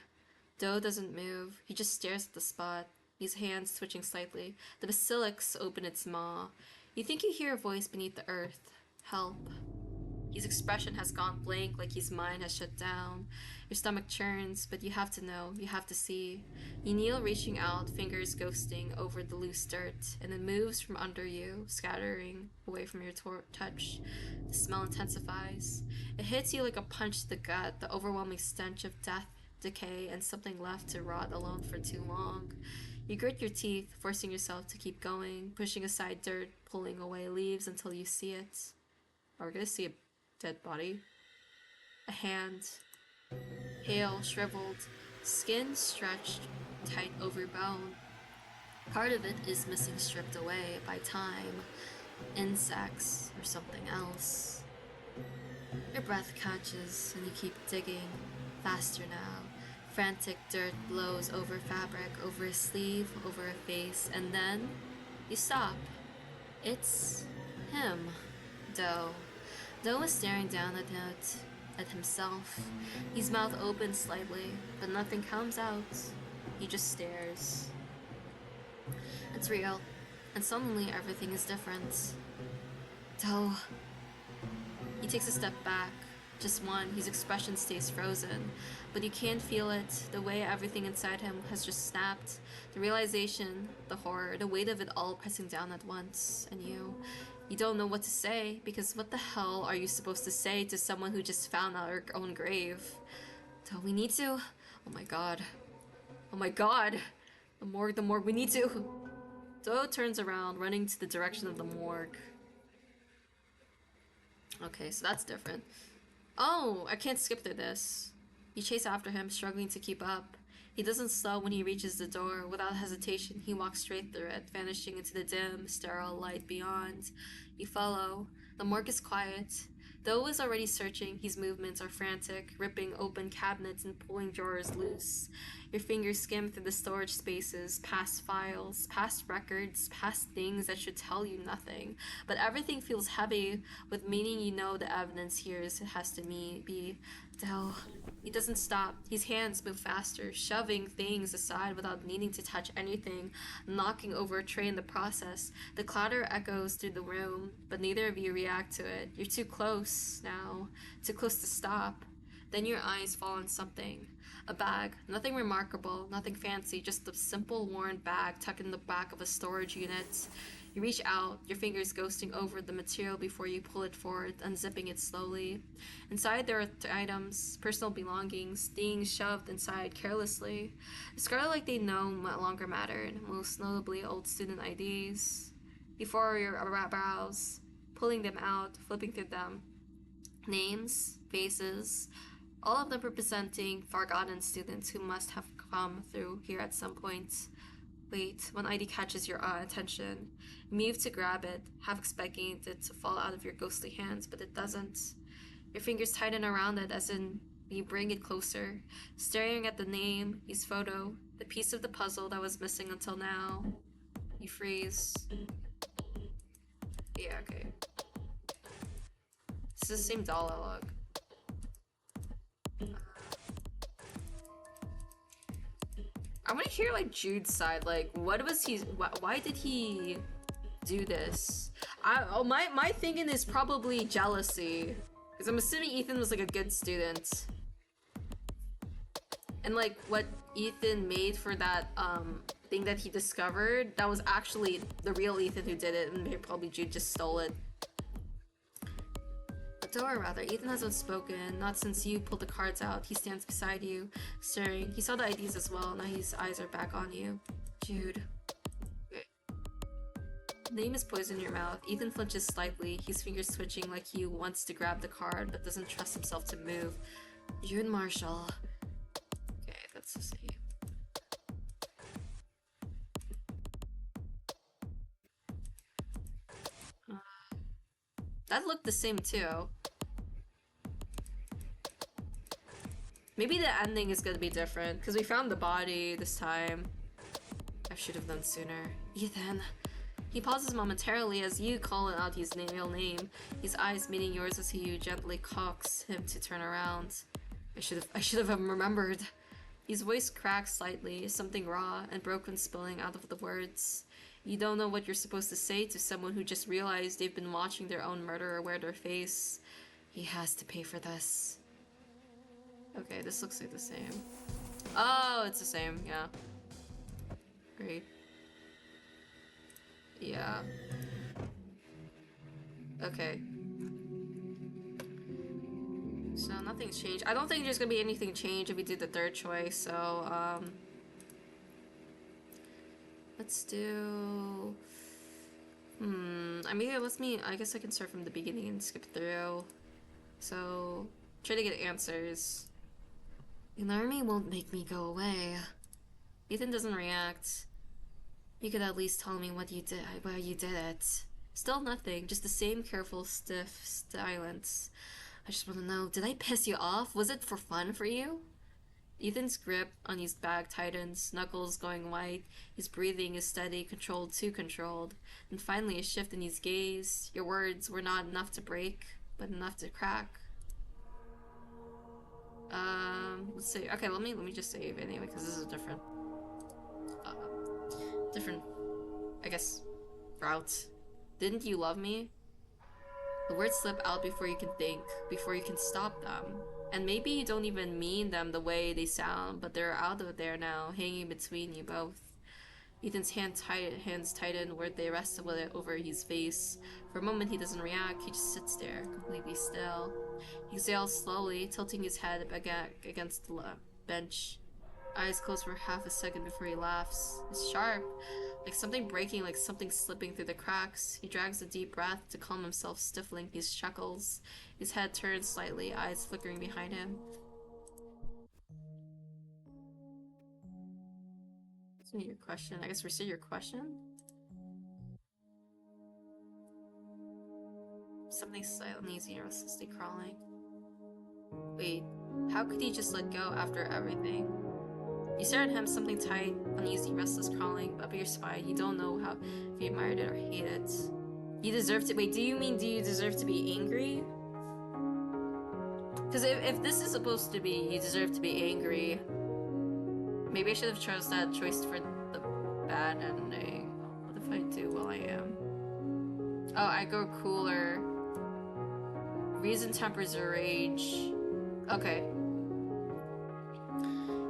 Doe doesn't move. He just stares at the spot, his hands twitching slightly. The basilisk open its maw. You think you hear a voice beneath the earth. Help. His expression has gone blank, like his mind has shut down. Your stomach churns, but you have to know, you have to see. You kneel, reaching out, fingers ghosting over the loose dirt, and it moves from under you, scattering away from your touch. The smell intensifies. It hits you like a punch to the gut, the overwhelming stench of death, decay, and something left to rot alone for too long. You grit your teeth, forcing yourself to keep going, pushing aside dirt, pulling away leaves until you see it. Oh, we're gonna see a dead body. A hand. Pale, shriveled, skin stretched tight over bone. Part of it is missing, stripped away by time, insects, or something else. Your breath catches and you keep digging, faster now. Frantic dirt blows over fabric, over a sleeve, over a face, and then you stop. It's him, Doe. Doe is staring down at himself. His mouth opens slightly, but nothing comes out. He just stares. It's real, and suddenly everything is different. Doe. He takes a step back. Just one. His expression stays frozen, but you can't feel it. The way everything inside him has just snapped. The realization, the horror, the weight of it all pressing down at once. And you don't know what to say, because what the hell are you supposed to say to someone who just found out her own grave? So we need to. Oh my god. Oh my god. The morgue, we need to. Doe turns around, running to the direction of the morgue. Okay, so that's different. Oh, I can't skip through this. You chase after him, struggling to keep up. He doesn't slow when he reaches the door. Without hesitation, he walks straight through it, vanishing into the dim, sterile light beyond. You follow. The morgue is quiet. Doe is already searching. His movements are frantic, ripping open cabinets and pulling drawers loose. Your fingers skim through the storage spaces, past files, past records, past things that should tell you nothing. But everything feels heavy, with meaning you know the evidence here has to be. Doe. He doesn't stop. His hands move faster, shoving things aside without needing to touch anything, knocking over a tray in the process. The clatter echoes through the room, but neither of you react to it. You're too close now, too close to stop. Then your eyes fall on something. A bag. Nothing remarkable, nothing fancy, just a simple worn bag tucked in the back of a storage unit. You reach out, your fingers ghosting over the material before you pull it forward, unzipping it slowly. Inside there are items, personal belongings, things shoved inside carelessly. Discarded like they no longer mattered, most notably old student IDs. You furrow your brows, pulling them out, flipping through them. Names, faces, all of them representing forgotten students who must have come through here at some point. Wait, one ID catches your attention. You move to grab it, half expecting it to fall out of your ghostly hands, but it doesn't. Your fingers tighten around it as in you bring it closer, staring at the name, his photo, the piece of the puzzle that was missing until now. You freeze. Yeah, okay. This is the same doll dialogue. I want to hear like Jude's side. Like, what was he? Why did he do this? My thinking is probably jealousy, because I'm assuming Ethan was like a good student, and like what Ethan made for that thing that he discovered, that was actually the real Ethan who did it, and maybe probably Jude just stole it. Or rather, Ethan hasn't spoken, not since you pulled the cards out. He stands beside you, staring. He saw the IDs as well, now his eyes are back on you. Jude. Okay. Name is poisoned in your mouth. Ethan flinches slightly, his fingers twitching like he wants to grab the card, but doesn't trust himself to move. Jude Marshall. Okay, that's the same. That looked the same too. Maybe the ending is gonna be different, because we found the body this time. I should have done sooner. Ethan. He pauses momentarily as you call out his real name, his eyes meeting yours as he gently cocks him to turn around. I should have remembered. His voice cracks slightly, something raw and broken spilling out of the words. You don't know what you're supposed to say to someone who just realized they've been watching their own murderer wear their face. He has to pay for this. Okay, this looks like the same. Oh, it's the same, yeah. Great. Yeah. Okay. So nothing's changed. I don't think there's gonna be anything changed if we do the third choice, so, let's do... I mean, I guess I can start from the beginning and skip through. So, try to get answers. Ignoring me won't make me go away. Ethan doesn't react. You could at least tell me what you did, why you did it. Still nothing, just the same careful, stiff silence. I just want to know, did I piss you off? Was it for fun for you? Ethan's grip on his bag tightens, knuckles going white. His breathing is steady, controlled, too controlled. And finally a shift in his gaze. Your words were not enough to break, but enough to crack. Let's see. Okay, let me just save anyway, because this is a different, I guess, route. Didn't you love me? The words slip out before you can think, before you can stop them. And maybe you don't even mean them the way they sound, but they're out of there now, hanging between you both. Ethan's hands tighten where they rest over his face. For a moment he doesn't react, he just sits there, completely still. He exhales slowly, tilting his head against the bench. Eyes closed for half a second before he laughs. It's sharp, like something breaking, like something slipping through the cracks. He drags a deep breath to calm himself, stifling his chuckles. His head turns slightly, eyes flickering behind him. What's your question? I guess restate your question? Something slightly uneasy and restlessly crawling. Wait, how could he just let go after everything? You stare at him, something tight, uneasy, restless, crawling up your spine. You don't know how if you admired it or hate it. You deserve to- wait, do you deserve to be angry? Because if this is supposed to be, you deserve to be angry, maybe I should have chose that choice for the bad ending. What if I do while I am? Oh, I grow cooler. Reason tempers your rage. Okay.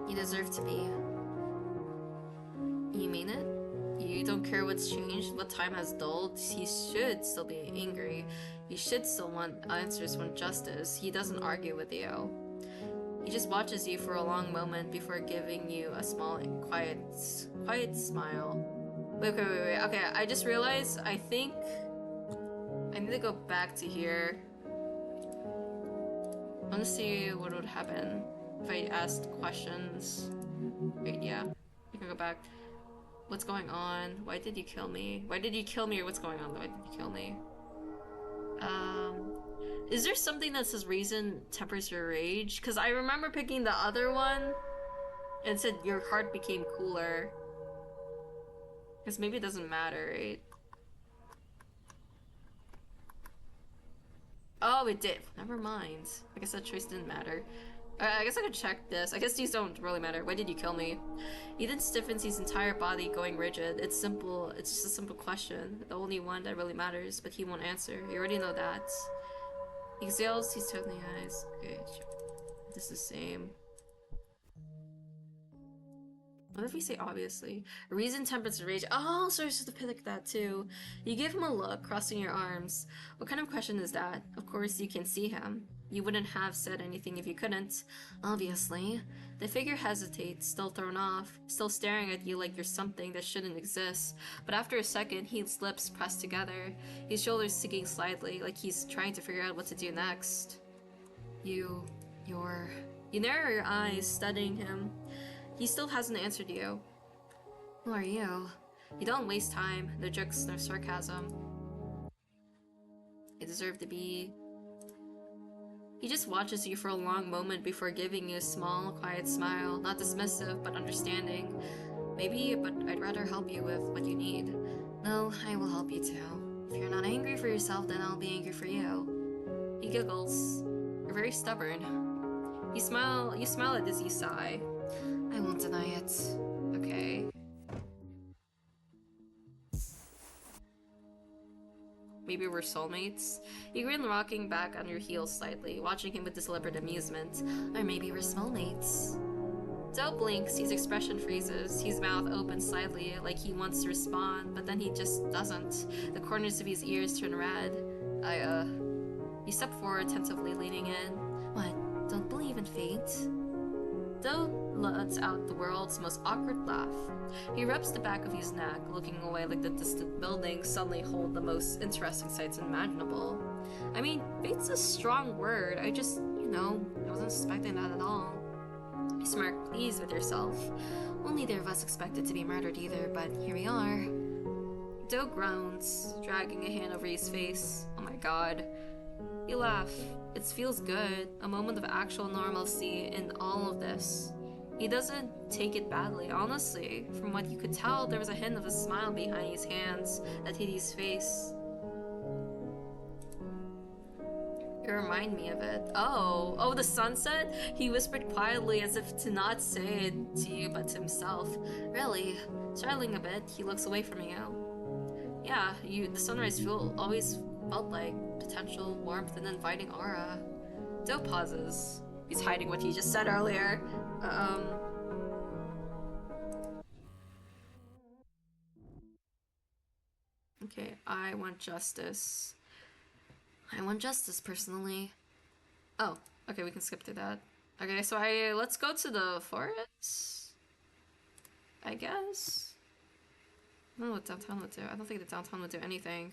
You deserve to be. You mean it? You don't care what's changed, what time has dulled. He should still be angry. He should still want answers, want justice. He doesn't argue with you. He just watches you for a long moment before giving you a small and quiet smile. Wait. Okay, I just realized, I think I need to go back to here. I want to see what would happen if I asked questions. Wait, yeah. I can go back. What's going on? Why did you kill me? Why did you kill me, or what's going on? Why did you kill me? Is there something that says reason tempers your rage? Because I remember picking the other one and said your heart became cooler. Because maybe it doesn't matter, right? Oh, it did. Never mind. I guess that choice didn't matter. I guess I could check this. I guess these don't really matter. Why did you kill me? Ethan stiffens his entire body, going rigid. It's simple. It's just a simple question. The only one that really matters, but he won't answer. You already know that. He exhales, he's totally eyes. Okay, sure. This is the same. What if we say obviously? Reason, tempers, rage. Oh, so you're supposed to pick that too. You give him a look, crossing your arms. What kind of question is that? Of course you can see him. You wouldn't have said anything if you couldn't. Obviously. The figure hesitates, still thrown off, still staring at you like you're something that shouldn't exist. But after a second, his lips press together, his shoulders sinking slightly, like he's trying to figure out what to do next. You narrow your eyes, studying him. He still hasn't answered you. Who are you? You don't waste time, no jokes, no sarcasm. You deserve to be... He just watches you for a long moment before giving you a small, quiet smile, not dismissive, but understanding. Maybe, but I'd rather help you with what you need. No, I will help you too. If you're not angry for yourself, then I'll be angry for you. He giggles. You're very stubborn. You smile at as you sigh. I won't deny it. Okay. Maybe we're soulmates? You grin, rocking back on your heels slightly, watching him with deliberate amusement. Or maybe we're soulmates. Doe blinks, his expression freezes, his mouth opens slightly, like he wants to respond, but then he just doesn't. The corners of his ears turn red. You step forward, tentatively leaning in. What? Don't believe in fate? Doe lets out the world's most awkward laugh. He rubs the back of his neck, looking away like the distant buildings suddenly hold the most interesting sights imaginable. I mean, fate's a strong word. I wasn't expecting that at all. You smirk, pleased with yourself. Well, neither of us expected to be murdered either, but here we are. Doe groans, dragging a hand over his face. Oh my god. You laugh. It feels good, a moment of actual normalcy in all of this. He doesn't take it badly, honestly. From what you could tell, there was a hint of a smile behind his hands that hid his face. You remind me of it. Oh, the sunset? He whispered quietly as if to not say it to you but to himself. Really? Startling a bit, he looks away from you. Yeah, the sunrise always felt like potential warmth and inviting aura. Doe pauses. He's hiding what he just said earlier. Okay, I want justice. I want justice, personally. Oh, okay, we can skip through that. Okay, so let's go to the forest? I guess? I don't know what downtown would do. I don't think the downtown would do anything.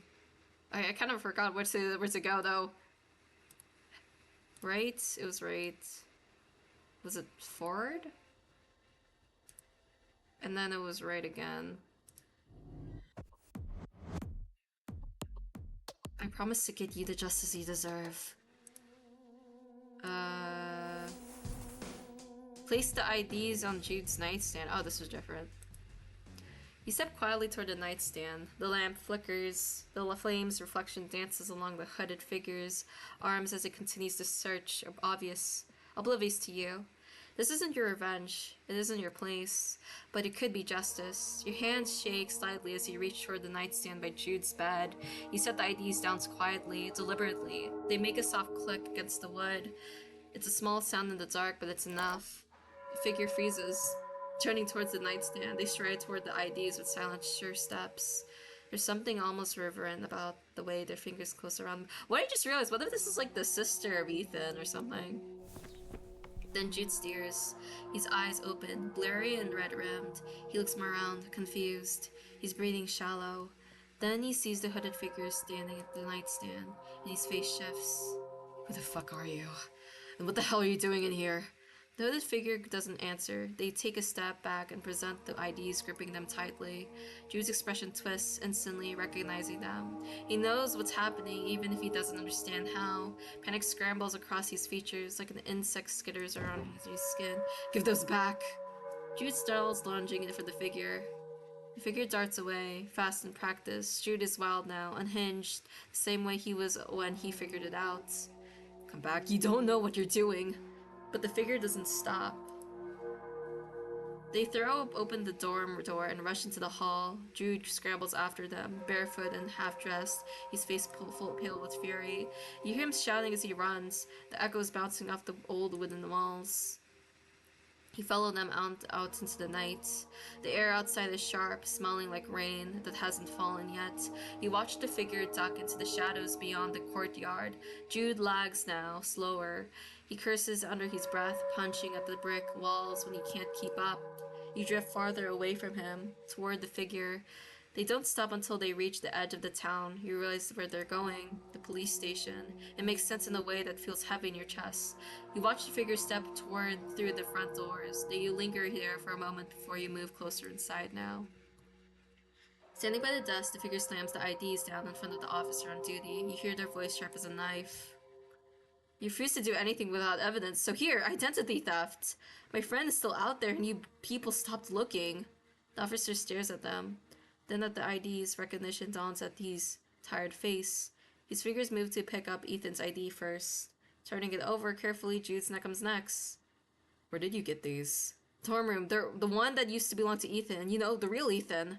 I kind of forgot where to go, though. Right? It was right. Was it forward? And then it was right again. I promise to get you the justice you deserve. Place the IDs on Jude's nightstand. Oh, this was different. You step quietly toward the nightstand. The lamp flickers. The flame's reflection dances along the hooded figure's arms as it continues to search, oblivious to you. This isn't your revenge. It isn't your place. But it could be justice. Your hands shake slightly as you reach toward the nightstand by Jude's bed. You set the IDs down quietly, deliberately. They make a soft click against the wood. It's a small sound in the dark, but it's enough. The figure freezes. Turning towards the nightstand, they stride toward the IDs with silent, sure steps. There's something almost reverent about the way their fingers close around them. What I just realized, what if this is like the sister of Ethan or something? Then Jude steers, his eyes open, blurry and red-rimmed. He looks around, confused. He's breathing shallow. Then he sees the hooded figure standing at the nightstand, and his face shifts. Who the fuck are you? And what the hell are you doing in here? The hooded figure doesn't answer. They take a step back and present the IDs, gripping them tightly. Jude's expression twists, instantly recognizing them. He knows what's happening, even if he doesn't understand how. Panic scrambles across his features, like an insect skitters around his skin. Give those back! Jude startles, lunging for the figure. The figure darts away, fast in practice. Jude is wild now, unhinged, the same way he was when he figured it out. Come back, you don't know what you're doing! But the figure doesn't stop. They throw open the dorm door and rush into the hall. Jude scrambles after them, barefoot and half-dressed, his face pale with fury. You hear him shouting as he runs, the echoes bouncing off the old wooden walls. He followed them out into the night. The air outside is sharp, smelling like rain that hasn't fallen yet. You watch the figure duck into the shadows beyond the courtyard. Jude lags now, slower. He curses under his breath, punching at the brick walls when he can't keep up. You drift farther away from him, toward the figure. They don't stop until they reach the edge of the town. You realize where they're going, the police station. It makes sense in a way that feels heavy in your chest. You watch the figure step through the front doors. Then you linger here for a moment before you move closer inside now. Standing by the desk, the figure slams the IDs down in front of the officer on duty. You hear their voice sharp as a knife. You refuse to do anything without evidence, so here, identity theft! My friend is still out there and you people stopped looking. The officer stares at them. Then at the IDs, recognition dawns at his tired face. His fingers move to pick up Ethan's ID first. Turning it over carefully, Jude's neck comes next. Where did you get these? Dorm room. They're the one that used to belong to Ethan. You know, the real Ethan.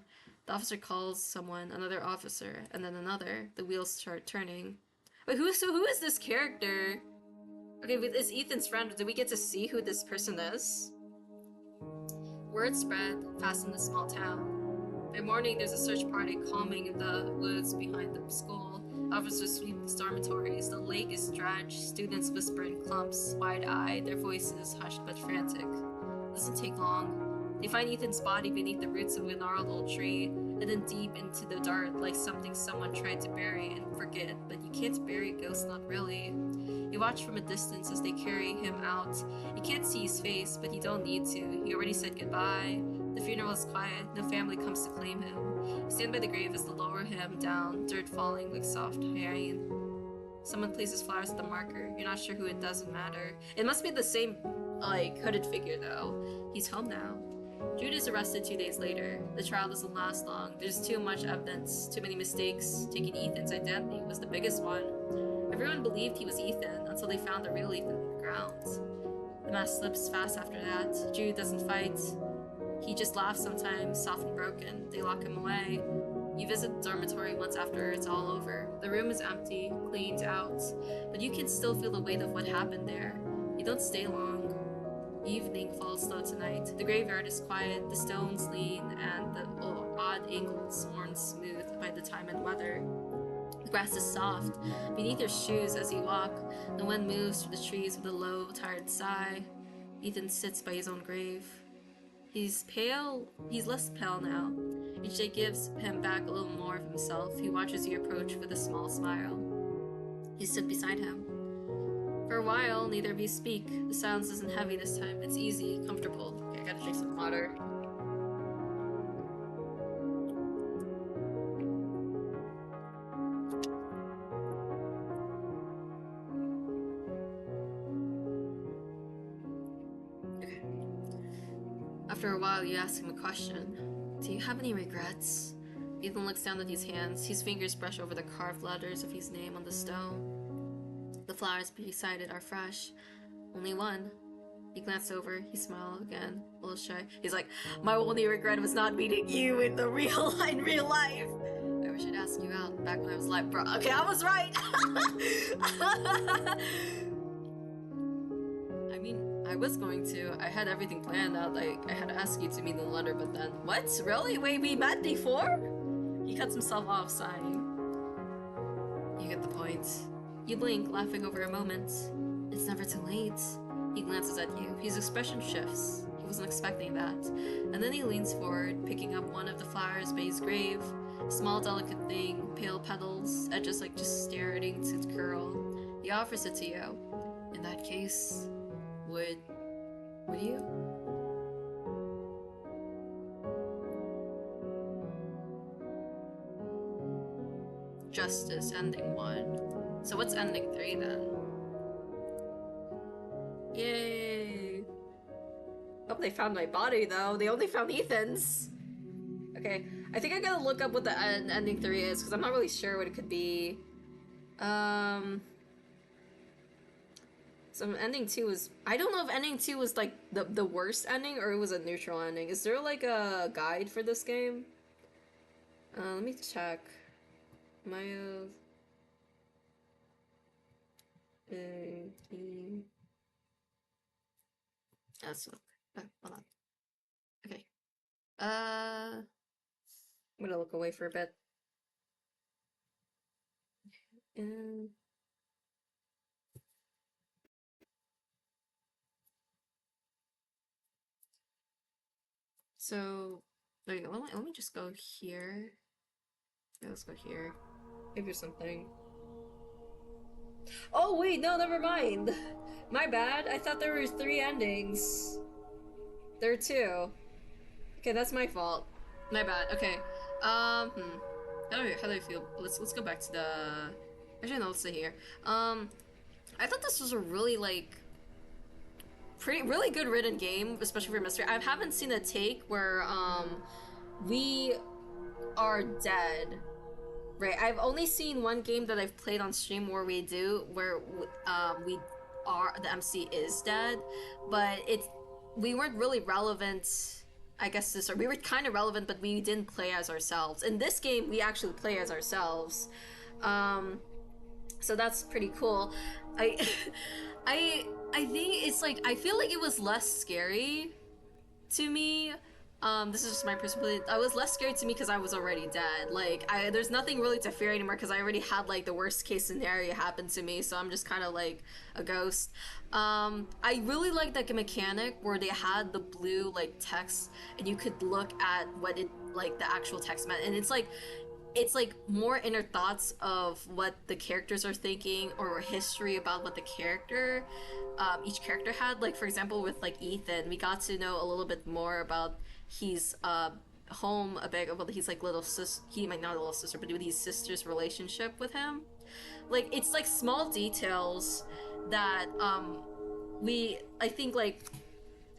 The officer calls someone, another officer, and then another. The wheels start turning. Wait, who is this character? Okay, it's Ethan's friend. Did we get to see who this person is? Word spread fast in the small town. By morning, there's a search party calming in the woods behind the school. Officers sweep the dormitories. The lake is dredged. Students whisper in clumps, wide-eyed, their voices hushed but frantic. It doesn't take long. They find Ethan's body beneath the roots of a gnarled old tree, hidden deep into the dirt like something someone tried to bury and forget, but you can't bury ghosts, not really. You watch from a distance as they carry him out. You can't see his face, but you don't need to. He already said goodbye. The funeral is quiet. No family comes to claim him. You stand by the grave as they lower him down, dirt falling like soft rain. Someone places flowers at the marker. You're not sure who, it doesn't matter. It must be the same, like, hooded figure, though. He's home now. Jude is arrested 2 days later. The trial doesn't last long. There's too much evidence, too many mistakes. Taking Ethan's identity was the biggest one. Everyone believed he was Ethan until they found the real Ethan in the ground. The mask slips fast after that. Jude doesn't fight. He just laughs sometimes, soft and broken. They lock him away. You visit the dormitory once after it's all over. The room is empty, cleaned out, but you can still feel the weight of what happened there. You don't stay long. Evening falls slow tonight. The graveyard is quiet, the stones lean, and the odd angles worn smooth by the time and weather. The grass is soft beneath your shoes as you walk. The wind moves through the trees with a low, tired sigh. Ethan sits by his own grave. He's pale. He's less pale now. Each day gives him back a little more of himself. He watches you approach with a small smile. You sit beside him. For a while, neither of you speak. The silence isn't heavy this time. It's easy, comfortable. Okay, I gotta drink some water. Okay. After a while, you ask him a question. Do you have any regrets? Ethan looks down at his hands. His fingers brush over the carved letters of his name on the stone. The flowers beside it are fresh. Only one. He glanced over. He smiled again, a little shy. He's like, my only regret was not meeting you in real life. I wish I'd asked you out back when I was like, bro. Okay, I was right. I mean, I was going to. I had everything planned out. Like, I had to ask you to meet in the letter, but then, what? Really? Wait, we met before? He cuts himself off, sighing. You get the point. You blink, laughing over a moment. It's never too late. He glances at you. His expression shifts. He wasn't expecting that. And then he leans forward, picking up one of the flowers by his grave. Small, delicate thing, pale petals, edges like just staring to curl. He offers it to you. In that case, would you? Justice, ending 1. So what's ending 3 then? Yay! Hope they found my body though. They only found Ethan's. Okay, I think I gotta look up what the ending 3 is because I'm not really sure what it could be. So ending 2 was, I don't know if ending 2 was like the worst ending or it was a neutral ending. Is there like a guide for this game? Let me check. Myosotis. Let's look. Hold on. Okay. I'm gonna look away for a bit. And so there you go. Let me just go here. Yeah, let's go here. Maybe there's something. Oh wait, no, never mind. My bad. I thought there were 3 endings. There are 2. Okay, that's my fault. My bad. Okay. How do I feel? Let's go back to the. Actually, no. Let's stay here. I thought this was a really like really good written game, especially for mystery. I haven't seen a take where we are dead. Right, I've only seen one game that I've played on stream where we are the MC is dead, but we weren't really relevant. I guess this, we were kind of relevant, but we didn't play as ourselves. In this game, we actually play as ourselves. Um, so that's pretty cool. I, I think it's like I feel like it was less scary to me. This is just my perspective. I was less scared to me because I was already dead. Like, there's nothing really to fear anymore because I already had like the worst case scenario happen to me. So I'm just kind of like a ghost. I really like that mechanic where they had the blue like text and you could look at what it like the actual text meant, and it's like more inner thoughts of what the characters are thinking or history about what the character each character had. Like for example with like Ethan, we got to know a little bit more about his home a bit, well he's like little sis, he might not a little sister but with his sister's relationship with him. Like it's like small details that we I think like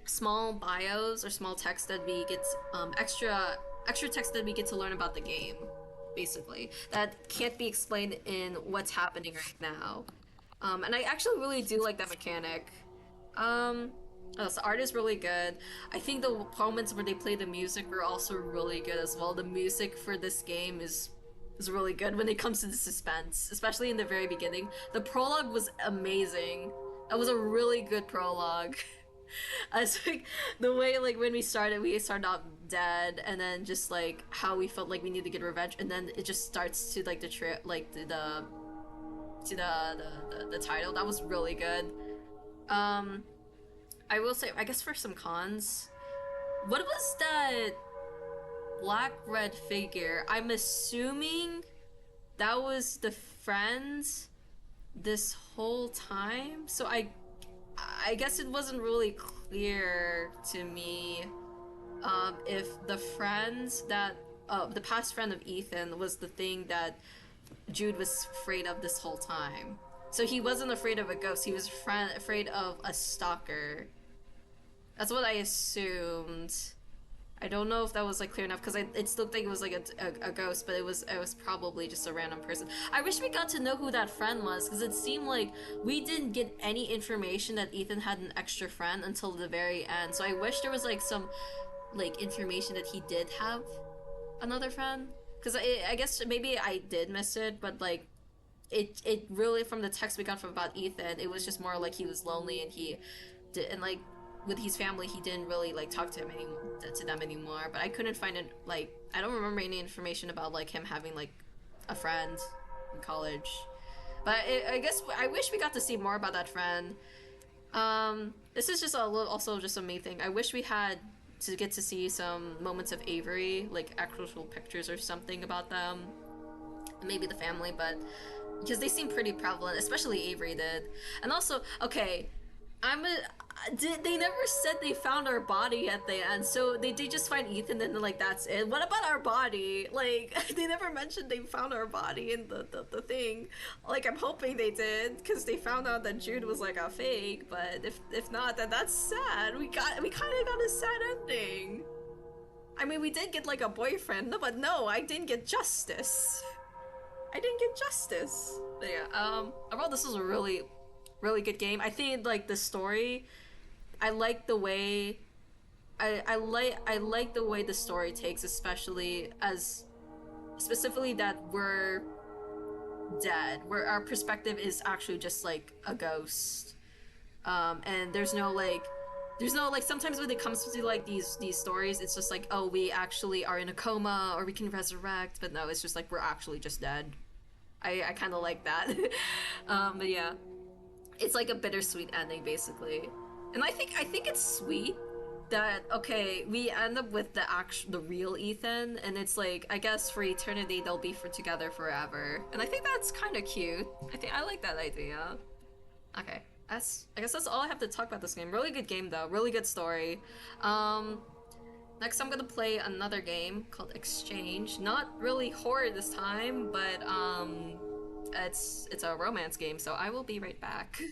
small bios or small text that we get extra text that we get to learn about the game, basically, that can't be explained in what's happening right now. And I actually really do like that mechanic. The art is really good. I think the moments where they play the music are also really good as well. The music for this game is really good when it comes to the suspense, especially in the very beginning. The prologue was amazing. That was a really good prologue. I was like the way like when we started off dead, and then just like how we felt like we need to get revenge, and then it just starts to like the trip like the title. That was really good. I will say, I guess for some cons, what was that black red figure? I'm assuming that was the friends this whole time. So I guess it wasn't really clear to me if the friends that the past friend of Ethan was the thing that Jude was afraid of this whole time. So he wasn't afraid of a ghost. He was afraid of a stalker. That's what I assumed. I don't know if that was like clear enough because it looked like it was like a ghost, but it was probably just a random person. I wish we got to know who that friend was because it seemed like we didn't get any information that Ethan had an extra friend until the very end. So I wish there was like some like information that he did have another friend, because I guess maybe I did miss it, but like it really from the text we got from about Ethan, it was just more like he was lonely and he did, and like with his family he didn't really like talk to them anymore. But I couldn't find it, like I don't remember any information about like him having like a friend in college. But I guess I wish we got to see more about that friend. This is just a little, also just a me thing. I wish we had to get to see some moments of Avery, like actual pictures or something about them, maybe the family, but because they seem pretty prevalent, especially Avery did. And also, okay, they never said they found our body at the end, so they did just find Ethan and then like that's it. What about our body? Like they never mentioned they found our body in the thing. Like I'm hoping they did, because they found out that Jude was like a fake, but if not, then that's sad. We kind of got a sad ending. I mean, we did get like a boyfriend, but no, I didn't get justice. I didn't get justice. But yeah, overall this was a really good game. I think like the story, I like the way I like the way the story takes, especially as specifically that we're dead, where our perspective is actually just like a ghost. And there's no like sometimes when it comes to like these stories, it's just like, oh, we actually are in a coma or we can resurrect, but no, it's just like we're actually just dead. I kind of like that. But yeah, it's like a bittersweet ending basically. And I think it's sweet that, okay, we end up with the real Ethan, and it's like, I guess for eternity they'll be together forever. And I think that's kind of cute. I like that idea. Okay, I guess that's all I have to talk about this game. Really good game though, really good story. Next I'm gonna play another game called Exchange. Not really horror this time, but it's a romance game, so I will be right back.